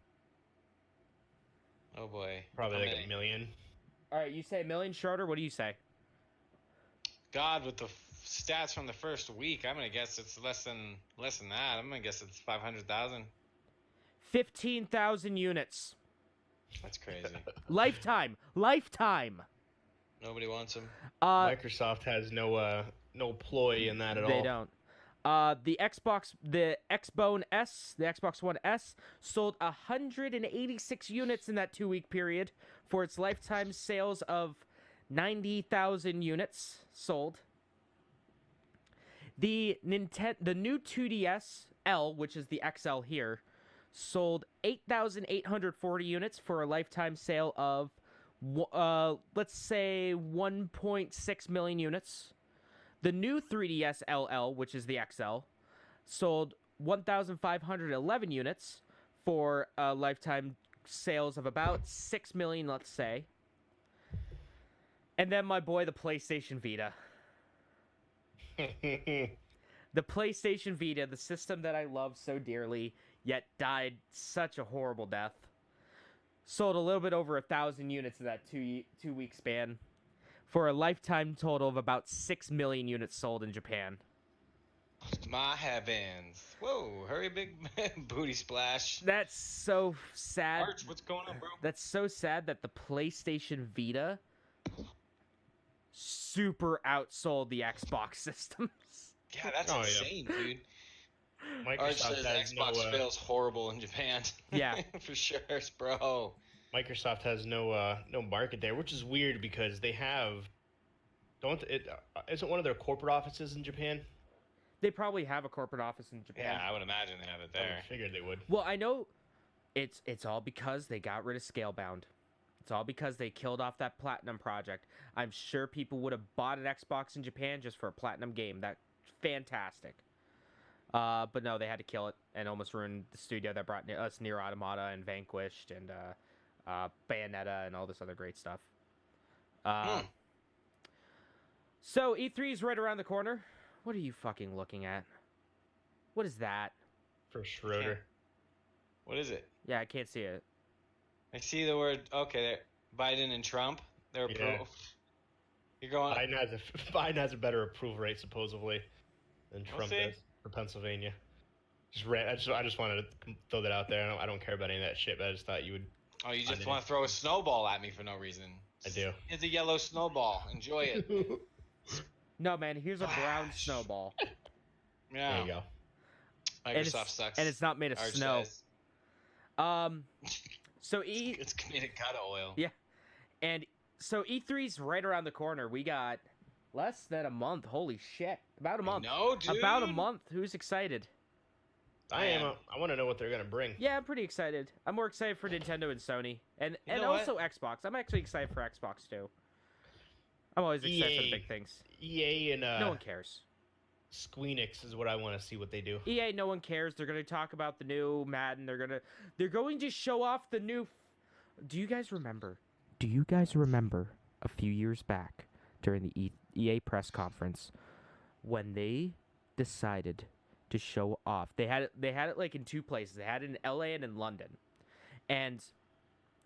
[SPEAKER 3] Oh boy.
[SPEAKER 1] Probably
[SPEAKER 3] How
[SPEAKER 1] like
[SPEAKER 3] many?
[SPEAKER 1] 1 million.
[SPEAKER 2] All right, you say a million, Schroeder. What do you say?
[SPEAKER 3] God, with the stats from the first week, I'm gonna guess it's less than that. I'm gonna guess it's 500,000.
[SPEAKER 2] 15,000 units.
[SPEAKER 3] That's crazy.
[SPEAKER 2] Lifetime.
[SPEAKER 3] Nobody wants them.
[SPEAKER 1] Microsoft has no ploy in that at all.
[SPEAKER 2] They don't. The Xbox One S sold 186 units in that 2 week period for its lifetime sales of 90,000 units sold. The new 2DS L, which is the XL here, sold 8,840 units for a lifetime sale of, let's say, 1.6 million units. The new 3DS LL, which is the XL, sold 1,511 units for a lifetime sales of about 6 million, let's say. And then my boy, the PlayStation Vita. The PlayStation Vita, the system that I love so dearly, yet died such a horrible death, sold a little bit over 1,000 units in that 2 week span, for a lifetime total of about 6 million units sold in Japan.
[SPEAKER 3] My heavens. Whoa, hurry, big booty splash.
[SPEAKER 2] That's so sad.
[SPEAKER 3] Arch, what's going on, bro?
[SPEAKER 2] That's so sad that the PlayStation Vita super outsold the Xbox systems.
[SPEAKER 3] Yeah, that's
[SPEAKER 1] Oh, yeah.
[SPEAKER 3] insane, dude. Art
[SPEAKER 1] Microsoft
[SPEAKER 3] says
[SPEAKER 1] has no.
[SPEAKER 3] Xbox feels horrible in Japan.
[SPEAKER 2] Yeah.
[SPEAKER 3] For sure, bro.
[SPEAKER 1] Microsoft has no market there, which is weird because they have. Don't it? Isn't one of their corporate offices in Japan?
[SPEAKER 2] They probably have a corporate office in Japan.
[SPEAKER 3] Yeah, I would imagine they have it
[SPEAKER 1] I
[SPEAKER 3] there.
[SPEAKER 1] figured they would.
[SPEAKER 2] Well, I know it's all because they got rid of Scalebound. It's all because they killed off that Platinum project. I'm sure people would have bought an Xbox in Japan just for a Platinum game. That's fantastic. But no, they had to kill it and almost ruined the studio that brought us Nier Automata and Vanquished and Bayonetta and all this other great stuff. So E3 is right around the corner. What are you fucking looking at? What is that?
[SPEAKER 1] For Schroeder.
[SPEAKER 3] What is it?
[SPEAKER 2] Yeah, I can't see it.
[SPEAKER 3] I see the word. Okay, there. Biden and Trump. They're
[SPEAKER 1] Yeah.
[SPEAKER 3] You're going.
[SPEAKER 1] Biden has a better approval rate supposedly than
[SPEAKER 3] We'll
[SPEAKER 1] Trump
[SPEAKER 3] see.
[SPEAKER 1] does for Pennsylvania. I just wanted to throw that out there. I don't care about any of that shit, but I just thought you would.
[SPEAKER 3] Oh, you
[SPEAKER 1] I
[SPEAKER 3] just
[SPEAKER 1] didn't.
[SPEAKER 3] want to throw a snowball at me for no reason.
[SPEAKER 1] I do.
[SPEAKER 3] It's a yellow snowball. Enjoy it.
[SPEAKER 2] No, man, here's a brown snowball.
[SPEAKER 3] Yeah.
[SPEAKER 1] There you go.
[SPEAKER 3] Microsoft sucks.
[SPEAKER 2] And it's not made of
[SPEAKER 3] Arch
[SPEAKER 2] snow.
[SPEAKER 3] says.
[SPEAKER 2] So
[SPEAKER 3] It's made of cut oil.
[SPEAKER 2] Yeah. And so E3's right around the corner. We got less than a month. Holy shit. About a month.
[SPEAKER 3] No, dude.
[SPEAKER 2] About a month. Who's excited?
[SPEAKER 1] I am. I want to know what they're gonna bring.
[SPEAKER 2] Yeah, I'm pretty excited. I'm more excited for Nintendo and Sony. And
[SPEAKER 3] You know
[SPEAKER 2] also Xbox. I'm actually excited for Xbox too. I'm always excited for the
[SPEAKER 1] EA.
[SPEAKER 2] big things.
[SPEAKER 1] EA and
[SPEAKER 2] No one cares.
[SPEAKER 1] Squeenix is what I want to see what they do.
[SPEAKER 2] EA, no one cares. They're gonna talk about the new Madden. They're going to show off the new. Do you guys remember? Do you guys remember a few years back during the EA press conference when they decided to show off? They had it like in two places. They had it in LA and in London, and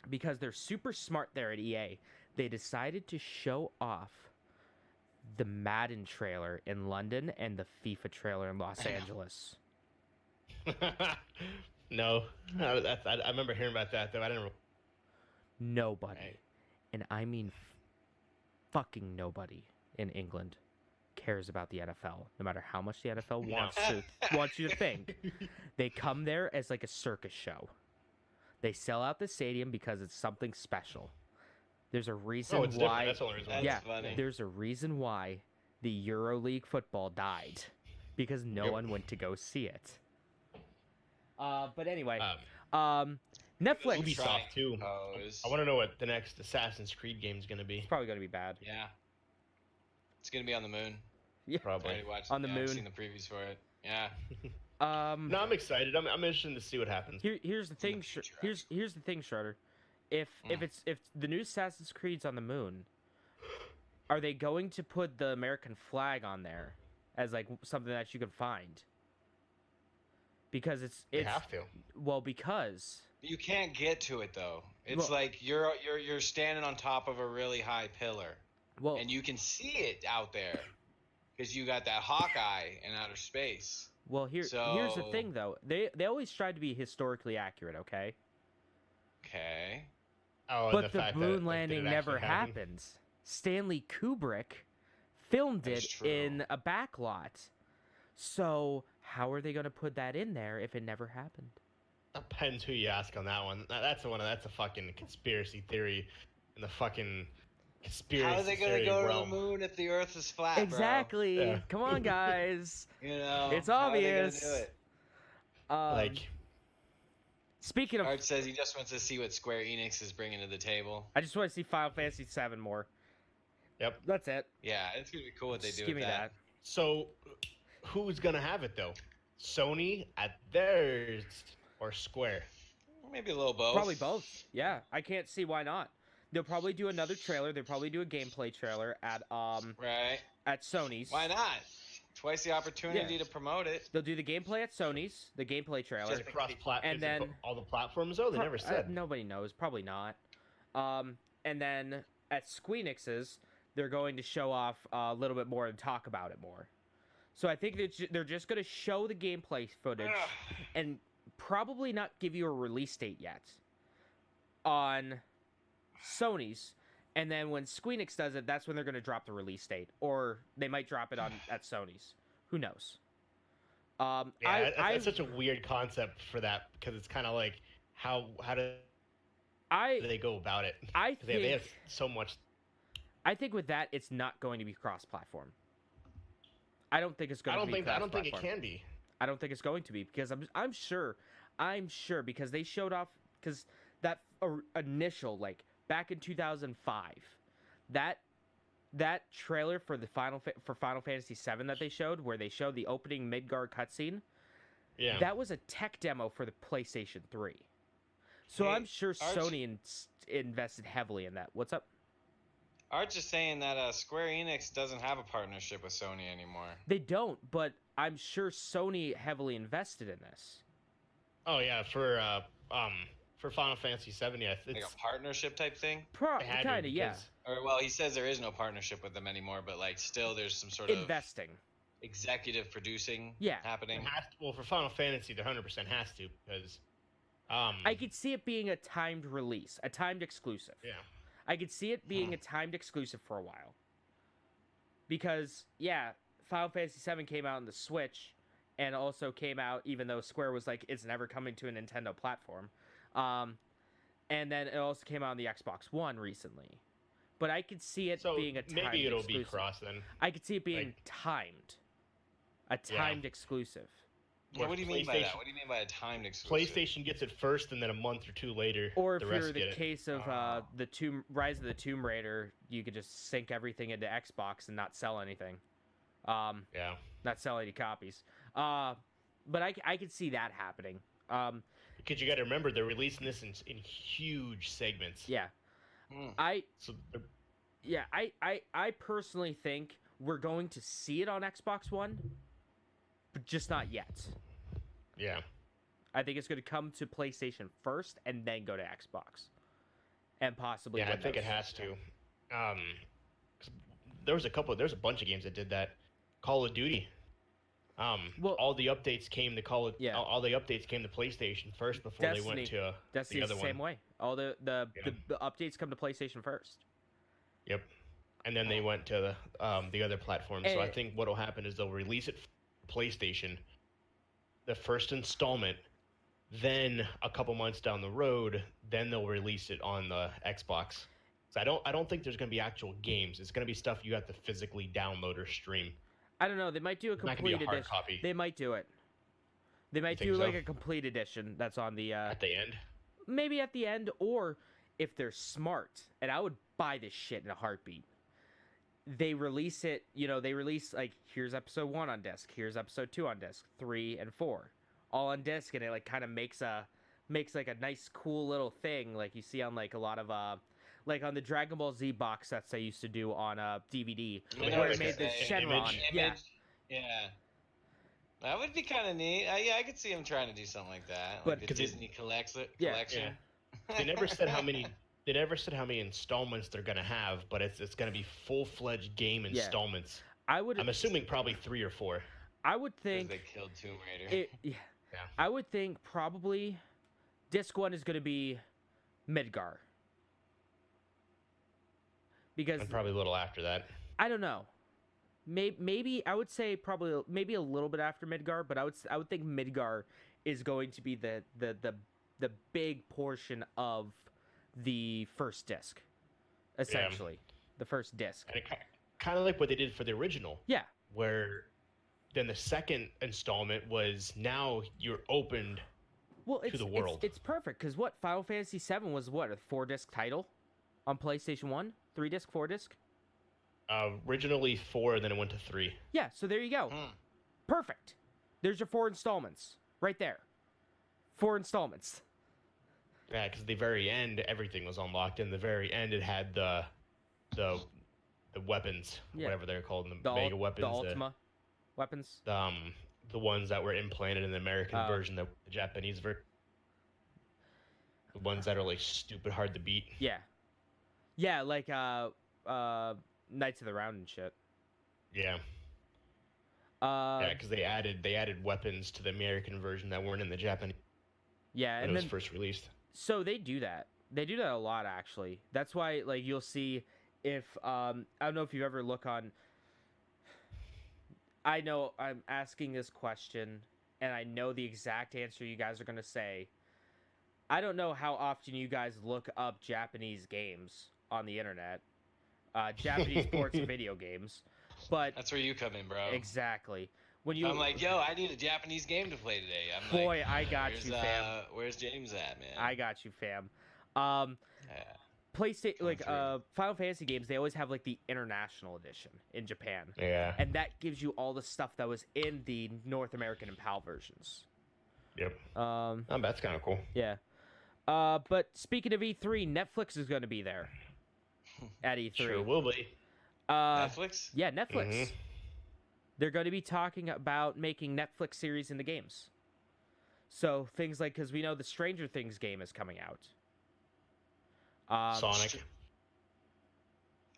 [SPEAKER 2] because they're super smart there at EA, they decided to show off the Madden trailer in London and the FIFA trailer in Los Angeles.
[SPEAKER 1] No, I remember hearing about that though. I didn't.
[SPEAKER 2] Nobody,
[SPEAKER 1] Right.
[SPEAKER 2] and I mean fucking nobody in England cares about the NFL, no matter how much the NFL
[SPEAKER 1] No.
[SPEAKER 2] wants you to think. They come there as like a circus show. They sell out the stadium because it's something special. There's a reason
[SPEAKER 1] Oh, it's different.
[SPEAKER 2] why.
[SPEAKER 1] That's the only reason.
[SPEAKER 3] That's
[SPEAKER 2] Yeah,
[SPEAKER 3] funny.
[SPEAKER 2] there's a reason why the EuroLeague football died, because no
[SPEAKER 1] Yep.
[SPEAKER 2] one went to go see it. But anyway,
[SPEAKER 1] Um,
[SPEAKER 2] Netflix.
[SPEAKER 1] Ubisoft too.
[SPEAKER 3] Pose.
[SPEAKER 1] I want to know what the next Assassin's Creed game is gonna be.
[SPEAKER 2] It's probably going to be bad.
[SPEAKER 3] Yeah. It's gonna be on the moon.
[SPEAKER 2] Yeah.
[SPEAKER 3] I
[SPEAKER 1] Probably.
[SPEAKER 3] already watched
[SPEAKER 2] On the
[SPEAKER 3] I've
[SPEAKER 2] moon.
[SPEAKER 3] seen the previews for it. Yeah.
[SPEAKER 1] No, I'm excited. I'm interested to see what happens.
[SPEAKER 2] Here's the thing.
[SPEAKER 3] future,
[SPEAKER 2] Here's the thing, Schroeder. If the new Assassin's Creed's on the moon, are they going to put the American flag on there as like something that you can find? Because
[SPEAKER 1] They
[SPEAKER 2] it's
[SPEAKER 1] have to.
[SPEAKER 2] well, because
[SPEAKER 3] You can't get to it though. It's
[SPEAKER 2] Well-
[SPEAKER 3] like you're standing on top of a really high pillar,
[SPEAKER 2] well,
[SPEAKER 3] and you can see it out there because you got that Hawkeye in outer space.
[SPEAKER 2] here's the
[SPEAKER 3] So-
[SPEAKER 2] thing though. They always try to be historically accurate, okay?
[SPEAKER 3] Okay.
[SPEAKER 1] Oh, and
[SPEAKER 2] But the
[SPEAKER 1] fact that,
[SPEAKER 2] moon
[SPEAKER 1] like,
[SPEAKER 2] landing
[SPEAKER 1] did it
[SPEAKER 2] never
[SPEAKER 1] actually happen?
[SPEAKER 2] happened. Stanley Kubrick filmed
[SPEAKER 3] That's
[SPEAKER 2] it
[SPEAKER 3] true.
[SPEAKER 2] in a backlot. So how are they going to put that in there if it never happened?
[SPEAKER 1] Depends who you ask on that one. That's a fucking conspiracy theory, in the fucking conspiracy
[SPEAKER 3] How are they gonna
[SPEAKER 1] theory
[SPEAKER 3] go
[SPEAKER 1] realm.
[SPEAKER 3] to the moon if the Earth is flat?
[SPEAKER 2] Exactly.
[SPEAKER 1] Yeah.
[SPEAKER 2] Come on, guys.
[SPEAKER 3] Bro? You know.
[SPEAKER 2] It's
[SPEAKER 3] how are they gonna
[SPEAKER 2] obvious.
[SPEAKER 3] do it?
[SPEAKER 1] Like,
[SPEAKER 2] Speaking of,
[SPEAKER 3] Art says he just wants to see what Square Enix is bringing to the table.
[SPEAKER 2] I just want to see Final Fantasy VII more.
[SPEAKER 1] yep.
[SPEAKER 2] That's it.
[SPEAKER 3] Yeah, it's gonna be cool what they
[SPEAKER 2] Just
[SPEAKER 3] do
[SPEAKER 2] give
[SPEAKER 3] with
[SPEAKER 2] me that.
[SPEAKER 1] So, who's gonna have it though? Sony at theirs or Square?
[SPEAKER 3] Maybe a little both.
[SPEAKER 2] Probably both. Yeah, I can't see why not. They'll probably do another trailer. They'll probably do a gameplay trailer
[SPEAKER 3] Right?
[SPEAKER 2] at Sony's.
[SPEAKER 3] Why not? Twice the opportunity
[SPEAKER 2] Yeah.
[SPEAKER 3] to promote it.
[SPEAKER 2] They'll do the gameplay at Sony's, the gameplay trailer.
[SPEAKER 1] Is it cross
[SPEAKER 2] And then-
[SPEAKER 1] all the platforms though? They never said.
[SPEAKER 2] Nobody knows. Probably not. And then at Squeenix's, they're going to show off a little bit more and talk about it more. So I think that they're just going to show the gameplay footage and probably not give you a release date yet on Sony's. And then when Squeenix does it, that's when they're going to drop the release date, or they might drop it on at Sony's. Who knows?
[SPEAKER 1] Yeah, that's such a weird concept for that because it's kind of like how do they go about it?
[SPEAKER 2] I
[SPEAKER 1] 'Cause they have
[SPEAKER 2] think
[SPEAKER 1] so much.
[SPEAKER 2] I think with that, it's not going to be cross-platform. I don't think it's going to be
[SPEAKER 1] I don't think it
[SPEAKER 2] cross-platform.
[SPEAKER 1] can be.
[SPEAKER 2] I don't think it's going to be because I'm sure because they showed off because that initial like back in 2005 that trailer for the Final Fantasy VII that they showed where they showed the opening Midgar cutscene.
[SPEAKER 1] Yeah.
[SPEAKER 2] That was a tech demo for the PlayStation 3. So
[SPEAKER 3] Hey,
[SPEAKER 2] I'm sure
[SPEAKER 3] Arch-
[SPEAKER 2] Sony invested heavily in that. What's up?
[SPEAKER 3] Arch is saying that Square Enix doesn't have a partnership with Sony anymore.
[SPEAKER 2] They don't, but I'm sure Sony heavily invested in this.
[SPEAKER 1] Oh yeah, for Final Fantasy VII, yeah,
[SPEAKER 3] Like
[SPEAKER 1] it's
[SPEAKER 3] a partnership type thing?
[SPEAKER 1] it had to
[SPEAKER 2] Kind of, yeah.
[SPEAKER 1] because-
[SPEAKER 3] Or, well, he says there is no partnership with them anymore, but, like, still there's some sort of
[SPEAKER 2] Investing.
[SPEAKER 3] executive producing
[SPEAKER 2] Yeah.
[SPEAKER 3] happening.
[SPEAKER 1] It has to, well, for Final Fantasy, the 100% has to because,
[SPEAKER 2] I could see it being a timed release, a timed exclusive.
[SPEAKER 1] yeah,
[SPEAKER 2] I could see it being a timed exclusive for a while. Because, yeah, Final Fantasy VII came out on the Switch, and also came out, even though Square was like, it's never coming to a Nintendo platform. And then it also came out on the Xbox One recently. But I could see it
[SPEAKER 1] so
[SPEAKER 2] being a timed
[SPEAKER 1] maybe it'll
[SPEAKER 2] exclusive.
[SPEAKER 1] be cross then.
[SPEAKER 2] I could see it being
[SPEAKER 1] like-
[SPEAKER 2] timed. A timed exclusive.
[SPEAKER 3] Yeah,
[SPEAKER 1] Where
[SPEAKER 3] what do you mean by that?
[SPEAKER 1] PlayStation-
[SPEAKER 3] What do you mean by a timed exclusive?
[SPEAKER 1] PlayStation gets it first, and then a month or two later,
[SPEAKER 2] Or if
[SPEAKER 1] the rest
[SPEAKER 2] you're the
[SPEAKER 1] get it.
[SPEAKER 2] case of the Rise of the Tomb Raider, you could just sync everything into Xbox and not sell anything.
[SPEAKER 1] Yeah,
[SPEAKER 2] Not sell any copies. But I could see that happening.
[SPEAKER 1] because you got to remember they're releasing this in huge segments.
[SPEAKER 2] Yeah.
[SPEAKER 3] Hmm.
[SPEAKER 1] So
[SPEAKER 2] I personally think we're going to see it on Xbox One, but just not yet.
[SPEAKER 1] yeah,
[SPEAKER 2] I think it's going to come to PlayStation first and then go to Xbox. And possibly
[SPEAKER 1] yeah, I think it
[SPEAKER 2] Windows.
[SPEAKER 1] has to. 'Cause there's a bunch of games that did that. Call of Duty.
[SPEAKER 2] Well-
[SPEAKER 1] all the updates came to
[SPEAKER 2] Yeah.
[SPEAKER 1] all the updates came to PlayStation first before they went to
[SPEAKER 2] That's
[SPEAKER 1] the
[SPEAKER 2] the
[SPEAKER 1] other
[SPEAKER 2] same
[SPEAKER 1] one.
[SPEAKER 2] way. All the
[SPEAKER 1] Yeah.
[SPEAKER 2] updates come to PlayStation first.
[SPEAKER 1] Yep. And then they went to the other platform. So I
[SPEAKER 2] Eh.
[SPEAKER 1] think what'll happen is they'll release it for PlayStation, the first installment, then a couple months down the road, then they'll release it on the Xbox. So I don't think there's gonna be actual games. It's gonna be stuff you have to physically download or stream.
[SPEAKER 2] I don't know. They might do a
[SPEAKER 1] It's not gonna be
[SPEAKER 2] complete
[SPEAKER 1] a hard
[SPEAKER 2] edition.
[SPEAKER 1] copy
[SPEAKER 2] They might do it. They might
[SPEAKER 1] think
[SPEAKER 2] do
[SPEAKER 1] so?
[SPEAKER 2] like a complete edition that's on the
[SPEAKER 1] at the end.
[SPEAKER 2] maybe at the end, or if they're smart, and I would buy this shit in a heartbeat. They release it, they release like here's episode 1 on disc, here's episode 2 on disc, 3 and 4, all on disc, and it like kind of makes like a nice cool little thing like you see on like a lot of like on the Dragon Ball Z box sets I used to do on DVD,
[SPEAKER 1] I know,
[SPEAKER 2] where
[SPEAKER 1] like
[SPEAKER 2] it made the
[SPEAKER 1] an
[SPEAKER 2] Shenron.
[SPEAKER 1] image.
[SPEAKER 2] Yeah,
[SPEAKER 3] Yeah. That would be kind of neat. Yeah, I could see him trying to do something like that.
[SPEAKER 2] But-
[SPEAKER 3] Like the
[SPEAKER 1] 'cause it-
[SPEAKER 3] Disney collection.
[SPEAKER 1] Yeah. They never said how many. They never said how many installments they're gonna have, but it's gonna be full-fledged game
[SPEAKER 2] Yeah.
[SPEAKER 1] installments.
[SPEAKER 2] I'm
[SPEAKER 1] assuming probably 3 or 4.
[SPEAKER 2] I would
[SPEAKER 3] 'Cause
[SPEAKER 2] think
[SPEAKER 3] they killed Tomb Raider.
[SPEAKER 2] yeah.
[SPEAKER 1] Yeah.
[SPEAKER 2] I would think probably disc 1 is going to be Midgar. Because
[SPEAKER 1] And probably a little after that.
[SPEAKER 2] I don't know. Maybe I would say probably maybe a little bit after Midgar, but I would think Midgar is going to be the big portion of the first disc. Essentially. The first disc.
[SPEAKER 1] And it kind of like what they did for the original,
[SPEAKER 2] Yeah.
[SPEAKER 1] where then the second installment was now you're opened.
[SPEAKER 2] Well, it's
[SPEAKER 1] the world.
[SPEAKER 2] It's perfect cuz what Final Fantasy VII was what, a 4-disc title on PlayStation 1? 3-disc, 4-disc?
[SPEAKER 1] Originally 4, and then it went to 3.
[SPEAKER 2] Yeah, so there you go.
[SPEAKER 3] Hmm.
[SPEAKER 2] Perfect. There's your 4 installments right there. 4 installments.
[SPEAKER 1] Yeah, because the very end, everything was unlocked. In the very end, it had the weapons,
[SPEAKER 2] Yeah.
[SPEAKER 1] whatever they're called, the
[SPEAKER 2] The
[SPEAKER 1] mega weapons,
[SPEAKER 2] the Ultima weapons.
[SPEAKER 1] the ones that were implanted in the American
[SPEAKER 2] Oh.
[SPEAKER 1] version, the Japanese version, the ones that are like stupid hard to beat.
[SPEAKER 2] Yeah. Yeah, like Knights of the Round and shit.
[SPEAKER 1] Yeah,
[SPEAKER 2] Uh
[SPEAKER 1] because they added weapons to the American version that weren't in the Japanese
[SPEAKER 2] yeah,
[SPEAKER 1] when
[SPEAKER 2] and
[SPEAKER 1] it was
[SPEAKER 2] then
[SPEAKER 1] first released.
[SPEAKER 2] so they do that. They do that a lot actually. That's why like you'll see if I don't know if you ever look on I know I'm asking this question, and I know the exact answer you guys are going to say. I don't know how often you guys look up Japanese games on the internet, Japanese ports of video games, but
[SPEAKER 3] That's where you come in, bro.
[SPEAKER 2] exactly when you,
[SPEAKER 3] I'm like, yo, I need a Japanese game to play today. I'm
[SPEAKER 2] boy,
[SPEAKER 3] like,
[SPEAKER 2] I got
[SPEAKER 3] where's,
[SPEAKER 2] you, fam.
[SPEAKER 3] Where's James at, man?
[SPEAKER 2] I got you, fam. Um,
[SPEAKER 3] Yeah.
[SPEAKER 2] PlayStation,
[SPEAKER 3] Come
[SPEAKER 2] like
[SPEAKER 3] through.
[SPEAKER 2] Final Fantasy games, they always have like the international edition in Japan,
[SPEAKER 1] Yeah.
[SPEAKER 2] and that gives you all the stuff that was in the North American and PAL versions.
[SPEAKER 1] Yep.
[SPEAKER 2] Oh,
[SPEAKER 1] That's kind of cool.
[SPEAKER 2] yeah. But speaking of E3, Netflix is going to be there at E3.
[SPEAKER 1] Sure will be.
[SPEAKER 3] Netflix?
[SPEAKER 2] Yeah, Netflix.
[SPEAKER 1] Mhm.
[SPEAKER 2] They're going to be talking about making Netflix series in the games. So things like, because we know the Stranger Things game is coming out.
[SPEAKER 1] Sonic.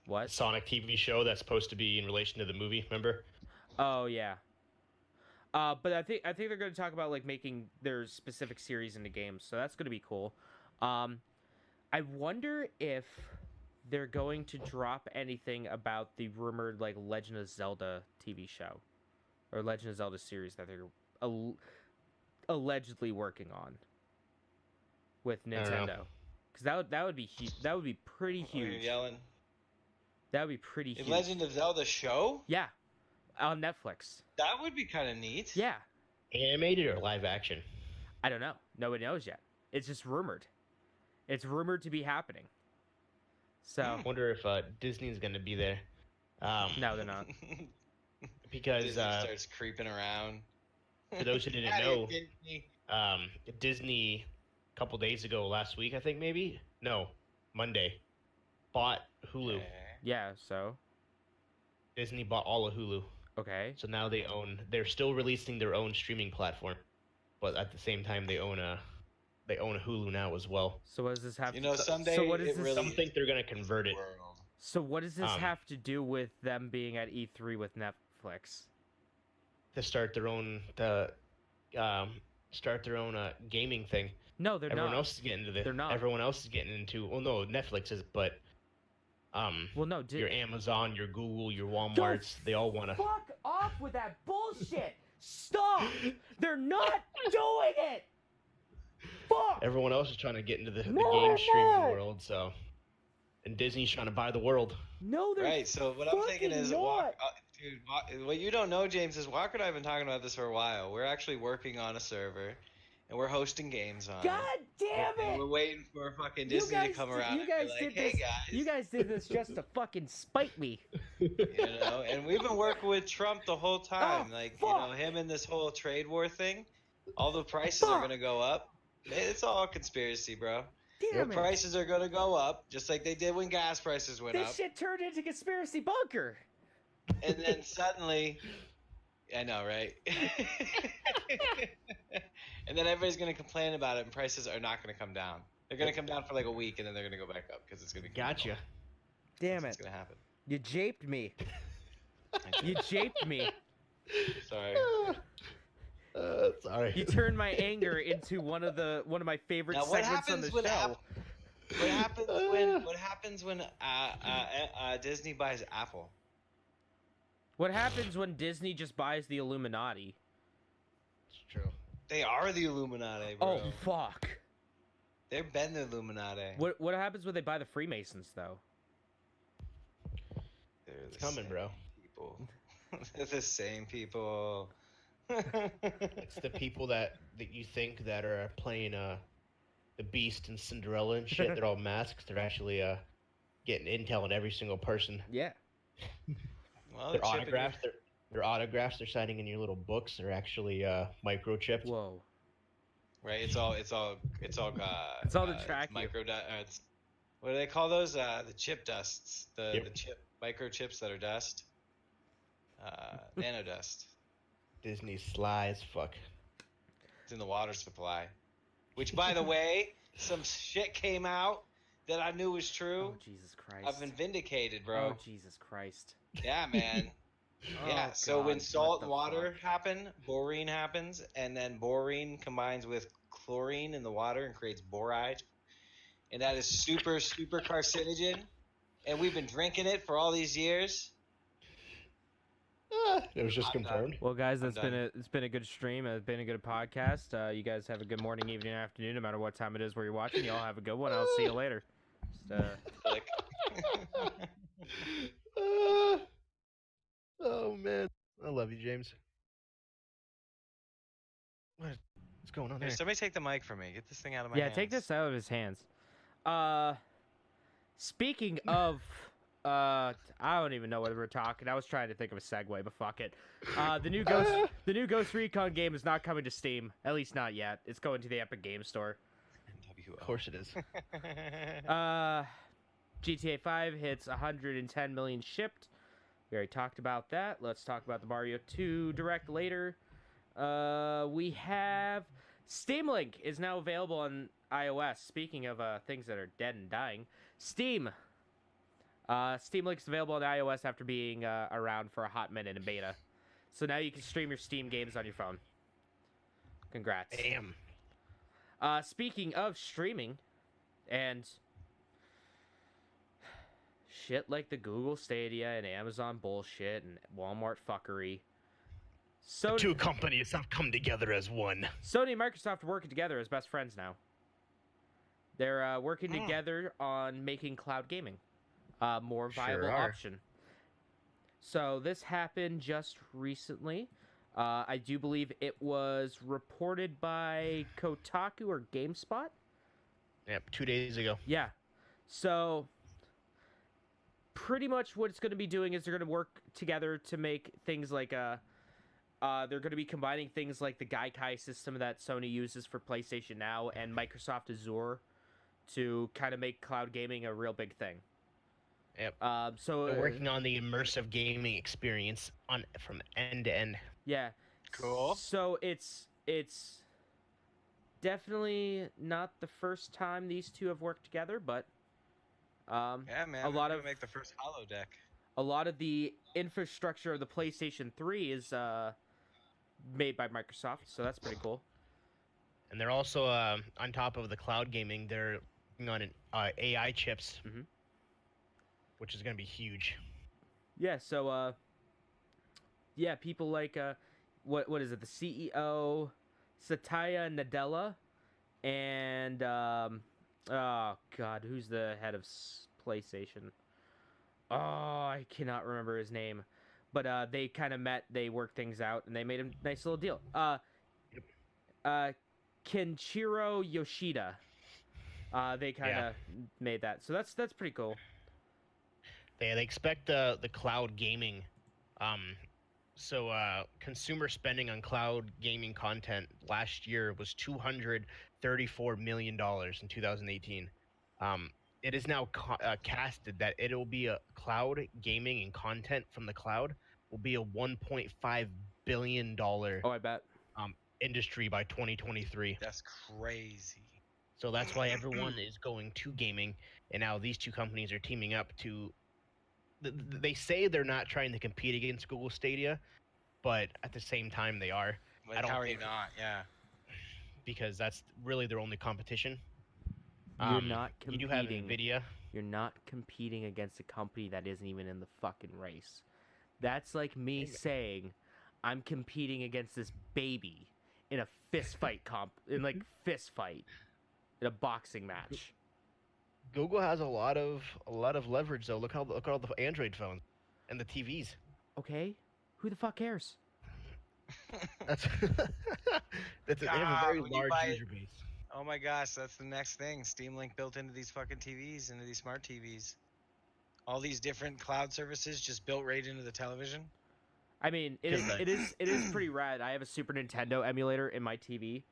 [SPEAKER 2] What?
[SPEAKER 1] Sonic TV show that's supposed to be in relation to the movie. Remember?
[SPEAKER 2] Oh yeah. But I think they're going to talk about like making their specific series into games, so that's going to be cool. I wonder if they're going to drop anything about the rumored like Legend of Zelda TV show or Legend of Zelda series that they're allegedly working on with
[SPEAKER 1] I don't know.
[SPEAKER 2] Nintendo, because that would be that would be pretty
[SPEAKER 3] Oh, you're
[SPEAKER 2] huge.
[SPEAKER 3] yelling.
[SPEAKER 2] That would be pretty
[SPEAKER 3] The
[SPEAKER 2] huge.
[SPEAKER 3] Legend of Zelda show?
[SPEAKER 2] Yeah, on Netflix.
[SPEAKER 3] That would be kind of neat.
[SPEAKER 2] Yeah.
[SPEAKER 1] Animated or live action?
[SPEAKER 2] I don't know. Nobody knows yet. It's just rumored. It's rumored to be happening. So
[SPEAKER 1] I wonder if Disney's going to be there.
[SPEAKER 2] no, they're not.
[SPEAKER 1] Because
[SPEAKER 3] Disney starts creeping around.
[SPEAKER 1] for those who didn't
[SPEAKER 3] Hey,
[SPEAKER 1] know,
[SPEAKER 3] Disney.
[SPEAKER 1] Disney a couple days ago, last week I think maybe, no, Monday, bought Hulu.
[SPEAKER 3] Okay.
[SPEAKER 2] Yeah. So
[SPEAKER 1] Disney bought all of Hulu,
[SPEAKER 2] okay.
[SPEAKER 1] so now they're still releasing their own streaming platform, but at the same time they own Hulu now as well.
[SPEAKER 2] So what does this have?
[SPEAKER 3] You know, someday
[SPEAKER 2] so what is
[SPEAKER 3] it
[SPEAKER 2] this?
[SPEAKER 3] really
[SPEAKER 1] Some think they're gonna convert it
[SPEAKER 3] world.
[SPEAKER 2] So what does this
[SPEAKER 1] Um,
[SPEAKER 2] have to do with them being at E3 with Netflix?
[SPEAKER 1] to start their own gaming thing.
[SPEAKER 2] No, they're
[SPEAKER 1] Everyone
[SPEAKER 2] not.
[SPEAKER 1] else is getting into this.
[SPEAKER 2] They're not.
[SPEAKER 1] Everyone else is getting into. Well, no, Netflix is, but
[SPEAKER 2] Well, no.
[SPEAKER 1] your Amazon, your Google, your WalMarts, they all want to.
[SPEAKER 2] Fuck off with that bullshit. Stop. They're not doing it. Fuck.
[SPEAKER 1] Everyone else is trying to get into the
[SPEAKER 2] No,
[SPEAKER 1] game
[SPEAKER 2] they're
[SPEAKER 1] streaming
[SPEAKER 2] not.
[SPEAKER 1] world, so. And Disney's trying to buy the world.
[SPEAKER 2] No, they're
[SPEAKER 3] Right, so what I'm thinking
[SPEAKER 2] fucking
[SPEAKER 3] is,
[SPEAKER 2] not.
[SPEAKER 3] what you don't know, James, is Walker and I have been talking about this for a while. We're actually working on a server, and we're hosting games on
[SPEAKER 2] God
[SPEAKER 3] it.
[SPEAKER 2] damn
[SPEAKER 3] And
[SPEAKER 2] it.
[SPEAKER 3] we're waiting for fucking
[SPEAKER 2] You
[SPEAKER 3] Disney
[SPEAKER 2] guys
[SPEAKER 3] to come
[SPEAKER 2] did-
[SPEAKER 3] around
[SPEAKER 2] you
[SPEAKER 3] and
[SPEAKER 2] guys
[SPEAKER 3] be like,
[SPEAKER 2] did
[SPEAKER 3] hey,
[SPEAKER 2] this-
[SPEAKER 3] guys.
[SPEAKER 2] You guys did this just to fucking spite me.
[SPEAKER 3] You know, and we've been working with Trump the whole time.
[SPEAKER 2] Oh,
[SPEAKER 3] like,
[SPEAKER 2] fuck.
[SPEAKER 3] him and this whole trade war thing, all the prices are
[SPEAKER 2] Fuck.
[SPEAKER 3] going to go up. It's all conspiracy, bro.
[SPEAKER 2] Damn
[SPEAKER 3] The
[SPEAKER 2] it.
[SPEAKER 3] prices are going to go up, just like they did when gas prices went
[SPEAKER 2] This
[SPEAKER 3] up.
[SPEAKER 2] shit turned into conspiracy bunker.
[SPEAKER 3] And then suddenly, I know, right? And then everybody's going to complain about it, and prices are not going to come down. They're going to come down for like a week, and then they're going to go back up because it's going to be
[SPEAKER 1] Gotcha.
[SPEAKER 2] Damn
[SPEAKER 3] It's
[SPEAKER 2] it.
[SPEAKER 3] going to happen.
[SPEAKER 2] You japed me. You japed me.
[SPEAKER 3] Sorry.
[SPEAKER 1] Sorry.
[SPEAKER 2] You turned my anger into one of my favorite
[SPEAKER 3] Now, what
[SPEAKER 2] segments on the
[SPEAKER 3] happens when
[SPEAKER 2] show.
[SPEAKER 3] What happens when Disney buys Apple?
[SPEAKER 2] What happens when Disney just buys the Illuminati?
[SPEAKER 1] It's true.
[SPEAKER 3] They are the Illuminati, bro.
[SPEAKER 2] Oh fuck.
[SPEAKER 3] They've been the Illuminati.
[SPEAKER 2] What happens when they buy the Freemasons though?
[SPEAKER 3] They're
[SPEAKER 1] It's
[SPEAKER 3] the
[SPEAKER 1] coming,
[SPEAKER 3] same
[SPEAKER 1] bro.
[SPEAKER 3] People. They're the same people.
[SPEAKER 1] It's the people that you think that are playing the Beast and Cinderella and shit. They're all masks. They're actually getting intel on every single person.
[SPEAKER 2] Yeah.
[SPEAKER 3] Well,
[SPEAKER 1] Their
[SPEAKER 3] they're chipping
[SPEAKER 1] autographs. Their autographs they're signing in your little books. They're actually microchipped.
[SPEAKER 2] Whoa.
[SPEAKER 3] Right? It's all.
[SPEAKER 2] It's all to track you.
[SPEAKER 3] micro. It's, what do they call those? The chip dusts.
[SPEAKER 1] Yep.
[SPEAKER 3] The chip microchips that are dust. Nanodust.
[SPEAKER 1] Disney's sly as fuck.
[SPEAKER 3] It's in the water supply. Which, by the way, some shit came out that I knew was true.
[SPEAKER 2] Oh Jesus Christ.
[SPEAKER 3] I've been vindicated, bro.
[SPEAKER 2] Oh Jesus Christ.
[SPEAKER 3] Yeah, man. Yeah.
[SPEAKER 2] Oh,
[SPEAKER 3] So when
[SPEAKER 2] God,
[SPEAKER 3] salt
[SPEAKER 2] what
[SPEAKER 3] and
[SPEAKER 2] the
[SPEAKER 3] water
[SPEAKER 2] fuck?
[SPEAKER 3] happen, borine happens, and then borine combines with chlorine in the water and creates boride, and that is super, super carcinogen. And we've been drinking it for all these years.
[SPEAKER 1] It was just
[SPEAKER 3] I'm done.
[SPEAKER 1] confirmed.
[SPEAKER 2] Well, guys,
[SPEAKER 3] I'm
[SPEAKER 2] it's been a good stream. It's been a good podcast. You guys have a good morning, evening, afternoon, no matter what time it is where you're watching. Y'all have a good one. I'll see you later. Just,
[SPEAKER 3] Click.
[SPEAKER 1] Oh man, I love you, James. What's going on
[SPEAKER 3] Here,
[SPEAKER 1] there?
[SPEAKER 3] somebody take the mic from me. Get this thing out of my
[SPEAKER 2] yeah,
[SPEAKER 3] hands.
[SPEAKER 2] take this out of his hands. Speaking of, I don't even know what we're talking. I was trying to think of a segue, but fuck it. The new Ghost Recon game is not coming to Steam. At least not yet. It's going to the Epic Game Store.
[SPEAKER 1] Of course it is.
[SPEAKER 2] GTA 5 hits 110 million shipped. We already talked about that. Let's talk about the Mario 2 Direct later. We have Steam Link is now available on iOS. Speaking of things that are dead and dying, Steam. Steam Link is available on iOS after being around for a hot minute in beta. So now you can stream your Steam games on your phone. Congrats.
[SPEAKER 1] Damn.
[SPEAKER 2] Speaking of streaming and shit like the Google Stadia and Amazon bullshit and Walmart fuckery, Sony,
[SPEAKER 1] Two companies have come together as one.
[SPEAKER 2] Sony and Microsoft are working together as best friends now. They're working together on making cloud gaming a more viable
[SPEAKER 1] Sure are.
[SPEAKER 2] option. So this happened just recently. I do believe it was reported by Kotaku or GameSpot.
[SPEAKER 1] Yep, 2 days ago.
[SPEAKER 2] Yeah. So pretty much what it's going to be doing is they're going to work together to make things like they're going to be combining things like the Gaikai system that Sony uses for PlayStation Now and Microsoft Azure to kind of make cloud gaming a real big thing.
[SPEAKER 1] Yep.
[SPEAKER 2] So
[SPEAKER 1] They're working on the immersive gaming experience from end to end.
[SPEAKER 2] yeah.
[SPEAKER 3] Cool.
[SPEAKER 2] So it's definitely not the first time these two have worked together, but
[SPEAKER 3] Yeah, man.
[SPEAKER 2] a lot
[SPEAKER 3] we're
[SPEAKER 2] of
[SPEAKER 3] gonna make the first Hollow deck.
[SPEAKER 2] a lot of the infrastructure of the PlayStation 3 is made by Microsoft, so that's pretty cool.
[SPEAKER 1] And they're also on top of the cloud gaming. They're working on AI chips,
[SPEAKER 2] Mhm.
[SPEAKER 1] which is going to be huge.
[SPEAKER 2] Yeah, so yeah, people like what is it? The CEO Satya Nadella and oh god, who's the head of PlayStation? Oh, I cannot remember his name. But they kind of met, they worked things out, and they made a nice little deal. Kenshiro Yoshida. They kind of made that. So that's pretty cool.
[SPEAKER 1] They expect the cloud gaming. So consumer spending on cloud gaming content last year was $234 million in 2018. It is now casted that it will be a cloud gaming and content from the cloud will be a $1.5 billion
[SPEAKER 2] Oh, I bet.
[SPEAKER 1] industry by 2023.
[SPEAKER 3] That's crazy.
[SPEAKER 1] So that's why everyone is going to gaming, and now these two companies are teaming up to. They say they're not trying to compete against Google Stadia, but at the same time they are.
[SPEAKER 3] Like,
[SPEAKER 1] I don't
[SPEAKER 3] how are you
[SPEAKER 1] think-
[SPEAKER 3] not? Yeah.
[SPEAKER 1] Because that's really their only competition.
[SPEAKER 2] You're not
[SPEAKER 1] You do
[SPEAKER 2] competing.
[SPEAKER 1] have Nvidia.
[SPEAKER 2] You're not competing against a company that isn't even in the fucking race. That's like me saying I'm competing against this baby in a fist fight in a boxing match.
[SPEAKER 1] Google has a lot of leverage though. Look at all the Android phones and the TVs.
[SPEAKER 2] Okay? Who the fuck cares?
[SPEAKER 1] That's they have a
[SPEAKER 3] God,
[SPEAKER 1] very
[SPEAKER 3] when you
[SPEAKER 1] large
[SPEAKER 3] buy-
[SPEAKER 1] user base.
[SPEAKER 3] Oh my gosh, that's the next thing. Steam Link built into these fucking TVs, into these smart TVs. All these different cloud services just built right into the television.
[SPEAKER 2] I mean, it is pretty rad. I have a Super Nintendo emulator in my TV,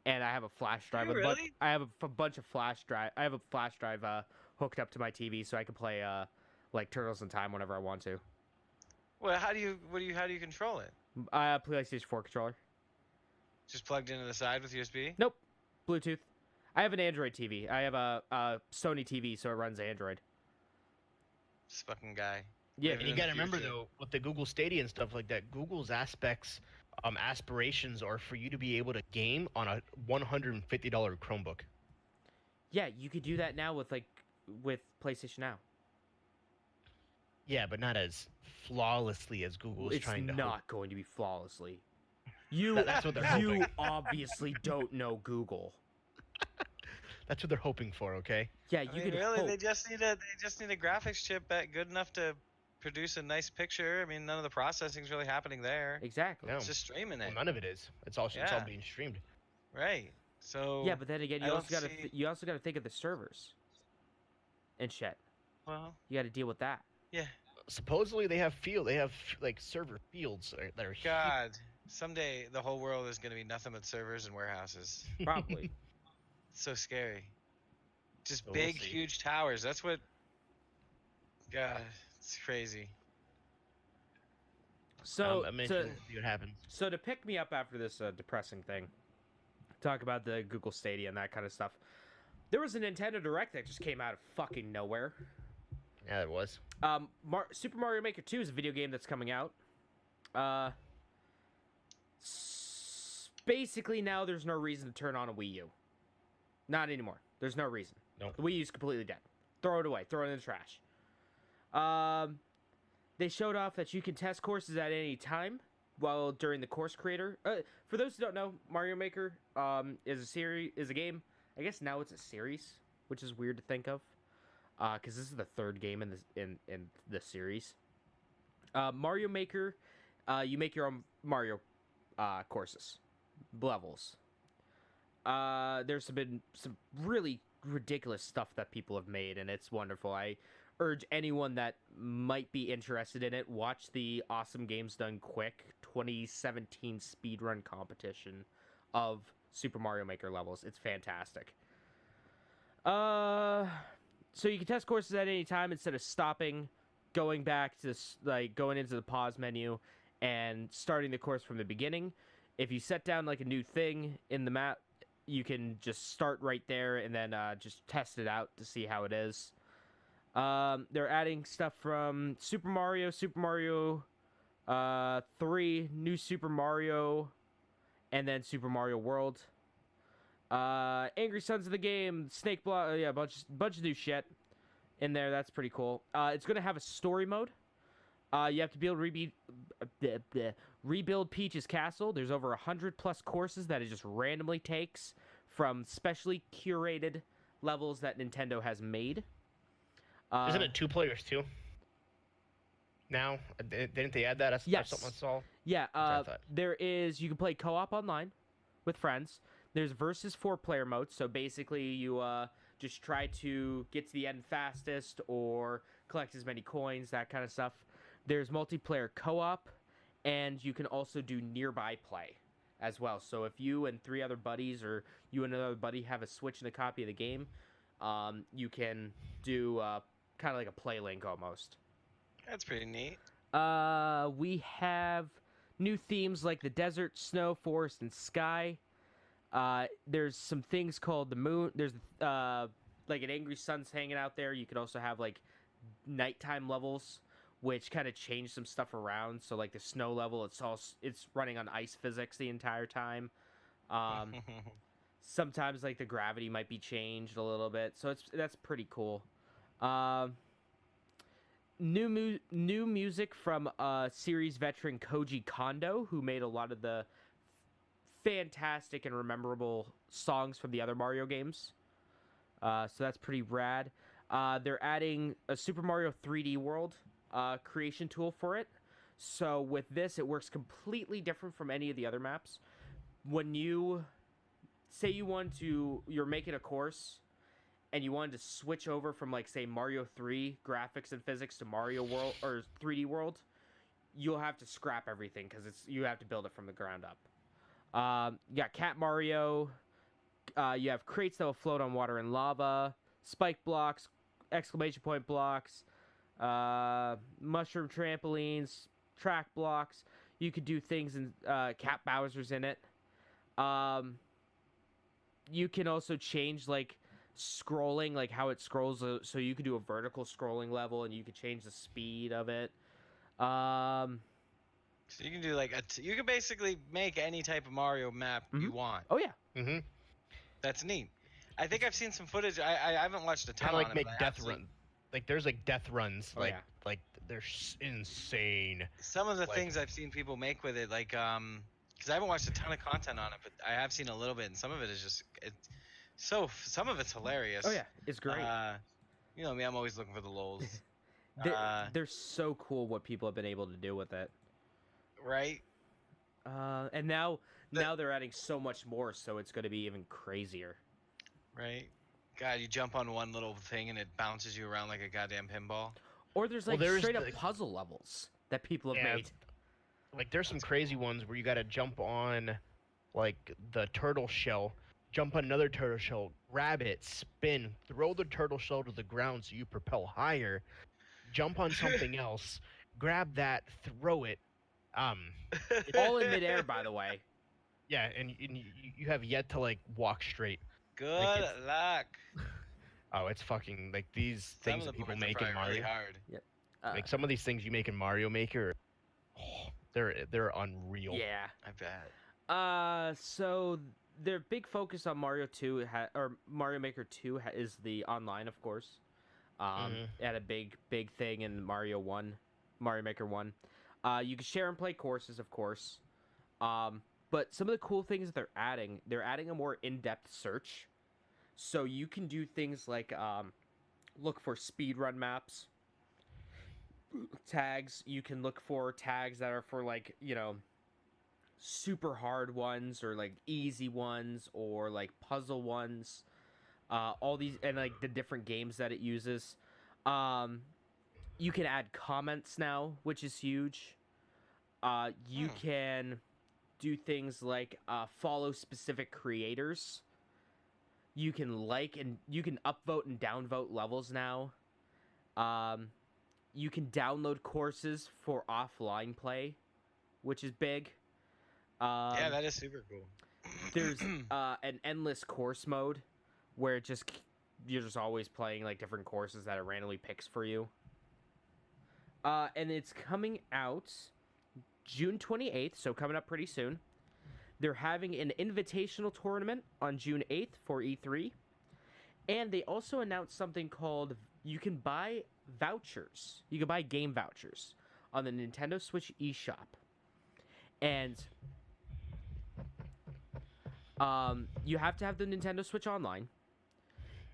[SPEAKER 2] and I have a flash drive.
[SPEAKER 3] You
[SPEAKER 2] with
[SPEAKER 3] really?
[SPEAKER 2] I have a bunch of flash drive. I have a flash drive hooked up to my TV, so I can play like Turtles in Time whenever I want to.
[SPEAKER 3] Well, how do you control it?
[SPEAKER 2] PlayStation 4 controller.
[SPEAKER 3] Just plugged into the side with USB?
[SPEAKER 2] Nope, Bluetooth. I have an Android TV. I have a Sony TV, so it runs Android.
[SPEAKER 3] This fucking guy.
[SPEAKER 2] Yeah,
[SPEAKER 3] Living
[SPEAKER 1] And you
[SPEAKER 3] in the
[SPEAKER 1] got to remember
[SPEAKER 3] future.
[SPEAKER 1] though, with the Google Stadia and stuff like that, Google's aspirations are for you to be able to game on a $150 Chromebook.
[SPEAKER 2] yeah, you could do that now with PlayStation Now.
[SPEAKER 1] Yeah, but not as flawlessly as Google is
[SPEAKER 2] It's
[SPEAKER 1] trying to.
[SPEAKER 2] not going to be flawlessly. You
[SPEAKER 1] That's what they're
[SPEAKER 2] you
[SPEAKER 1] hoping.
[SPEAKER 2] obviously don't know Google.
[SPEAKER 1] That's what they're hoping for. Okay.
[SPEAKER 2] Yeah,
[SPEAKER 3] I
[SPEAKER 2] you
[SPEAKER 3] mean,
[SPEAKER 2] could
[SPEAKER 3] really,
[SPEAKER 2] hope.
[SPEAKER 3] they just need a graphics chip good enough to produce a nice picture. I mean, none of the processing's really happening there.
[SPEAKER 2] Exactly.
[SPEAKER 1] No.
[SPEAKER 3] It's just streaming
[SPEAKER 1] Well,
[SPEAKER 3] it,
[SPEAKER 1] none of it is. It's all
[SPEAKER 3] Yeah.
[SPEAKER 1] being streamed.
[SPEAKER 3] right? So
[SPEAKER 2] Yeah, but then again,
[SPEAKER 3] I
[SPEAKER 2] you
[SPEAKER 3] don't
[SPEAKER 2] also got to
[SPEAKER 3] see-
[SPEAKER 2] you also got to think of the servers and shit.
[SPEAKER 3] well,
[SPEAKER 2] You got to deal with that.
[SPEAKER 3] yeah.
[SPEAKER 1] Supposedly they have like server fields that are huge.
[SPEAKER 3] God, someday the whole world is going to be nothing but servers and warehouses.
[SPEAKER 2] Probably.
[SPEAKER 3] It's so scary. Just
[SPEAKER 1] So we'll
[SPEAKER 3] big,
[SPEAKER 1] see.
[SPEAKER 3] huge towers. That's what. God, it's crazy.
[SPEAKER 2] So
[SPEAKER 1] I'm
[SPEAKER 2] to,
[SPEAKER 1] interested to see what happens.
[SPEAKER 2] so to pick me up after this depressing thing, talk about the Google Stadia and that kind of stuff. There was a Nintendo Direct that just came out of fucking nowhere.
[SPEAKER 1] Yeah, it was.
[SPEAKER 2] Super Mario Maker 2 is a video game that's coming out. Basically now there's no reason to turn on a Wii U. Not anymore. There's no reason.
[SPEAKER 1] Nope.
[SPEAKER 2] The Wii U's completely dead. Throw it away. Throw it in the trash. They showed off that you can test courses at any time while during the course creator. For those who don't know, Mario Maker is a game. I guess now it's a series, which is weird to think of, because this is the third game in the series. Mario Maker, you make your own Mario courses, levels. There's been some really ridiculous stuff that people have made, and it's wonderful. I urge anyone that might be interested in it, watch the Awesome Games Done Quick 2017 speedrun competition of Super Mario Maker levels. It's fantastic. So you can test courses at any time instead of stopping, going back to going into the pause menu and starting the course from the beginning. If you set down like a new thing in the map, you can just start right there and then just test it out to see how it is. They're adding stuff from Super Mario 3, New Super Mario, and then Super Mario World. Angry Sons of the Game, Snake Block, yeah, bunch of new shit in there. That's pretty cool. It's gonna have a story mode. You have to be able to rebuild Peach's castle. There's over 100+ courses that it just randomly takes from specially curated levels that Nintendo has made.
[SPEAKER 1] Isn't it 2 players too? Now, didn't they add that? That's
[SPEAKER 2] Yes.
[SPEAKER 1] something I saw.
[SPEAKER 2] Yeah,
[SPEAKER 1] I thought.
[SPEAKER 2] there is. You can play co-op online with friends. There's versus 4-player mode. So basically, you just try to get to the end fastest or collect as many coins, that kind of stuff. There's multiplayer co-op, and you can also do nearby play as well. So if you and 3 other buddies or you and another buddy have a Switch and a copy of the game, you can do kind of like a play link almost.
[SPEAKER 3] That's pretty neat.
[SPEAKER 2] We have new themes like the desert, snow, forest, and sky. There's some things called the moon. There's like an angry sun's hanging out there. You could also have like nighttime levels, which kind of change some stuff around. So like the snow level, it's running on ice physics the entire time. Sometimes like the gravity might be changed a little bit, so that's pretty cool. New music from series veteran Koji Kondo, who made a lot of the fantastic and rememberable songs from the other Mario games. So that's pretty rad. They're adding a Super Mario 3D World creation tool for it. So with this, it works completely different from any of the other maps. When you say you're making a course and you wanted to switch over from like say Mario 3 graphics and physics to Mario World or 3D World, you'll have to scrap everything because you have to build it from the ground up. You got Cat Mario. You have crates that will float on water and lava, spike blocks, exclamation point blocks, mushroom trampolines, track blocks. You could do things in Cat Bowser's in it. You can also change like scrolling, like how it scrolls, so you could do a vertical scrolling level and you could change the speed of it.
[SPEAKER 3] So you can do like you can basically make any type of Mario map you want.
[SPEAKER 2] Oh yeah.
[SPEAKER 1] Mm-hmm.
[SPEAKER 3] That's neat. I think I've seen some footage. I haven't watched a ton
[SPEAKER 1] Kind of like
[SPEAKER 3] on it,
[SPEAKER 1] make
[SPEAKER 3] but I
[SPEAKER 1] death
[SPEAKER 3] have seen-
[SPEAKER 1] run. Like there's like death runs,
[SPEAKER 2] Oh,
[SPEAKER 1] like
[SPEAKER 2] yeah.
[SPEAKER 1] like they're insane.
[SPEAKER 3] Some of the
[SPEAKER 1] Like-
[SPEAKER 3] things I've seen people make with it, like because I haven't watched a ton of content on it, but I have seen a little bit, and some of it is just some of it's hilarious.
[SPEAKER 2] Oh yeah, it's great.
[SPEAKER 3] You know me, I'm always looking for the lols.
[SPEAKER 2] They're so cool what people have been able to do with it.
[SPEAKER 3] Right?
[SPEAKER 2] And now they're adding so much more, so it's going to be even crazier.
[SPEAKER 3] Right? God, you jump on one little thing and it bounces you around like a goddamn pinball.
[SPEAKER 2] Or there's
[SPEAKER 1] Well,
[SPEAKER 2] like
[SPEAKER 1] there's
[SPEAKER 2] straight up
[SPEAKER 1] the-
[SPEAKER 2] puzzle levels that people have
[SPEAKER 1] Yeah.
[SPEAKER 2] made.
[SPEAKER 1] Like there's some crazy ones where you got to jump on like the turtle shell, jump on another turtle shell, grab it, spin, throw the turtle shell to the ground so you propel higher, jump on something else, grab that, throw it.
[SPEAKER 2] All in midair, by the way.
[SPEAKER 1] Yeah, and you have yet to like walk straight.
[SPEAKER 3] Good
[SPEAKER 1] it's-
[SPEAKER 3] luck.
[SPEAKER 1] Oh, it's fucking like these
[SPEAKER 3] Some
[SPEAKER 1] things
[SPEAKER 3] of
[SPEAKER 1] that
[SPEAKER 3] the
[SPEAKER 1] people
[SPEAKER 3] buttons are
[SPEAKER 1] make in
[SPEAKER 3] probably
[SPEAKER 1] Mario.
[SPEAKER 3] really hard.
[SPEAKER 1] Like some of these things you make in Mario Maker, they're unreal.
[SPEAKER 2] Yeah.
[SPEAKER 3] I bet.
[SPEAKER 2] So their big focus on Mario 2 or Mario Maker 2 is the online, of course. It had a big thing in Mario Maker 1. You can share and play courses, of course. But some of the cool things that they're adding a more in-depth search. So you can do things like look for speedrun maps, tags. You can look for tags that are for like, you know, super hard ones or like easy ones or like puzzle ones. All these and like the different games that it uses. You can add comments now, which is huge. You can do things like follow specific creators. You can you can upvote and downvote levels now. You can download courses for offline play, which is big.
[SPEAKER 3] Yeah, that is super cool.
[SPEAKER 2] There's an endless course mode where you're just always playing like different courses that it randomly picks for you. And it's coming out June 28th, so coming up pretty soon. They're having an invitational tournament on June 8th for E3. And they also announced something called you can buy vouchers. You can buy game vouchers on the Nintendo Switch eShop. And you have to have the Nintendo Switch Online.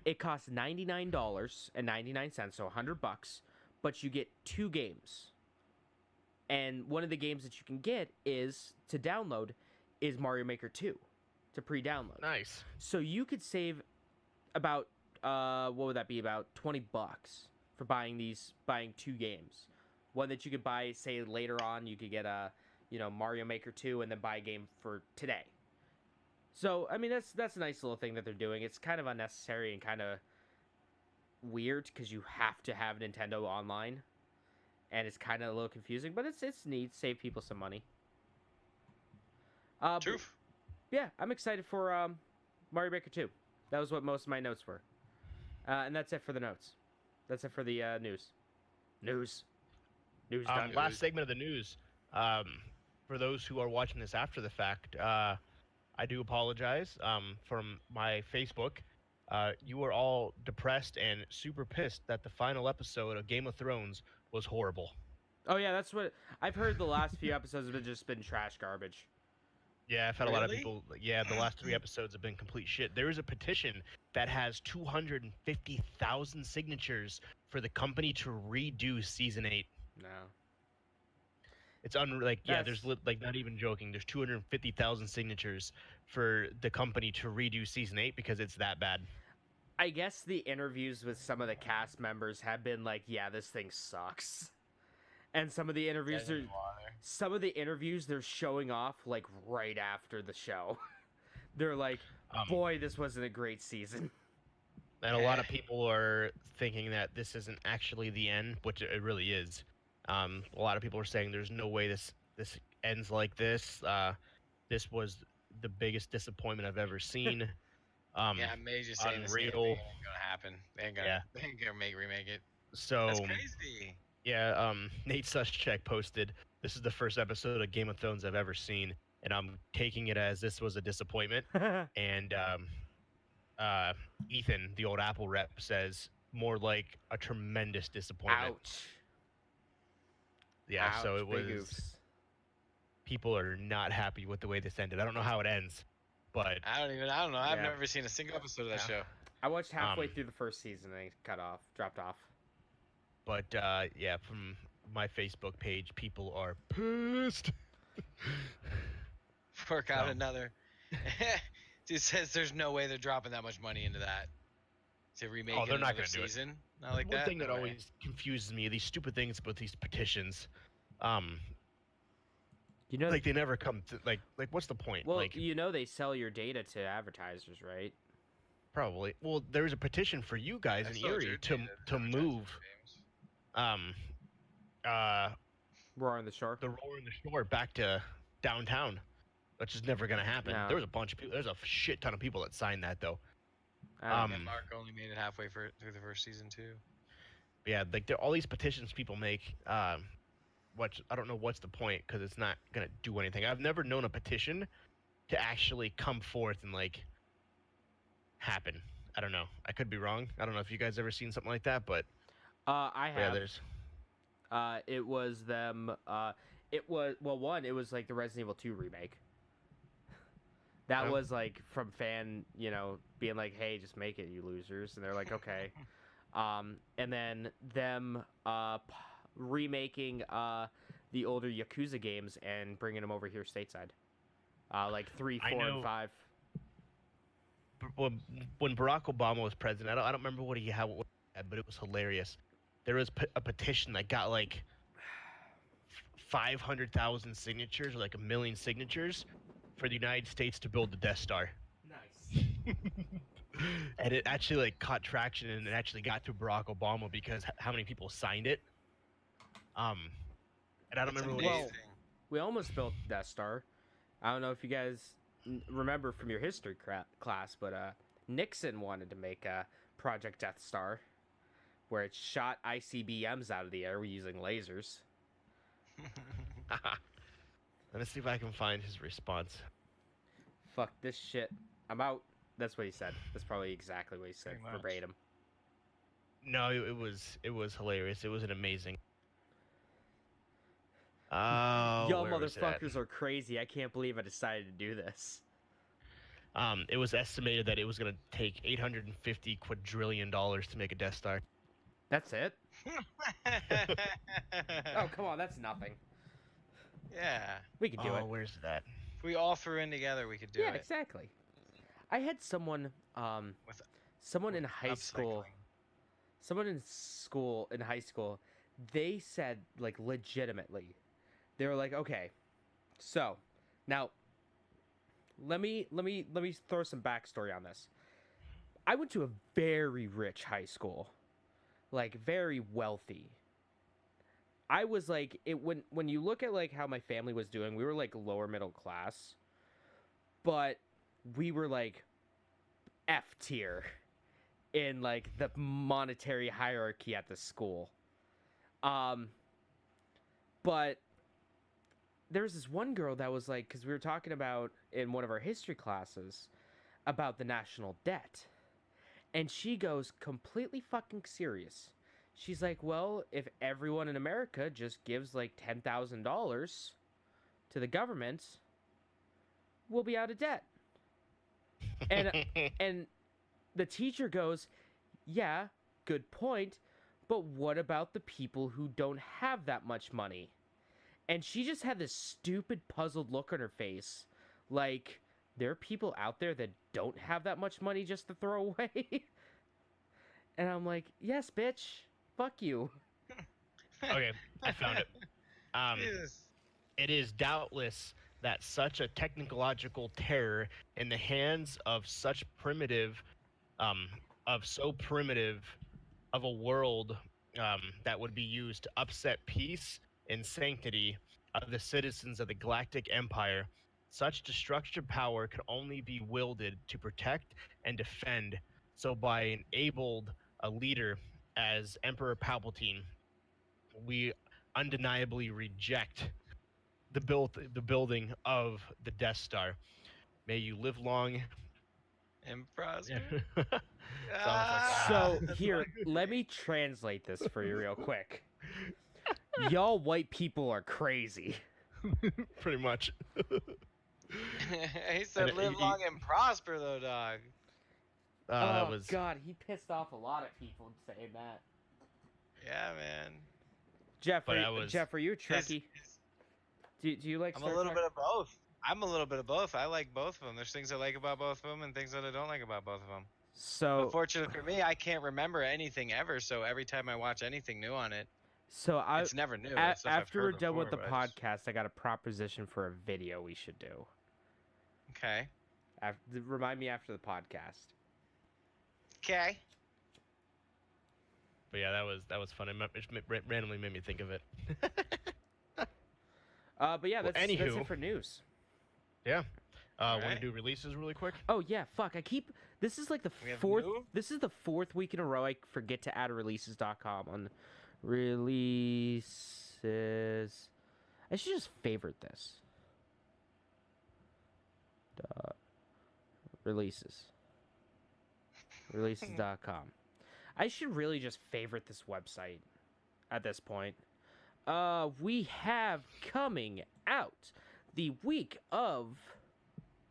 [SPEAKER 2] It costs $99.99, so $100, but you get 2 games. And one of the games that you can get is to download is Mario Maker 2 to pre-download.
[SPEAKER 1] Nice.
[SPEAKER 2] So you could save about what would that be, about $20 for buying 2 games. One that you could buy, say later on, you could get Mario Maker 2 and then buy a game for today. So I mean that's a nice little thing that they're doing. It's kind of unnecessary and kind of weird because you have to have Nintendo Online, and it's kind of a little confusing. But it's neat, save people some money.
[SPEAKER 3] Truth.
[SPEAKER 2] Yeah, I'm excited for Mario Maker 2. That was what most of my notes were. And that's it for the notes. That's it for the news. News done.
[SPEAKER 1] Last segment of the news. For those who are watching this after the fact, I do apologize. From my Facebook, you were all depressed and super pissed that the final episode of Game of Thrones was horrible.
[SPEAKER 2] Oh yeah, that's what I've heard. The last few episodes have just been trash garbage.
[SPEAKER 1] Yeah, I've had a lot of
[SPEAKER 3] Really?
[SPEAKER 1] people. Yeah, the last 3 episodes have been complete shit. There is a petition that has 250,000 signatures for the company to redo season 8.
[SPEAKER 2] No.
[SPEAKER 1] It's there's not even joking. There's 250,000 signatures for the company to redo season 8 because it's that bad.
[SPEAKER 2] I guess the interviews with some of the cast members have been like, yeah, this thing sucks. And some of the interviews they're showing off like right after the show. They're like, boy, this wasn't a great season.
[SPEAKER 1] And a lot of people are thinking that this isn't actually the end, which it really is. A lot of people are saying there's no way this ends like this. This was the biggest disappointment I've ever seen.
[SPEAKER 3] Yeah, Major saying the same thing.
[SPEAKER 1] unreal.
[SPEAKER 3] It ain't gonna happen. They ain't gonna remake it.
[SPEAKER 1] So
[SPEAKER 3] That's crazy.
[SPEAKER 1] yeah, Nate Suschek posted, "This is the first episode of Game of Thrones I've ever seen, and I'm taking it as this was a disappointment." And Ethan, the old Apple rep, says more like a tremendous disappointment.
[SPEAKER 2] Ouch.
[SPEAKER 1] Yeah,
[SPEAKER 2] Ouch,
[SPEAKER 1] so it
[SPEAKER 2] big
[SPEAKER 1] was.
[SPEAKER 2] oops.
[SPEAKER 1] People are not happy with the way this ended. I don't know how it ends, but
[SPEAKER 3] I don't know. I've
[SPEAKER 2] Yeah.
[SPEAKER 3] never seen a single episode of that show.
[SPEAKER 2] I watched halfway
[SPEAKER 1] Um,
[SPEAKER 2] through the first season and it dropped off.
[SPEAKER 1] yeah, from my Facebook page, people are pissed.
[SPEAKER 3] Work out
[SPEAKER 1] So-
[SPEAKER 3] another. Dude says there's no way they're dropping that much money into that to remake
[SPEAKER 1] Oh,
[SPEAKER 3] it
[SPEAKER 1] they're not
[SPEAKER 3] another
[SPEAKER 1] gonna do it.
[SPEAKER 3] season. Not like
[SPEAKER 1] One
[SPEAKER 3] that.
[SPEAKER 1] thing that
[SPEAKER 3] No way.
[SPEAKER 1] always confuses me, these stupid things about these petitions,
[SPEAKER 2] You know,
[SPEAKER 1] like they never come to like what's the point?
[SPEAKER 2] well,
[SPEAKER 1] like
[SPEAKER 2] you know they sell your data to advertisers, right?
[SPEAKER 1] probably. Well, there's a petition for you guys
[SPEAKER 3] I
[SPEAKER 1] in
[SPEAKER 3] sold your
[SPEAKER 1] Erie
[SPEAKER 3] data
[SPEAKER 1] to
[SPEAKER 3] advertising
[SPEAKER 1] move
[SPEAKER 3] games.
[SPEAKER 2] Roar on the Shore.
[SPEAKER 1] the Roar in the Shore back to downtown, which is never gonna happen.
[SPEAKER 2] No.
[SPEAKER 1] There was a bunch of people. There's a shit ton of people that signed that though.
[SPEAKER 2] Um,
[SPEAKER 3] And Mark only made it halfway through the first season too.
[SPEAKER 1] Yeah, like all these petitions people make. What I don't know what's the point because it's not gonna do anything. I've never known a petition to actually come forth and like happen. I don't know. I could be wrong. I don't know if you guys ever seen something like that, but
[SPEAKER 2] I
[SPEAKER 1] yeah,
[SPEAKER 2] have.
[SPEAKER 1] there's.
[SPEAKER 2] It was them. It was one. It was like the Resident Evil 2 remake. That
[SPEAKER 1] Oh.
[SPEAKER 2] was like from fan, being like, "Hey, just make it, you losers," and they're like, "Okay." And then them remaking the older Yakuza games and bringing them over here stateside, like 3,
[SPEAKER 1] I
[SPEAKER 2] 4,
[SPEAKER 1] know-
[SPEAKER 2] and 5.
[SPEAKER 1] When Barack Obama was president, I don't remember what he had, but it was hilarious. There was a petition that got like 500,000 signatures, or like 1 million signatures, for the United States to build the Death Star.
[SPEAKER 2] Nice.
[SPEAKER 1] And it actually like caught traction, and it actually got to Barack Obama because how many people signed it. And I don't
[SPEAKER 3] That's
[SPEAKER 1] remember
[SPEAKER 2] Well,
[SPEAKER 3] amazing.
[SPEAKER 2] We almost built Death Star. I don't know if you guys remember from your history class, but Nixon wanted to make a Project Death Star, where it shot ICBMs out of the air using lasers.
[SPEAKER 1] Let me see if I can find his response.
[SPEAKER 2] Fuck this shit. I'm out. That's what he said. That's probably exactly what he said
[SPEAKER 3] Pretty much.
[SPEAKER 2] verbatim.
[SPEAKER 1] No, it was hilarious. It was an amazing.
[SPEAKER 2] Y'all
[SPEAKER 1] where was it at?
[SPEAKER 2] motherfuckers are crazy. I can't believe I decided to do this.
[SPEAKER 1] It was estimated that it was going to take $850 quadrillion to make a Death Star.
[SPEAKER 2] That's it? Oh, come on. That's nothing.
[SPEAKER 3] Yeah.
[SPEAKER 2] We could do it.
[SPEAKER 1] Where's that?
[SPEAKER 3] If we all threw in together, we could do
[SPEAKER 2] Yeah,
[SPEAKER 3] it.
[SPEAKER 2] exactly. I had someone,
[SPEAKER 3] With-
[SPEAKER 2] someone in high school, in high school, they said, like, legitimately, they were like, okay, so now let me throw some backstory on this. I went to a very rich high school, like very wealthy. I was like, when you look at like how my family was doing, we were like lower middle class, but we were like F tier in like the monetary hierarchy at the school. But there's this one girl that was like, because we were talking about in one of our history classes about the national debt, and she goes completely fucking serious. She's like, well, if everyone in America just gives like $10,000 to the government, we'll be out of debt. And the teacher goes, yeah, good point, but what about the people who don't have that much money? And she just had this stupid puzzled look on her face, like, there are people out there that don't have that much money just to throw away. And I'm like, yes, bitch, fuck you.
[SPEAKER 1] Okay, I found it.
[SPEAKER 3] Jesus.
[SPEAKER 1] It is doubtless that such a technological terror in the hands of such primitive, of a world that would be used to upset peace and sanctity of the citizens of the Galactic Empire. Such destructive power can only be wielded to protect and defend. So, by enabled a leader as Emperor Palpatine, we undeniably reject the building of the Death Star. May you live long.
[SPEAKER 3] And prosper.
[SPEAKER 1] Yeah.
[SPEAKER 3] Ah,
[SPEAKER 2] So
[SPEAKER 3] that's
[SPEAKER 2] here,
[SPEAKER 3] not good.
[SPEAKER 2] let me translate this for you real quick. Y'all white people are crazy.
[SPEAKER 1] Pretty much.
[SPEAKER 3] He said,
[SPEAKER 1] And
[SPEAKER 3] "Live
[SPEAKER 1] he-
[SPEAKER 3] long and prosper, though, dog."
[SPEAKER 1] That
[SPEAKER 2] Oh
[SPEAKER 1] was
[SPEAKER 2] God, he pissed off a lot of people saying that.
[SPEAKER 3] Yeah, man.
[SPEAKER 2] Jeff,
[SPEAKER 1] But
[SPEAKER 2] are,
[SPEAKER 1] I was-
[SPEAKER 2] Jeff, are you a Trekkie?
[SPEAKER 3] His-
[SPEAKER 2] Do you like
[SPEAKER 3] I'm
[SPEAKER 2] Star
[SPEAKER 3] a little
[SPEAKER 2] Trek?
[SPEAKER 3] bit of both. I'm a little bit of both. I like both of them. There's things I like about both of them and things that I don't like about both of them.
[SPEAKER 2] So,
[SPEAKER 3] Unfortunately for me, I can't remember anything ever. So every time I watch anything new on it, it's never new. It's stuff I've
[SPEAKER 2] after we're
[SPEAKER 3] heard
[SPEAKER 2] done with the
[SPEAKER 3] before, but I just-
[SPEAKER 2] podcast, I got a proposition for a video we should do.
[SPEAKER 3] Okay.
[SPEAKER 2] Remind me after the podcast.
[SPEAKER 3] Okay.
[SPEAKER 1] But yeah, that was fun. It randomly made me think of it.
[SPEAKER 2] But yeah,
[SPEAKER 1] Well,
[SPEAKER 2] that's
[SPEAKER 1] anywho.
[SPEAKER 2] it for news.
[SPEAKER 1] Want to
[SPEAKER 3] Alright.
[SPEAKER 1] do releases really quick?
[SPEAKER 2] Oh yeah, fuck. This is like the
[SPEAKER 3] We have
[SPEAKER 2] fourth.
[SPEAKER 3] new?
[SPEAKER 2] This is the fourth week in a row I forget to add releases.com on releases. I should just favorite this. Releases. Releases.com. I should really just favorite this website at this point. We have coming out the week of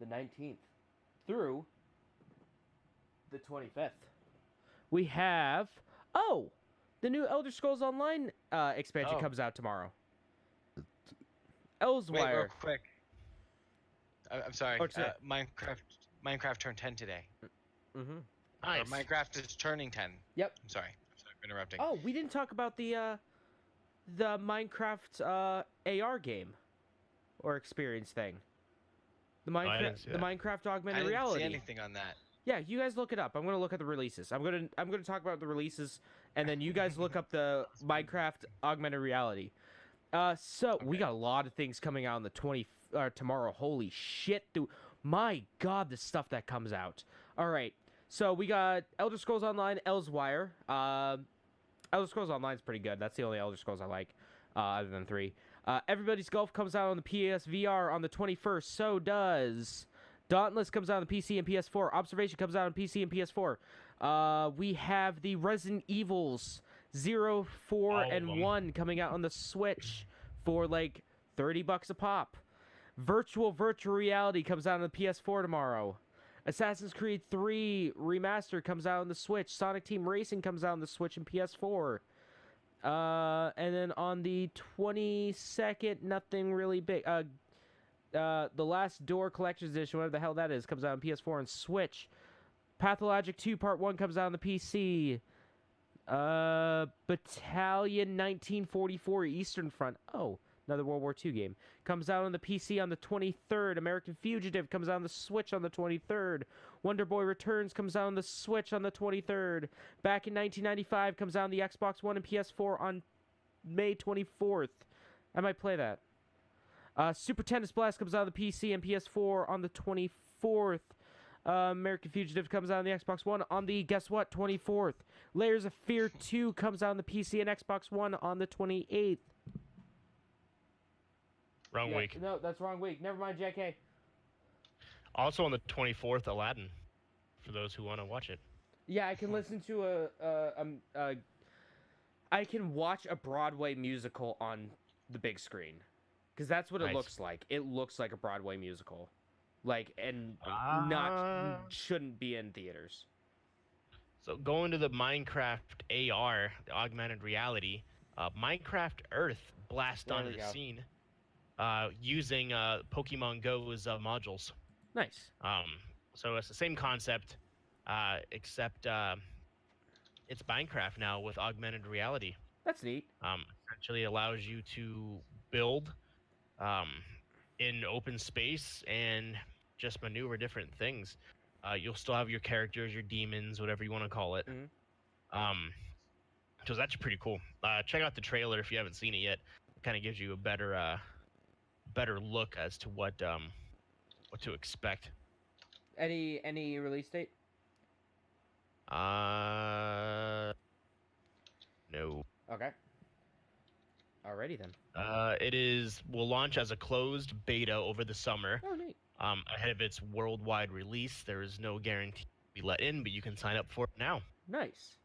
[SPEAKER 2] the 19th through the 25th. We have the new Elder Scrolls Online expansion
[SPEAKER 3] Oh.
[SPEAKER 2] comes out tomorrow.
[SPEAKER 3] Wait,
[SPEAKER 2] Elsewire.
[SPEAKER 3] real quick. I'm sorry.
[SPEAKER 2] Oh, today.
[SPEAKER 3] Minecraft turned 10 today.
[SPEAKER 2] Mm-hmm.
[SPEAKER 3] Or
[SPEAKER 1] Nice.
[SPEAKER 3] Minecraft is turning 10.
[SPEAKER 2] Yep.
[SPEAKER 3] I'm sorry for interrupting.
[SPEAKER 2] Oh, we didn't talk about the Minecraft AR game or experience thing. The
[SPEAKER 1] I
[SPEAKER 2] Minecraft
[SPEAKER 1] didn't see
[SPEAKER 2] the
[SPEAKER 1] that.
[SPEAKER 2] Minecraft
[SPEAKER 3] I
[SPEAKER 2] augmented
[SPEAKER 3] didn't
[SPEAKER 2] reality.
[SPEAKER 3] see anything on that.
[SPEAKER 2] Yeah, you guys look it up. I'm gonna look at the releases. I'm gonna talk about the releases, and then you guys look up the Minecraft augmented reality. So we
[SPEAKER 3] Okay.
[SPEAKER 2] got a lot of things coming out on the tomorrow. Holy shit, dude! My God, the stuff that comes out. All right, so we got Elder Scrolls Online, Elsewire. Elder Scrolls Online is pretty good. That's the only Elder Scrolls I like, other than 3. Everybody's Golf comes out on the PSVR on the 21st. So does Dauntless comes out on the PC and PS4. Observation comes out on PC and PS4. We have the Resident Evils 0, 4,
[SPEAKER 1] All of
[SPEAKER 2] and
[SPEAKER 1] them.
[SPEAKER 2] 1 coming out on the Switch for like $30 a pop. Virtual Reality comes out on the PS4 tomorrow. Assassin's Creed 3 Remastered comes out on the Switch. Sonic Team Racing comes out on the Switch and PS4. And then on the 22nd, nothing really big. The Last Door Collector's Edition, whatever the hell that is, comes out on PS4 and Switch. Pathologic 2 Part 1 comes out on the PC. Battalion 1944 Eastern Front. Oh, another World War II game. Comes out on the PC on the 23rd. American Fugitive comes out on the Switch on the 23rd. Wonder Boy Returns comes out on the Switch on the 23rd. Back in 1995 comes out on the Xbox One and PS4 on May 24th. I might play that. Super Tennis Blast comes out on the PC and PS4 on the 24th. American Fugitive comes out on the Xbox One on the, guess what, 24th. Layers of Fear 2 comes out on the PC and Xbox One on the 28th.
[SPEAKER 1] Wrong
[SPEAKER 2] Yeah,
[SPEAKER 1] week.
[SPEAKER 2] No, that's wrong week. Never mind, JK.
[SPEAKER 1] Also on the 24th, Aladdin. For those who want to watch it.
[SPEAKER 2] Yeah, I can listen to I can watch a Broadway musical on the big screen. Because that's what it
[SPEAKER 1] Nice.
[SPEAKER 2] looks like. It looks like a Broadway musical. Like, and
[SPEAKER 1] Ah.
[SPEAKER 2] shouldn't be in theaters.
[SPEAKER 1] So going to the Minecraft AR, the augmented reality, Minecraft Earth blast
[SPEAKER 2] There
[SPEAKER 1] onto
[SPEAKER 2] we
[SPEAKER 1] the
[SPEAKER 2] go.
[SPEAKER 1] scene using Pokemon Go's modules.
[SPEAKER 2] Nice.
[SPEAKER 1] So it's the same concept, except it's Minecraft now with augmented reality.
[SPEAKER 2] That's neat.
[SPEAKER 1] Essentially allows you to build in open space and just maneuver different things. You'll still have your characters, your demons, whatever you want to call it.
[SPEAKER 2] Mhm.
[SPEAKER 1] So that's actually pretty cool. Check out the trailer if you haven't seen it yet. It kind of gives you a better look as to what to expect.
[SPEAKER 2] Any release date?
[SPEAKER 1] No.
[SPEAKER 2] Okay. Alrighty then.
[SPEAKER 1] Will launch as a closed beta over the summer.
[SPEAKER 2] Oh, neat.
[SPEAKER 1] Ahead of its worldwide release. There is no guarantee to be let in, but you can sign up for it now.
[SPEAKER 2] Nice.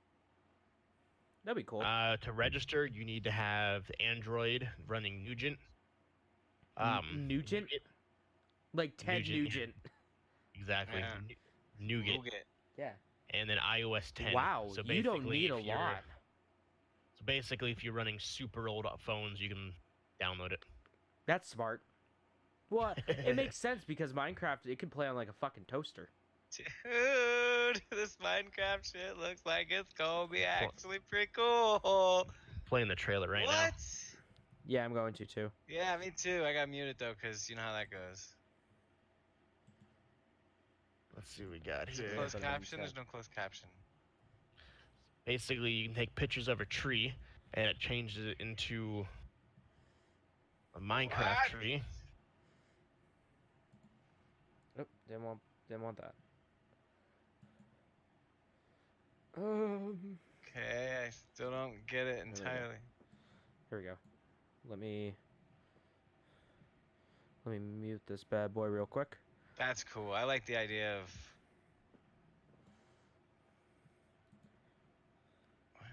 [SPEAKER 2] That'd be cool.
[SPEAKER 1] To register, you need to have Android running Nugent.
[SPEAKER 2] Nugent?
[SPEAKER 1] Nougat,
[SPEAKER 2] Like Ted
[SPEAKER 1] Nugent.
[SPEAKER 2] Nugent.
[SPEAKER 1] Exactly.
[SPEAKER 3] Yeah.
[SPEAKER 1] Nougat.
[SPEAKER 3] Nougat.
[SPEAKER 2] Yeah.
[SPEAKER 1] And then iOS 10.
[SPEAKER 2] Wow,
[SPEAKER 1] So
[SPEAKER 2] you don't
[SPEAKER 1] basically,
[SPEAKER 2] need a
[SPEAKER 1] if you're-
[SPEAKER 2] lot.
[SPEAKER 1] So basically, if you're running super old phones, you can download it.
[SPEAKER 2] That's smart. Well, it makes sense because Minecraft, it can play on like a fucking toaster.
[SPEAKER 3] Dude, this Minecraft shit looks like it's gonna be actually pretty cool.
[SPEAKER 1] Playing the trailer right
[SPEAKER 3] what?
[SPEAKER 1] now.
[SPEAKER 2] Yeah, I'm going to too.
[SPEAKER 3] Yeah, me too. I got muted though, cause you know how that goes.
[SPEAKER 1] Let's see what we got
[SPEAKER 3] Is it
[SPEAKER 1] here.
[SPEAKER 3] closed
[SPEAKER 2] Yeah.
[SPEAKER 3] caption? There's no closed caption.
[SPEAKER 1] Basically, you can take pictures of a tree, and it changes it into a Minecraft
[SPEAKER 3] What?
[SPEAKER 1] tree.
[SPEAKER 2] Oh, didn't want that.
[SPEAKER 3] Okay, I still don't get it
[SPEAKER 2] we go.
[SPEAKER 3] entirely.
[SPEAKER 2] Here we go. Let me mute this bad boy real quick.
[SPEAKER 3] That's cool. I like the idea of. What?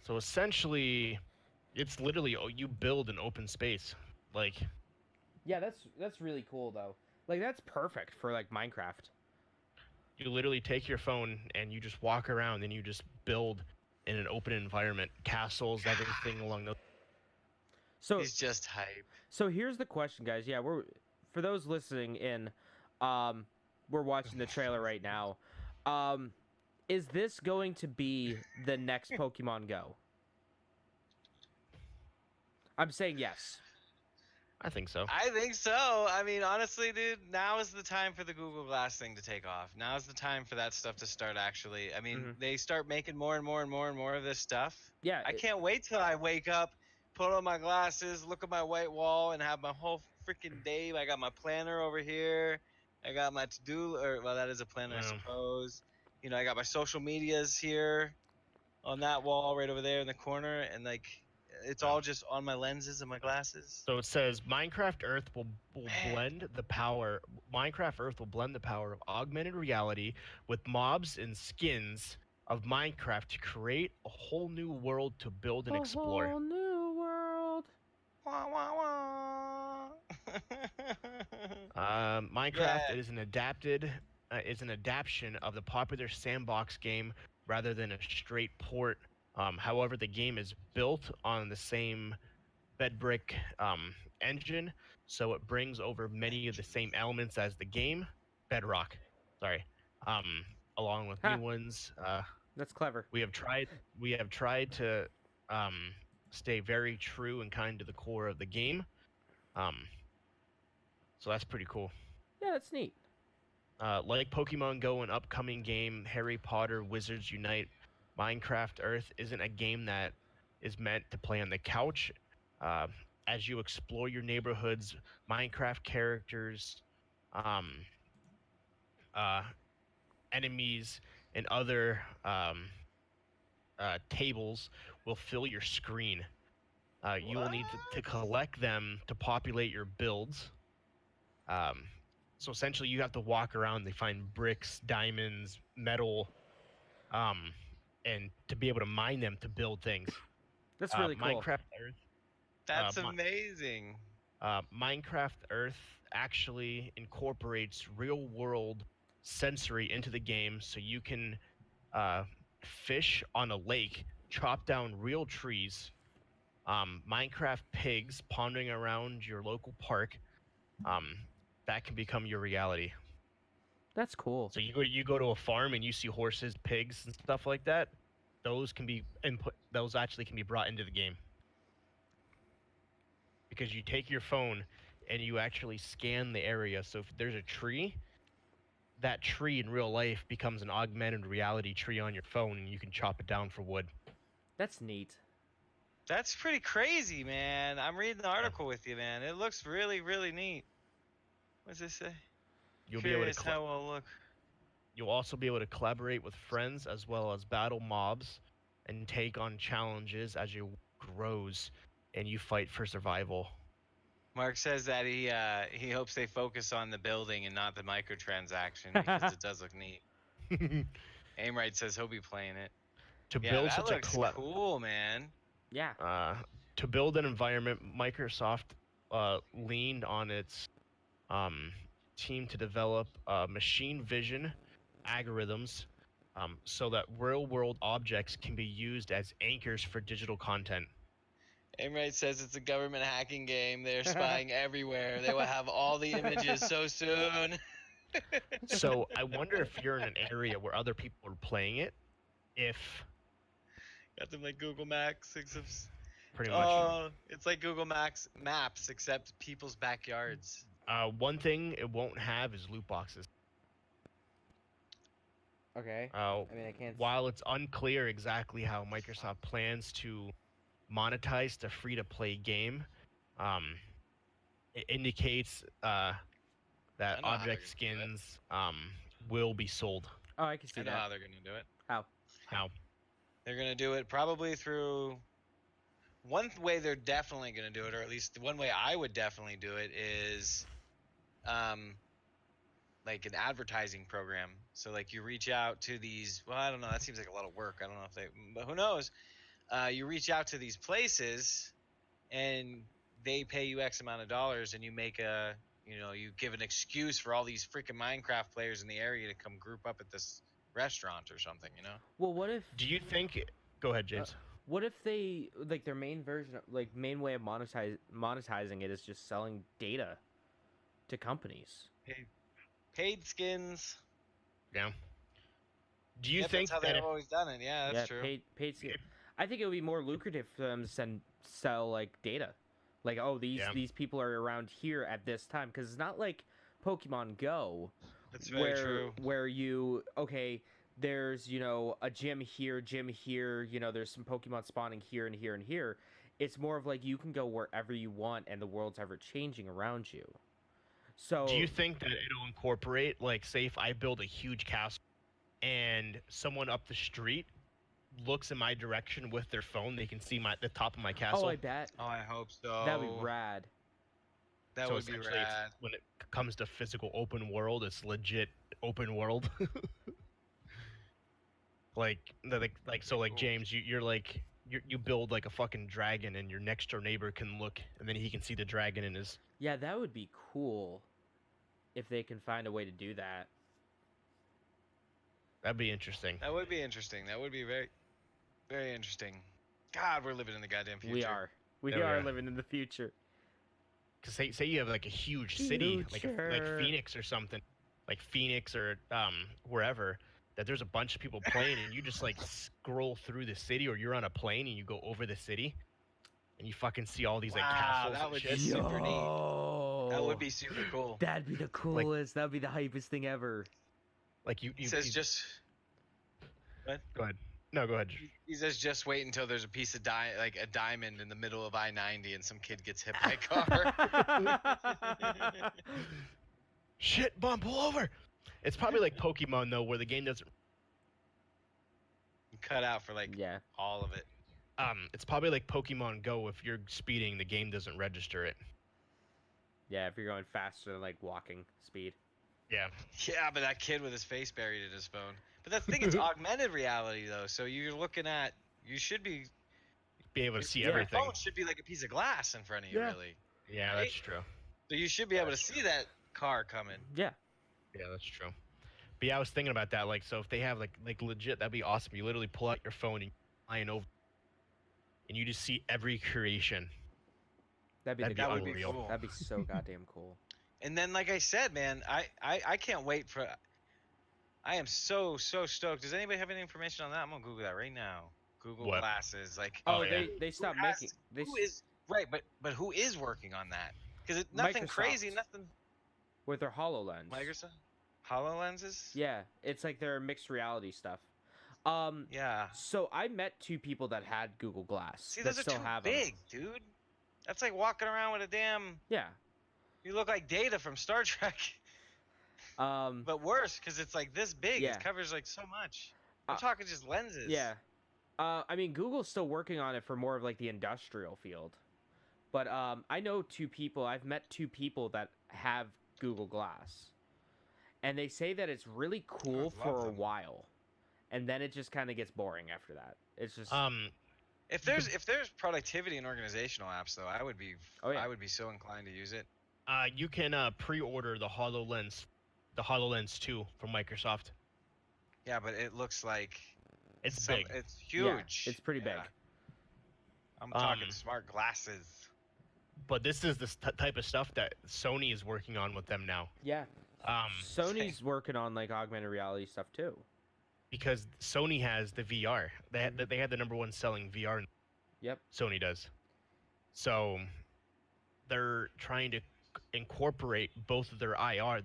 [SPEAKER 1] So essentially, it's literally you build an open space. Like,
[SPEAKER 2] Yeah, that's really cool though. Like that's perfect for like Minecraft.
[SPEAKER 1] you literally take your phone and you just walk around and you just build in an open environment, castles, everything along those.
[SPEAKER 2] So
[SPEAKER 3] He's just hype.
[SPEAKER 2] So here's the question, guys. Yeah, we're for those listening in, we're watching the trailer right now. Is this going to be the next Pokemon Go? I'm saying yes.
[SPEAKER 1] I think so.
[SPEAKER 3] I think so. I mean, honestly, dude, now is the time for the Google Glass thing to take off. Now is the time for that stuff to start actually. I mean,
[SPEAKER 2] Mhm.
[SPEAKER 3] they start making more and more and more and more of this stuff.
[SPEAKER 2] Yeah.
[SPEAKER 3] I can't wait till I wake up, put on my glasses, look at my white wall, and have my whole freaking day. I got my planner over here. I got my to-do, or well, that is a planner, I
[SPEAKER 1] Yeah.
[SPEAKER 3] suppose. You know, I got my social medias here on that wall right over there in the corner, and like, it's all just on my lenses and my glasses.
[SPEAKER 1] So it says Minecraft Earth will
[SPEAKER 3] Man.
[SPEAKER 1] blend the power. Minecraft Earth will blend the power of augmented reality with mobs and skins of Minecraft to create a whole new world to build and explore.
[SPEAKER 2] A whole new world.
[SPEAKER 3] Wah, wah, wah.
[SPEAKER 1] Minecraft
[SPEAKER 3] Yeah.
[SPEAKER 1] is an adaptation of the popular sandbox game rather than a straight port. However, the game is built on the same Bedbrick engine, so it brings over many of the same elements as the game. Bedrock, sorry. Along with
[SPEAKER 2] Ha.
[SPEAKER 1] new ones.
[SPEAKER 2] That's clever.
[SPEAKER 1] We have tried to stay very true and kind to the core of the game. So that's pretty cool.
[SPEAKER 2] Yeah, that's neat.
[SPEAKER 1] Like Pokemon Go, an upcoming game, Harry Potter Wizards Unite, Minecraft Earth isn't a game that is meant to play on the couch. As you explore your neighborhoods, Minecraft characters, enemies, and other tables will fill your screen. You will need to collect them to populate your builds. So essentially, you have to walk around. They find bricks, diamonds, metal, and to be able to mine them to build things.
[SPEAKER 2] That's really cool.
[SPEAKER 1] Minecraft Earth.
[SPEAKER 3] That's
[SPEAKER 1] Mi-
[SPEAKER 3] amazing.
[SPEAKER 1] Minecraft Earth actually incorporates real-world sensory into the game, so you can fish on a lake, chop down real trees. Minecraft pigs pondering around your local park. That can become your reality.
[SPEAKER 2] That's cool.
[SPEAKER 1] So you go to a farm and you see horses, pigs, and stuff like that. Those can be input. Those actually can be brought into the game because you take your phone and you actually scan the area. So if there's a tree, that tree in real life becomes an augmented reality tree on your phone, and you can chop it down for wood.
[SPEAKER 2] That's neat.
[SPEAKER 3] That's pretty crazy, man. I'm reading the article with you, man. It looks really, really neat. What does it say?
[SPEAKER 1] You'll be able
[SPEAKER 3] Curious
[SPEAKER 1] to.
[SPEAKER 3] how it will look.
[SPEAKER 1] You'll also be able to collaborate with friends as well as battle mobs and take on challenges as your world grows and you fight for survival.
[SPEAKER 3] Mark says that he hopes they focus on the building and not the microtransaction because it does look neat. Aimright says he'll be playing it.
[SPEAKER 1] To
[SPEAKER 3] Yeah,
[SPEAKER 1] build
[SPEAKER 3] that
[SPEAKER 1] such a
[SPEAKER 3] looks cool, man.
[SPEAKER 2] Yeah.
[SPEAKER 1] to build an environment, Microsoft leaned on its um, team to develop machine vision algorithms so that real-world objects can be used as anchors for digital content.
[SPEAKER 3] Aimrite says it's a government hacking game. They're spying everywhere. They will have all the images so soon.
[SPEAKER 1] So I wonder if you're in an area where other people are playing it, if
[SPEAKER 3] Got them like Google Maps.
[SPEAKER 1] pretty much.
[SPEAKER 3] Oh, it's like Google Maps except people's backyards.
[SPEAKER 1] One thing it won't have is loot boxes.
[SPEAKER 2] Okay.
[SPEAKER 1] Uh,
[SPEAKER 2] I mean, I can't.
[SPEAKER 1] while it's unclear exactly how Microsoft plans to monetize the free-to-play game, it indicates that
[SPEAKER 3] I know how they're
[SPEAKER 1] object
[SPEAKER 3] gonna do it.
[SPEAKER 1] skins will be sold.
[SPEAKER 2] Oh, I can see
[SPEAKER 3] I know
[SPEAKER 2] that.
[SPEAKER 3] how they're gonna do it.
[SPEAKER 1] How?
[SPEAKER 3] They're gonna do it probably through. One way they're definitely gonna do it, or at least one way I would definitely do it, is, like an advertising program. So like you reach out to these. Well, I don't know. That seems like a lot of work. I don't know if they. But who knows? You reach out to these places, and they pay you X amount of dollars, and you make a. You give an excuse for all these freaking Minecraft players in the area to come group up at this restaurant or something.
[SPEAKER 2] Well, what if?
[SPEAKER 1] Do you think? Go ahead, James.
[SPEAKER 2] What if they like their main version, like main way of monetizing it is just selling data to companies?
[SPEAKER 3] Paid skins.
[SPEAKER 1] Yeah. Do you
[SPEAKER 3] Yep,
[SPEAKER 1] think
[SPEAKER 3] that's how
[SPEAKER 1] that
[SPEAKER 3] they've always done it? Yeah, that's true.
[SPEAKER 2] Paid. I think it would be more lucrative for them to sell like data, like these people are around here at this time, because it's not like Pokemon Go,
[SPEAKER 3] That's very true.
[SPEAKER 2] where there's a gym here, there's some Pokemon spawning here and here and here. It's more of like you can go wherever you want, and the world's ever changing around you. So
[SPEAKER 1] do you think that it'll incorporate, like, say if I build a huge castle and someone up the street looks in my direction with their phone, they can see the top of my castle?
[SPEAKER 2] Oh, I bet.
[SPEAKER 3] Oh, I hope so.
[SPEAKER 2] That'd be rad.
[SPEAKER 3] That
[SPEAKER 1] So
[SPEAKER 3] would be
[SPEAKER 1] essentially,
[SPEAKER 3] rad.
[SPEAKER 1] when it comes to physical open world, it's legit open world. like
[SPEAKER 3] Cool.
[SPEAKER 1] James, you build like a fucking dragon, and your next door neighbor can look, and then he can see the dragon in his.
[SPEAKER 2] Yeah, that would be cool if they can find a way to do that.
[SPEAKER 1] That'd be interesting.
[SPEAKER 3] That would be interesting. That would be very, very interesting. God, we're living in the goddamn future.
[SPEAKER 2] We are. We
[SPEAKER 1] Yeah, we
[SPEAKER 2] are
[SPEAKER 1] are.
[SPEAKER 2] living in the future.
[SPEAKER 1] Cause say you have like a huge city, like
[SPEAKER 2] Future.
[SPEAKER 1] Phoenix or something, like Phoenix or wherever, that there's a bunch of people playing, and you just like scroll through the city, or you're on a plane and you go over the city, and you fucking see all these like
[SPEAKER 3] Wow,
[SPEAKER 1] castles
[SPEAKER 3] that
[SPEAKER 1] and
[SPEAKER 3] would
[SPEAKER 1] shit.
[SPEAKER 3] be super neat.
[SPEAKER 2] Yo,
[SPEAKER 3] That would be super cool.
[SPEAKER 2] That'd be the coolest. That'd be the hypest thing ever.
[SPEAKER 1] Like you
[SPEAKER 3] He says
[SPEAKER 1] you-
[SPEAKER 3] just. What?
[SPEAKER 1] Go ahead. No, go ahead.
[SPEAKER 3] He says just wait until there's a piece of like a diamond in the middle of I-90 and some kid gets hit by a car.
[SPEAKER 1] Shit, bomb, pull over. It's probably like Pokemon though, where the game doesn't.
[SPEAKER 3] Cut out for like
[SPEAKER 2] Yeah.
[SPEAKER 3] all of it.
[SPEAKER 1] It's probably like Pokemon Go. If you're speeding, the game doesn't register it.
[SPEAKER 2] Yeah, if you're going faster than like walking speed.
[SPEAKER 1] Yeah.
[SPEAKER 3] Yeah, but that kid with his face buried in his phone. But that's the thing, it's augmented reality though. So you're looking at, you should be,
[SPEAKER 1] Be able to see
[SPEAKER 2] Yeah.
[SPEAKER 3] your
[SPEAKER 1] everything.
[SPEAKER 3] phone should be like a piece of glass in front of you,
[SPEAKER 2] Yeah.
[SPEAKER 3] really.
[SPEAKER 1] Yeah,
[SPEAKER 3] Right?
[SPEAKER 1] that's true.
[SPEAKER 3] So you should be able to see that car coming.
[SPEAKER 2] Yeah.
[SPEAKER 1] Yeah, that's true. But yeah, I was thinking about that. Like, so if they have like legit, that'd be awesome. You literally pull out your phone and flying over, and you just see every creation.
[SPEAKER 2] That'd be
[SPEAKER 1] That'd
[SPEAKER 2] the
[SPEAKER 1] be
[SPEAKER 3] That would be
[SPEAKER 1] unreal.
[SPEAKER 3] cool.
[SPEAKER 2] That'd be so goddamn cool.
[SPEAKER 3] And then, like I said, man, I can't wait for. I am so stoked. Does anybody have any information on that? I'm gonna Google that right now. Google
[SPEAKER 1] What?
[SPEAKER 3] Glasses, like.
[SPEAKER 2] Oh,
[SPEAKER 1] yeah.
[SPEAKER 2] they stopped
[SPEAKER 3] Who has-
[SPEAKER 2] making. They
[SPEAKER 3] Who is right? But who is working on that? Because nothing
[SPEAKER 2] Microsoft.
[SPEAKER 3] crazy, nothing.
[SPEAKER 2] with their HoloLens.
[SPEAKER 3] Microsoft HoloLenses.
[SPEAKER 2] Yeah, it's like their mixed reality stuff.
[SPEAKER 3] Yeah.
[SPEAKER 2] So I met two people that had Google Glass.
[SPEAKER 3] See,
[SPEAKER 2] that
[SPEAKER 3] those are
[SPEAKER 2] still
[SPEAKER 3] too
[SPEAKER 2] have 'em.
[SPEAKER 3] big, dude. That's like walking around with a damn.
[SPEAKER 2] Yeah.
[SPEAKER 3] You look like Data from Star Trek, but worse because it's like this big.
[SPEAKER 2] Yeah.
[SPEAKER 3] It covers like so much. I'm
[SPEAKER 2] Uh,
[SPEAKER 3] talking just lenses.
[SPEAKER 2] yeah. I mean, Google's still working on it for more of like the industrial field. But I know two people. I've met two people that have Google Glass, and they say that it's really cool
[SPEAKER 3] love
[SPEAKER 2] for a
[SPEAKER 3] them.
[SPEAKER 2] while, and then it just kind of gets boring after that. It's just
[SPEAKER 3] If there's productivity and organizational apps though,
[SPEAKER 2] Oh, yeah.
[SPEAKER 3] I would be so inclined to use it.
[SPEAKER 1] You can pre-order the HoloLens 2 from Microsoft.
[SPEAKER 3] Yeah, but it looks like
[SPEAKER 1] It's big.
[SPEAKER 3] It's
[SPEAKER 2] yeah,
[SPEAKER 3] huge.
[SPEAKER 2] it's pretty big.
[SPEAKER 3] Yeah. I'm talking smart glasses.
[SPEAKER 1] But this is the type of stuff that Sony is working on with them now.
[SPEAKER 2] Yeah. Sony's working on like augmented reality stuff too.
[SPEAKER 1] Because Sony has the VR. They had the number one selling VR.
[SPEAKER 2] Yep.
[SPEAKER 1] Sony does. So they're trying to incorporate both of their IR,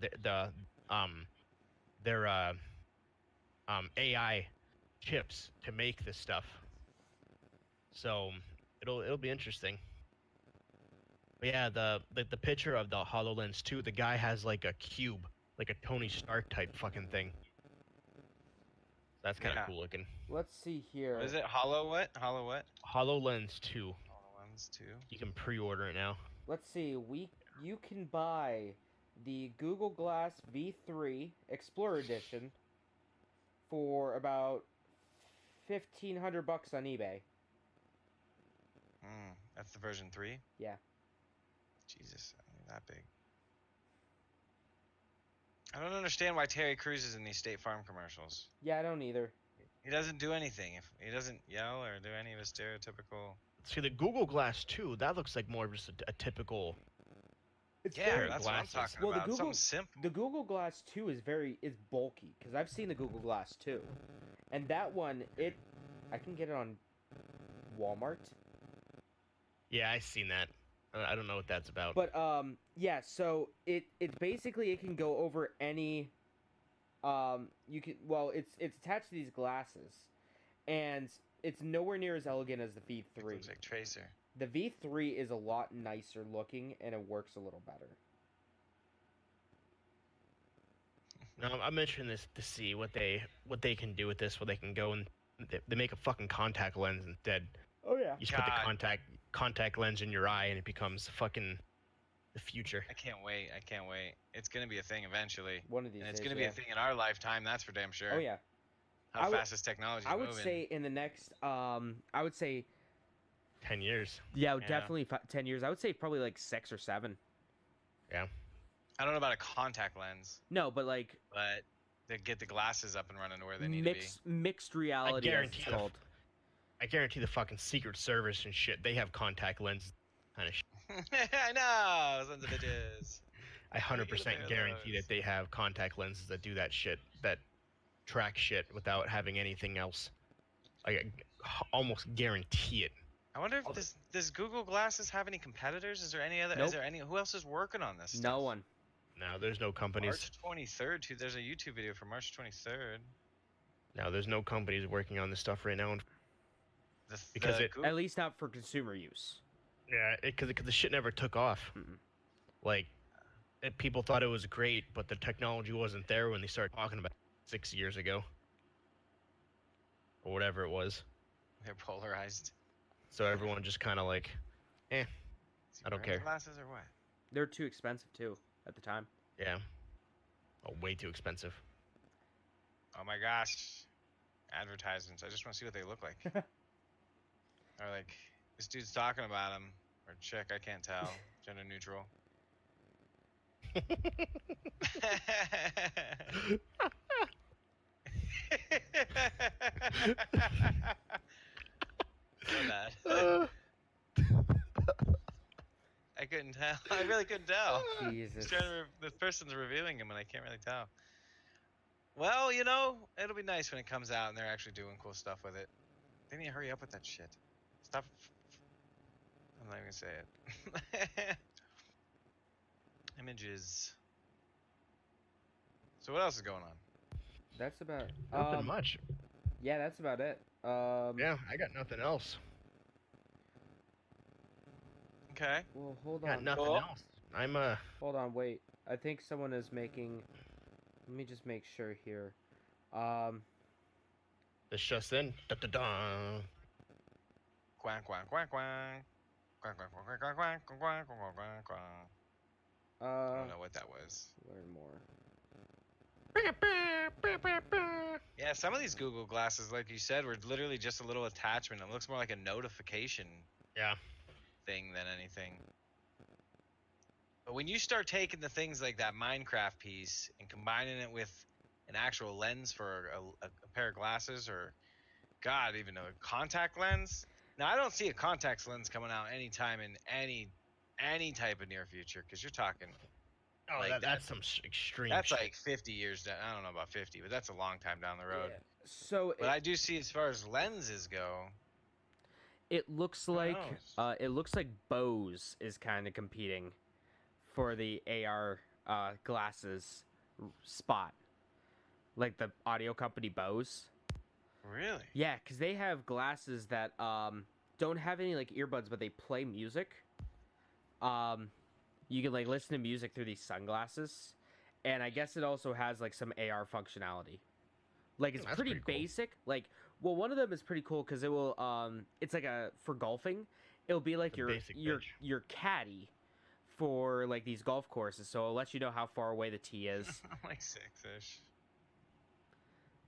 [SPEAKER 1] their AI chips to make this stuff. So it'll be interesting. But yeah, the picture of the HoloLens 2, the guy has like a cube, like a Tony Stark type fucking thing. That's kind of
[SPEAKER 3] Yeah.
[SPEAKER 1] cool looking.
[SPEAKER 2] Let's see here.
[SPEAKER 3] What is it? Hollow what?
[SPEAKER 1] HoloLens 2.
[SPEAKER 3] HoloLens 2.
[SPEAKER 1] You can pre-order it now.
[SPEAKER 2] Let's see. You can buy the Google Glass V3 Explorer Edition for about $1,500 on eBay.
[SPEAKER 3] That's the version 3?
[SPEAKER 2] Yeah.
[SPEAKER 3] Jesus, that big. I don't understand why Terry Crews is in these State Farm commercials.
[SPEAKER 2] Yeah, I don't either.
[SPEAKER 3] He doesn't do anything. If he doesn't yell or do any of his stereotypical.
[SPEAKER 1] See, the Google Glass 2, that looks like more of just a typical.
[SPEAKER 2] It's
[SPEAKER 3] Yeah,
[SPEAKER 2] very,
[SPEAKER 3] that's what I'm
[SPEAKER 1] glasses.
[SPEAKER 3] talking
[SPEAKER 2] Well, the
[SPEAKER 3] about.
[SPEAKER 2] Google-
[SPEAKER 3] Something simple.
[SPEAKER 2] the Google Glass 2 is bulky because I've seen the Google Glass 2, and that one I can get it on Walmart.
[SPEAKER 3] Yeah,
[SPEAKER 1] I seen that. I don't know what that's about.
[SPEAKER 2] But yeah, so it basically it can go over any it's attached to these glasses, and it's nowhere near as elegant as the
[SPEAKER 3] It
[SPEAKER 2] V3.
[SPEAKER 3] looks like Tracer.
[SPEAKER 2] The V3 is a lot nicer looking and it works a little better.
[SPEAKER 1] No, I'm mentioning this to see what they can do with this. Where they can go and they make a fucking contact lens instead.
[SPEAKER 2] Oh yeah.
[SPEAKER 1] You just put the
[SPEAKER 3] God.
[SPEAKER 1] contact lens in your eye, and it becomes fucking the future.
[SPEAKER 3] I can't wait. It's gonna be a thing eventually.
[SPEAKER 2] One of these
[SPEAKER 3] And it's
[SPEAKER 2] days,
[SPEAKER 3] gonna be
[SPEAKER 2] yeah.
[SPEAKER 3] a thing in our lifetime, that's for damn sure.
[SPEAKER 2] Oh yeah.
[SPEAKER 3] How
[SPEAKER 2] I would-
[SPEAKER 3] fast is technology
[SPEAKER 2] I would
[SPEAKER 3] moving?
[SPEAKER 2] say in the next I would say
[SPEAKER 1] 10 years.
[SPEAKER 2] yeah,
[SPEAKER 3] Yeah.
[SPEAKER 2] definitely 10 years. I would say probably like 6 or 7.
[SPEAKER 3] I don't know about a contact lens,
[SPEAKER 2] No, but like
[SPEAKER 3] but they get the glasses up and running to where they need to be.
[SPEAKER 2] mixed reality as
[SPEAKER 1] guarantee
[SPEAKER 2] it's
[SPEAKER 1] the-
[SPEAKER 2] called.
[SPEAKER 1] I guarantee the fucking Secret Service and shit, they have contact lens kind of shit.
[SPEAKER 3] I know, sons of bitches.
[SPEAKER 1] I
[SPEAKER 3] Gotta get a
[SPEAKER 1] 100%
[SPEAKER 3] pair of
[SPEAKER 1] guarantee
[SPEAKER 3] those.
[SPEAKER 1] that they have contact lenses that do that shit, that track shit without having anything else. I almost guarantee it.
[SPEAKER 3] I wonder if does Google Glasses have any competitors? Is there any other?
[SPEAKER 2] Nope.
[SPEAKER 3] Is there any? Who else is working on this?
[SPEAKER 2] No
[SPEAKER 3] stuff?
[SPEAKER 2] one.
[SPEAKER 1] No, there's no companies.
[SPEAKER 3] March 23rd. There's a YouTube video for March 23rd.
[SPEAKER 1] No, there's no companies working on this stuff right now. Because it-
[SPEAKER 2] At least not for consumer use.
[SPEAKER 1] Yeah, because the shit never took off.
[SPEAKER 2] Mm-mm.
[SPEAKER 1] Like, people thought it was great, but the technology wasn't there when they started talking about it 6 years ago. Or whatever it was.
[SPEAKER 3] They're polarized.
[SPEAKER 1] So everyone just kind of like,
[SPEAKER 3] Is he
[SPEAKER 1] I don't
[SPEAKER 3] wearing
[SPEAKER 1] care.
[SPEAKER 3] Glasses or what?
[SPEAKER 2] They're too expensive too at the time.
[SPEAKER 1] yeah. Oh, way too expensive.
[SPEAKER 3] Oh my gosh. Advertisements. I just want to see what they look like. Or like, this dude's talking about him. Or chick, I can't tell. Gender neutral. So bad. I couldn't tell. I really couldn't tell.
[SPEAKER 2] Jesus.
[SPEAKER 3] This person's reviewing him, and I can't really tell. Well, you know, it'll be nice when it comes out and they're actually doing cool stuff with it. They need to hurry up with that shit. Stop. I'm not even gonna say it. Images. So what else is going on?
[SPEAKER 2] That's about
[SPEAKER 1] Nothing much.
[SPEAKER 2] yeah, that's about it.
[SPEAKER 1] Yeah, I got nothing else.
[SPEAKER 3] Okay.
[SPEAKER 2] Well, hold
[SPEAKER 1] Got
[SPEAKER 2] on.
[SPEAKER 1] nothing
[SPEAKER 3] Cool.
[SPEAKER 1] else. I'm
[SPEAKER 2] Hold on, wait. I think someone is making Let me just make sure here.
[SPEAKER 1] This just in. Da-da-da.
[SPEAKER 3] Quack quack quack quack. Quack quack quack quack quack quack quack quack quack quack quack. I don't know what that was.
[SPEAKER 2] learn more.
[SPEAKER 3] Yeah, some of these Google Glasses, like you said, were literally just a little attachment. It looks more like a notification
[SPEAKER 1] Yeah.
[SPEAKER 3] thing than anything. But when you start taking the things like that Minecraft piece and combining it with an actual lens for a pair of glasses, or God, even a contact lens. Now I don't see a contact lens coming out anytime in any type of near future, because you're talking
[SPEAKER 1] Oh,
[SPEAKER 3] like
[SPEAKER 1] that's some extreme
[SPEAKER 3] that's
[SPEAKER 1] shit.
[SPEAKER 3] like 50 years down. I don't know about 50, but that's a long time down the road.
[SPEAKER 2] Yeah. So
[SPEAKER 3] But I do see, as far as lenses go,
[SPEAKER 2] it looks
[SPEAKER 3] who
[SPEAKER 2] like
[SPEAKER 3] knows?
[SPEAKER 2] Bose is kind of competing for the AR glasses spot, like the audio company Bose.
[SPEAKER 3] Really?
[SPEAKER 2] Yeah, because they have glasses that don't have any like earbuds, but they play music. You can like listen to music through these sunglasses, and I guess it also has like some AR functionality. Like it's
[SPEAKER 1] That's
[SPEAKER 2] pretty
[SPEAKER 1] pretty cool.
[SPEAKER 2] basic. Like, well, one of them is pretty cool because it will it's like a for golfing. It'll be like
[SPEAKER 1] The basic bitch.
[SPEAKER 2] your caddy for like these golf courses, so it'll let you know how far away the tee is.
[SPEAKER 3] Like 6-ish.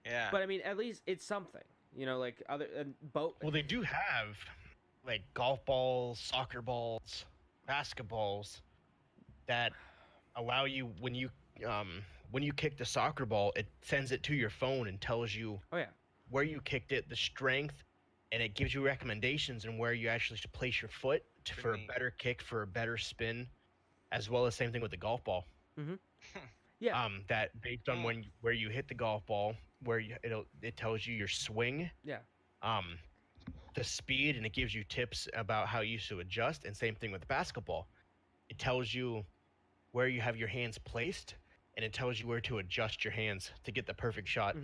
[SPEAKER 3] Yeah.
[SPEAKER 2] But I mean, at least it's something. You know, like other boat.
[SPEAKER 1] Well, they do have like golf balls, soccer balls, basketballs that allow you when you kick the soccer ball, it sends it to your phone and tells you
[SPEAKER 2] Oh yeah.
[SPEAKER 1] where you kicked it, the strength, and it gives you recommendations on where you actually should place your foot for a
[SPEAKER 3] neat.
[SPEAKER 1] better kick, for a better spin, as well as same thing with the golf ball.
[SPEAKER 2] Yeah.
[SPEAKER 1] That based on where you hit the golf ball, it tells you your swing,
[SPEAKER 2] Yeah.
[SPEAKER 1] the speed, and it gives you tips about how you should adjust. And same thing with basketball, it tells you where you have your hands placed, and it tells you where to adjust your hands to get the perfect shot.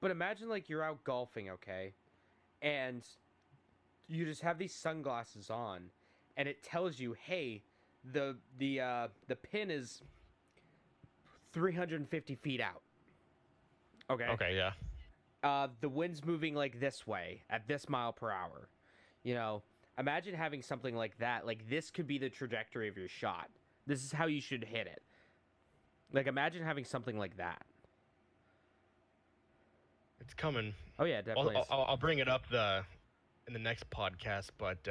[SPEAKER 2] But imagine like you're out golfing, okay, and you just have these sunglasses on, and it tells you, hey, the pin is 350 feet out. Okay.
[SPEAKER 1] Okay, yeah.
[SPEAKER 2] The wind's moving like this way at this mile per hour. You know, imagine having something like that. Like this could be the trajectory of your shot. This is how you should hit it. Like imagine having something like that.
[SPEAKER 1] It's coming.
[SPEAKER 2] Oh yeah, definitely.
[SPEAKER 1] I'll bring it up in the next podcast, but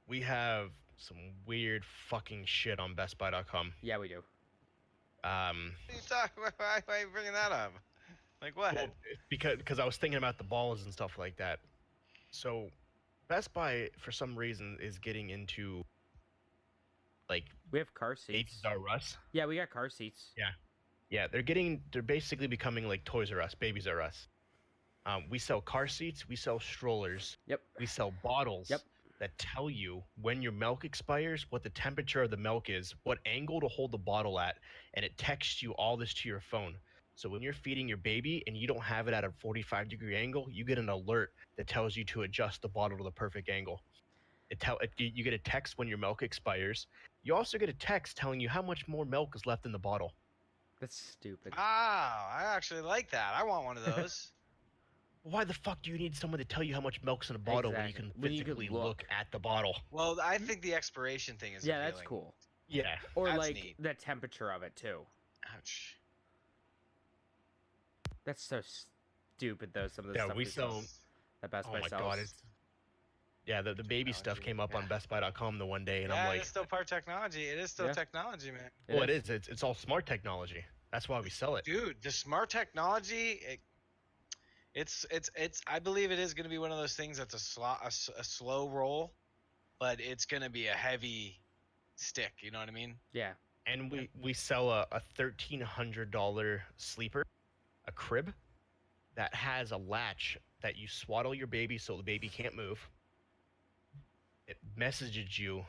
[SPEAKER 1] we have some weird fucking shit on BestBuy.com.
[SPEAKER 2] Yeah, we do.
[SPEAKER 3] What are you talking about? Why are you bringing that up? Like what?
[SPEAKER 1] Well, because I was thinking about the balls and stuff like that. So Best Buy, for some reason, is getting into like
[SPEAKER 2] We have car seats.
[SPEAKER 1] Babies R Us.
[SPEAKER 2] Yeah, we got car seats.
[SPEAKER 1] Yeah, they're basically becoming like Toys R Us, Babies R Us. We sell car seats, we sell strollers,
[SPEAKER 2] Yep.
[SPEAKER 1] we sell bottles
[SPEAKER 2] Yep.
[SPEAKER 1] that tell you when your milk expires, what the temperature of the milk is, what angle to hold the bottle at, and it texts you all this to your phone. So when you're feeding your baby and you don't have it at a 45-degree angle, you get an alert that tells you to adjust the bottle to the perfect angle. You get a text when your milk expires. You also get a text telling you how much more milk is left in the bottle.
[SPEAKER 2] That's stupid.
[SPEAKER 3] Ah, I actually like that. I want one of those.
[SPEAKER 1] Why the fuck do you need someone to tell you how much milk's in a bottle when you can
[SPEAKER 2] Exactly. When you
[SPEAKER 1] physically
[SPEAKER 2] can look.
[SPEAKER 1] look at the bottle?
[SPEAKER 3] Well, I think the expiration thing is
[SPEAKER 2] Yeah, that's
[SPEAKER 3] appealing.
[SPEAKER 2] cool.
[SPEAKER 1] Yeah.
[SPEAKER 2] Or
[SPEAKER 3] That's
[SPEAKER 2] like
[SPEAKER 3] neat.
[SPEAKER 2] the temperature of it too.
[SPEAKER 3] Ouch.
[SPEAKER 2] That's so stupid though. Some of the
[SPEAKER 1] Yeah,
[SPEAKER 2] stuff
[SPEAKER 1] we sell.
[SPEAKER 2] that Best
[SPEAKER 1] Oh
[SPEAKER 2] Buy
[SPEAKER 1] my
[SPEAKER 2] sells.
[SPEAKER 1] god, it's. Yeah, the baby stuff
[SPEAKER 3] Technology,
[SPEAKER 1] came up on
[SPEAKER 3] yeah.
[SPEAKER 1] BestBuy.com the one day, and
[SPEAKER 3] Yeah,
[SPEAKER 1] I'm like,
[SPEAKER 3] it's still part technology. It is still
[SPEAKER 2] Yeah.
[SPEAKER 3] technology, man.
[SPEAKER 1] well, it is. It's all smart technology. That's why we sell it.
[SPEAKER 3] Dude, the smart technology, it's. I believe it is going to be one of those things that's a slow roll, but it's going to be a heavy stick. You know what I mean?
[SPEAKER 2] Yeah.
[SPEAKER 1] And we sell a $1,300 sleeper, a crib, that has a latch that you swaddle your baby so the baby can't move. It messages you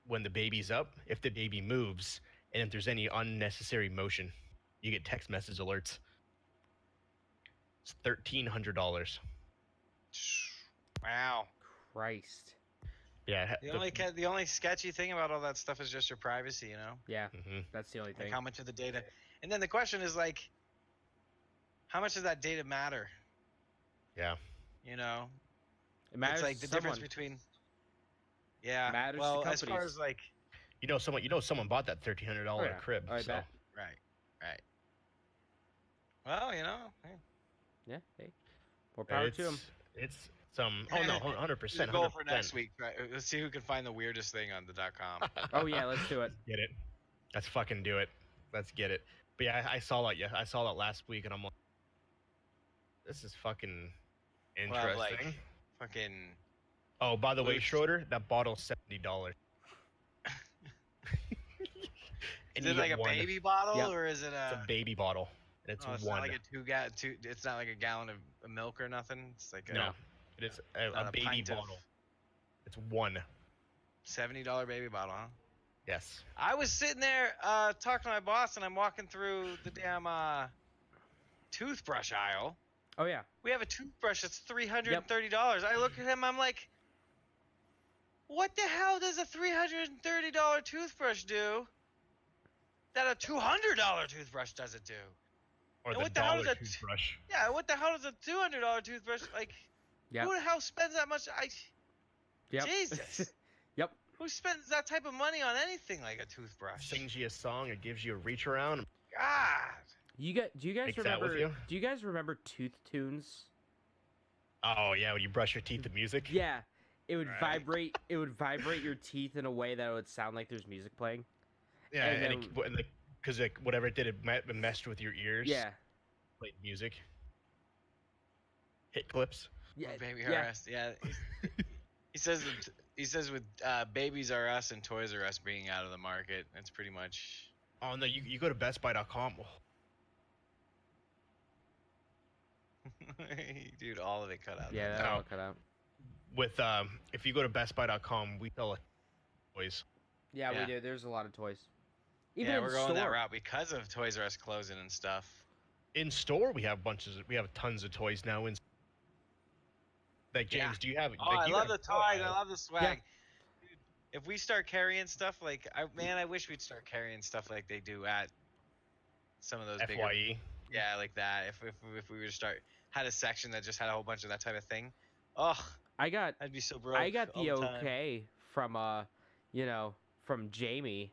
[SPEAKER 1] when the baby's up, if the baby moves, and if there's any unnecessary motion. You get text message alerts. It's $1,300.
[SPEAKER 3] Wow.
[SPEAKER 2] Christ.
[SPEAKER 1] Yeah.
[SPEAKER 3] The only sketchy thing about all that stuff is just your privacy. You know,
[SPEAKER 2] Yeah,
[SPEAKER 1] Mhm.
[SPEAKER 2] that's the only
[SPEAKER 3] like
[SPEAKER 2] thing.
[SPEAKER 3] how much of the data. And then the question is like, how much does that data matter?
[SPEAKER 1] Yeah.
[SPEAKER 3] You know,
[SPEAKER 2] It matters
[SPEAKER 3] it's like
[SPEAKER 2] to
[SPEAKER 3] the
[SPEAKER 2] someone.
[SPEAKER 3] difference between. Yeah.
[SPEAKER 2] Matters to
[SPEAKER 3] well, as far
[SPEAKER 2] companies.
[SPEAKER 3] as like.
[SPEAKER 1] Someone bought that $1,300
[SPEAKER 2] Oh, yeah.
[SPEAKER 1] crib.
[SPEAKER 2] I
[SPEAKER 1] so
[SPEAKER 2] bet.
[SPEAKER 3] Right. Well, you know, hey,
[SPEAKER 2] Yeah. Hey, more power to him.
[SPEAKER 1] It's some. Oh no, 100%.
[SPEAKER 3] the goal for next week. Right? Let's see who can find the weirdest thing on the .com.
[SPEAKER 2] Oh yeah, let's do it.
[SPEAKER 1] Let's get it. Let's fucking do it. Let's get it. But yeah, I saw that. Yeah, I saw that last week, and I'm like, this is fucking
[SPEAKER 3] Well,
[SPEAKER 1] interesting.
[SPEAKER 3] like, fucking.
[SPEAKER 1] Oh, by the way,
[SPEAKER 3] Boots.
[SPEAKER 1] Schroeder, that bottle's $70.
[SPEAKER 3] Is it like a baby bottle
[SPEAKER 2] Yep.
[SPEAKER 3] or is it
[SPEAKER 1] It's
[SPEAKER 3] a?
[SPEAKER 1] a baby bottle, and it's
[SPEAKER 3] Oh, it's
[SPEAKER 1] one.
[SPEAKER 3] not like a two. It's not like a gallon of milk or nothing. It's like a
[SPEAKER 1] No, it is a
[SPEAKER 3] not a
[SPEAKER 1] baby
[SPEAKER 3] pint of-
[SPEAKER 1] bottle. It's one.
[SPEAKER 3] $70 baby bottle, huh?
[SPEAKER 1] Yes.
[SPEAKER 3] I was sitting there talking to my boss, and I'm walking through the damn toothbrush aisle.
[SPEAKER 2] Oh yeah.
[SPEAKER 3] We have a toothbrush that's $330. I look at him, I'm like, what the hell does a $330 toothbrush do that a $200 toothbrush doesn't do?
[SPEAKER 1] Or
[SPEAKER 3] And
[SPEAKER 1] the
[SPEAKER 3] what the hell
[SPEAKER 1] dollar
[SPEAKER 3] is that-
[SPEAKER 1] toothbrush.
[SPEAKER 3] Yeah, what the hell does a $200 toothbrush like?
[SPEAKER 2] Yep.
[SPEAKER 3] Who the hell spends that much?
[SPEAKER 2] Yep.
[SPEAKER 3] Jesus.
[SPEAKER 2] Yep.
[SPEAKER 3] Who spends that type of money on anything like a toothbrush?
[SPEAKER 1] Sings you a song, it gives you a reach around.
[SPEAKER 3] God.
[SPEAKER 2] Do you guys
[SPEAKER 1] Takes that with
[SPEAKER 2] remember?
[SPEAKER 1] you?
[SPEAKER 2] Do you guys remember Tooth Tunes?
[SPEAKER 1] Oh yeah, when you brush your teeth, the music.
[SPEAKER 2] Yeah. It would
[SPEAKER 3] Right.
[SPEAKER 2] vibrate. It would vibrate your teeth in a way that it would sound like there's music playing.
[SPEAKER 1] Yeah,
[SPEAKER 2] And
[SPEAKER 1] and because whatever it did, it messed with your ears.
[SPEAKER 2] Yeah.
[SPEAKER 1] Played music. Hit clips.
[SPEAKER 2] Yeah.
[SPEAKER 3] Oh, Baby
[SPEAKER 2] yeah.
[SPEAKER 3] R Us. Yeah. He says with Babies R Us and Toys R Us being out of the market, it's pretty much.
[SPEAKER 1] Oh no, you go to BestBuy.com.
[SPEAKER 3] Dude, all of it cut out.
[SPEAKER 2] Yeah.
[SPEAKER 3] there.
[SPEAKER 2] That
[SPEAKER 1] No.
[SPEAKER 2] all cut out.
[SPEAKER 1] With if you go to BestBuy.com, we sell toys.
[SPEAKER 2] Yeah,
[SPEAKER 3] Yeah.
[SPEAKER 2] we do. There's a lot of toys. Even
[SPEAKER 3] Yeah,
[SPEAKER 2] in
[SPEAKER 3] we're
[SPEAKER 2] store.
[SPEAKER 3] going that route because of Toys R Us closing and stuff.
[SPEAKER 1] In store, we have tons of toys now. Like James,
[SPEAKER 3] Yeah.
[SPEAKER 1] do you have?
[SPEAKER 3] Oh,
[SPEAKER 1] like,
[SPEAKER 3] I
[SPEAKER 1] you
[SPEAKER 3] love
[SPEAKER 1] got
[SPEAKER 3] the
[SPEAKER 1] a
[SPEAKER 3] toys.
[SPEAKER 1] toy
[SPEAKER 3] I
[SPEAKER 1] aisle.
[SPEAKER 3] love the swag. Dude, if we start carrying stuff like, I wish we'd start carrying stuff like they do at some of those bigger.
[SPEAKER 1] Fye.
[SPEAKER 3] Yeah, like that. If we were to start had a section that just had a whole bunch of that type of thing, oh,
[SPEAKER 2] I got
[SPEAKER 3] I'd be so broke.
[SPEAKER 2] I got
[SPEAKER 3] all
[SPEAKER 2] the
[SPEAKER 3] time.
[SPEAKER 2] okay from from Jamie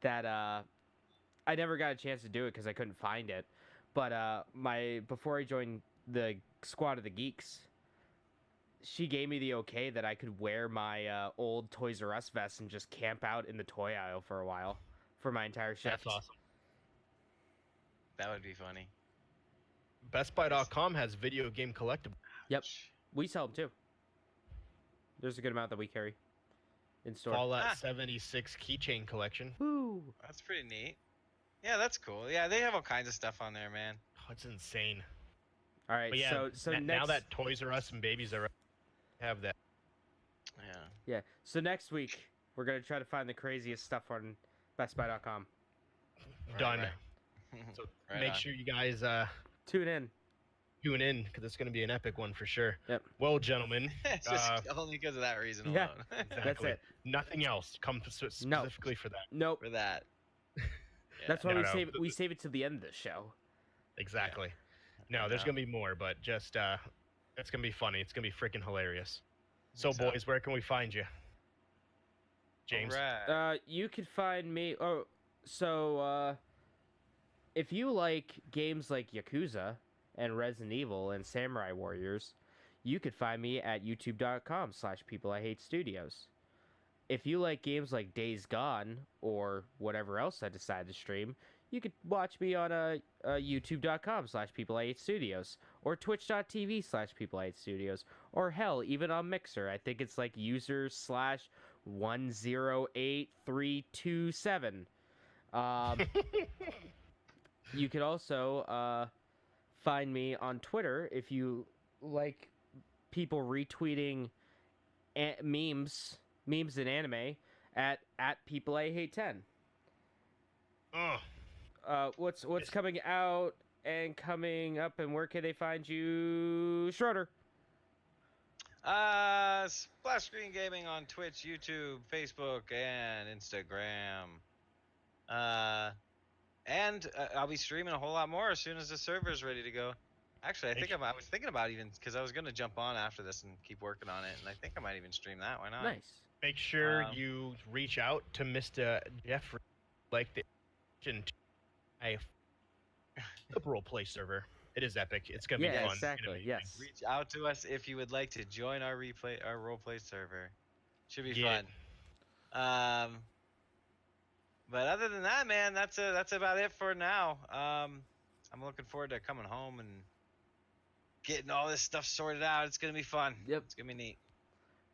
[SPEAKER 2] that I never got a chance to do it because I couldn't find it. But before I joined the squad of the geeks, she gave me the okay that I could wear my old Toys R Us vest and just camp out in the toy aisle for a while for my entire shift.
[SPEAKER 1] That's awesome.
[SPEAKER 3] That would be funny.
[SPEAKER 1] BestBuy.com has video game collectibles.
[SPEAKER 2] Yep, we sell them too. There's a good amount that we carry in store.
[SPEAKER 1] Fallout
[SPEAKER 3] Ah.
[SPEAKER 1] 76 keychain collection.
[SPEAKER 2] Woo!
[SPEAKER 3] That's pretty neat. Yeah, that's cool. Yeah, they have all kinds of stuff on there, man.
[SPEAKER 1] Oh, it's insane.
[SPEAKER 2] All right,
[SPEAKER 1] But yeah,
[SPEAKER 2] so
[SPEAKER 1] now
[SPEAKER 2] next
[SPEAKER 1] that Toys R Us and Babies R Us have that.
[SPEAKER 3] Yeah.
[SPEAKER 2] yeah, so next week we're gonna try to find the craziest stuff on BestBuy.com.
[SPEAKER 1] Done.
[SPEAKER 3] Right.
[SPEAKER 1] So
[SPEAKER 3] Right
[SPEAKER 1] make
[SPEAKER 3] on.
[SPEAKER 1] sure you guys
[SPEAKER 2] Tune in.
[SPEAKER 1] tune in because it's going to be an epic one for sure.
[SPEAKER 2] Yep.
[SPEAKER 1] Well, gentlemen,
[SPEAKER 3] It's just only because of that reason
[SPEAKER 2] Yeah.
[SPEAKER 3] alone.
[SPEAKER 1] exactly.
[SPEAKER 2] it.
[SPEAKER 1] Nothing else. Come specifically for that.
[SPEAKER 2] Nope.
[SPEAKER 3] For that. Yeah.
[SPEAKER 2] That's why
[SPEAKER 1] No,
[SPEAKER 2] we
[SPEAKER 1] no.
[SPEAKER 2] save it to the end of the show.
[SPEAKER 1] Exactly. No, there's going to be more, but just it's going to be funny. It's going to be freaking hilarious. So,
[SPEAKER 3] Think so.
[SPEAKER 1] boys, where can we find you? James.
[SPEAKER 3] Alright.
[SPEAKER 2] You could find me. Oh, so if you like games like Yakuza and Resident Evil and Samurai Warriors, you could find me at youtube.com/peopleihatestudios. If you like games like Days Gone or whatever else I decide to stream, you could watch me on youtube.com/peopleihatestudios or twitch.tv/peopleihatestudios or hell, even on Mixer. I think it's like user/108327. You could also find me on Twitter if you like people retweeting memes in anime at peopleihate10.
[SPEAKER 1] Oh,
[SPEAKER 2] What's
[SPEAKER 1] Yes.
[SPEAKER 2] coming out and coming up, and where can they find you, Schroeder?
[SPEAKER 3] Splash Screen Gaming on Twitch, YouTube, Facebook, and Instagram. And I'll be streaming a whole lot more as soon as the server's ready to go. Actually, I was thinking about even because I was gonna jump on after this and keep working on it, and I think I might even stream that. Why not?
[SPEAKER 2] Nice.
[SPEAKER 1] make sure
[SPEAKER 3] Um,
[SPEAKER 1] you reach out to Mr. Jeffrey, like the the role play server. It is epic. It's gonna be
[SPEAKER 2] Yeah,
[SPEAKER 1] fun. It's gonna
[SPEAKER 2] exactly.
[SPEAKER 1] be
[SPEAKER 2] Yes.
[SPEAKER 3] Reach out to us if you would like to join our roleplay server. Should be
[SPEAKER 1] Yeah.
[SPEAKER 3] fun. But other than that, man, that's about it for now. I'm looking forward to coming home and getting all this stuff sorted out. It's gonna be fun.
[SPEAKER 2] Yep.
[SPEAKER 3] It's gonna be neat.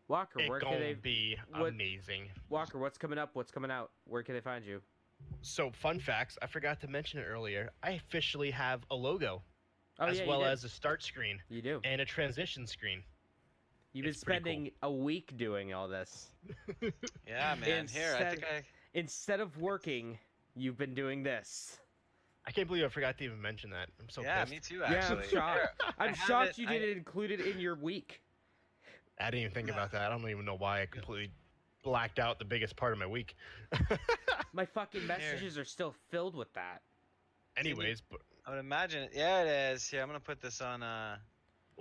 [SPEAKER 2] Walker,
[SPEAKER 1] It's
[SPEAKER 2] where can
[SPEAKER 1] gonna
[SPEAKER 2] they?
[SPEAKER 1] be
[SPEAKER 2] what-
[SPEAKER 1] amazing.
[SPEAKER 2] Walker, what's coming up? What's coming out? Where can they find you?
[SPEAKER 1] So, fun facts. I forgot to mention it earlier. I officially have a logo,
[SPEAKER 2] Oh
[SPEAKER 1] as
[SPEAKER 2] yeah,
[SPEAKER 1] well
[SPEAKER 2] you did.
[SPEAKER 1] as a start screen
[SPEAKER 2] You do.
[SPEAKER 1] and a transition screen.
[SPEAKER 2] You've been
[SPEAKER 1] it's pretty cool.
[SPEAKER 2] spending a week doing all this.
[SPEAKER 3] Yeah, man. Here, I think
[SPEAKER 2] Instead of working, you've been doing this.
[SPEAKER 1] I can't believe I forgot to even mention that. I'm so
[SPEAKER 3] yeah,
[SPEAKER 1] pissed.
[SPEAKER 3] me too.
[SPEAKER 2] Yeah, I'm
[SPEAKER 3] Actually,
[SPEAKER 2] shocked.
[SPEAKER 3] I
[SPEAKER 2] I'm
[SPEAKER 3] have
[SPEAKER 2] shocked
[SPEAKER 3] it-
[SPEAKER 2] you
[SPEAKER 3] I-
[SPEAKER 2] didn't include it in your week.
[SPEAKER 1] I didn't even think about that. I don't even know why I completely blacked out the biggest part of my week.
[SPEAKER 2] My fucking messages are still filled with that.
[SPEAKER 1] Anyways, but
[SPEAKER 3] I would imagine it. Yeah, it is. Here, I'm gonna put this on.
[SPEAKER 1] well,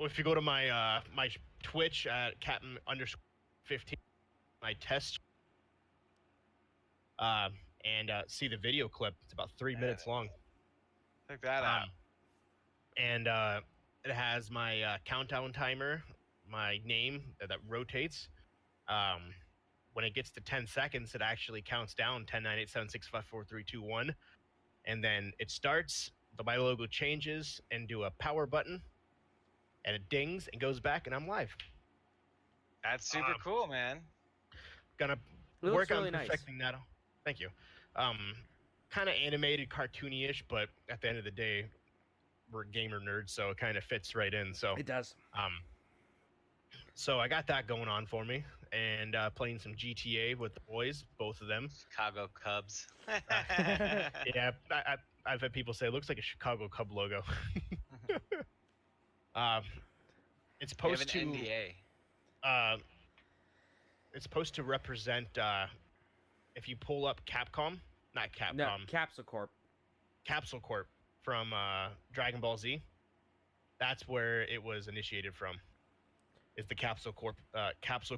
[SPEAKER 1] if you go to my my Twitch at Captain_15, my test, and see the video clip. It's about 3 minutes long.
[SPEAKER 3] Check that out.
[SPEAKER 1] And it has my countdown timer, my name that rotates. When it gets to 10 seconds, it actually counts down 10, 9, 8, 7, 6, 5, 4, 3, 2, 1. And then it starts, my logo changes, and do a power button. And it dings and goes back, and I'm live.
[SPEAKER 3] That's super cool, man.
[SPEAKER 1] Gonna
[SPEAKER 2] It looks
[SPEAKER 1] work
[SPEAKER 2] really
[SPEAKER 1] on
[SPEAKER 2] nice.
[SPEAKER 1] perfecting that. Thank you. Kind of animated, cartoony-ish, but at the end of the day, we're gamer nerds, so it kind of fits right in. So,
[SPEAKER 2] It does.
[SPEAKER 1] so I got that going on for me, and playing some GTA with the boys, both of them.
[SPEAKER 3] Chicago Cubs.
[SPEAKER 1] Yeah, I've had people say it looks like a Chicago Cub logo. It's
[SPEAKER 3] We have
[SPEAKER 1] supposed
[SPEAKER 3] an
[SPEAKER 1] to.
[SPEAKER 3] NDA.
[SPEAKER 1] It's supposed to represent. If you pull up Capcom, not Capcom,
[SPEAKER 2] No, Capsule Corp.
[SPEAKER 1] Capsule Corp from Dragon Ball Z. That's where it was initiated from. Is the Capsule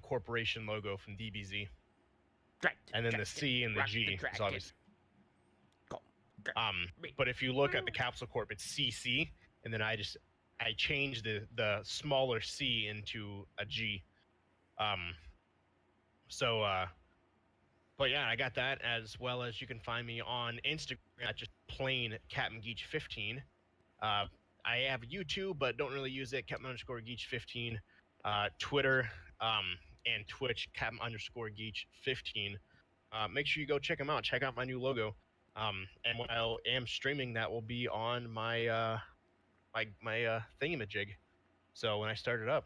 [SPEAKER 1] Corporation logo from DBZ, and then the C and the G is obviously. But if you look at the Capsule Corp, it's CC, and then I changed the smaller C into a G. But yeah, I got that, as well as you can find me on Instagram at just plain Captain_Geach15. I have YouTube, but don't really use it. Captain_Geach15. Twitter and Twitch, Captain_Geach15. Make sure you go check them out. Check out my new logo. And when I am streaming, that will be on my my thingamajig. So when I start it up.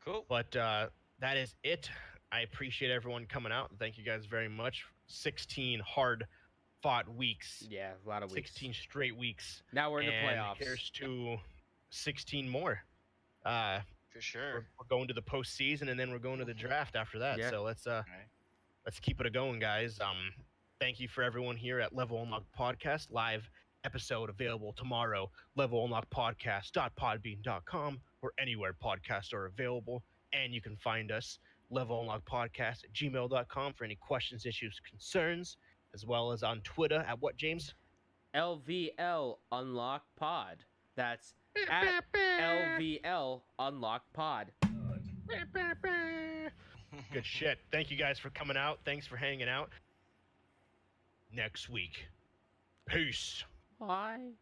[SPEAKER 3] Cool.
[SPEAKER 1] But that is it. I appreciate everyone coming out. Thank you guys very much. 16 hard-fought weeks.
[SPEAKER 2] Yeah, a lot of weeks.
[SPEAKER 1] 16 straight weeks.
[SPEAKER 2] Now we're in the
[SPEAKER 1] And
[SPEAKER 2] playoffs.
[SPEAKER 1] here's to 16 more.
[SPEAKER 3] For sure.
[SPEAKER 1] We're going to the postseason, and then we're going to the draft after that.
[SPEAKER 2] Yeah.
[SPEAKER 1] So let's keep it going, guys. Thank you for everyone here at Level Unlock Podcast. Live episode available tomorrow. levelunlockpodcast.podbean.com or anywhere podcasts are available. And you can find us levelunlockpodcast@gmail.com for any questions, issues, concerns, as well as on Twitter at what, James?
[SPEAKER 2] LVL Unlock Pod. That's at LVL Unlock Pod.
[SPEAKER 1] Good shit. Thank you guys for coming out. Thanks for hanging out. Next week. Peace.
[SPEAKER 2] Bye.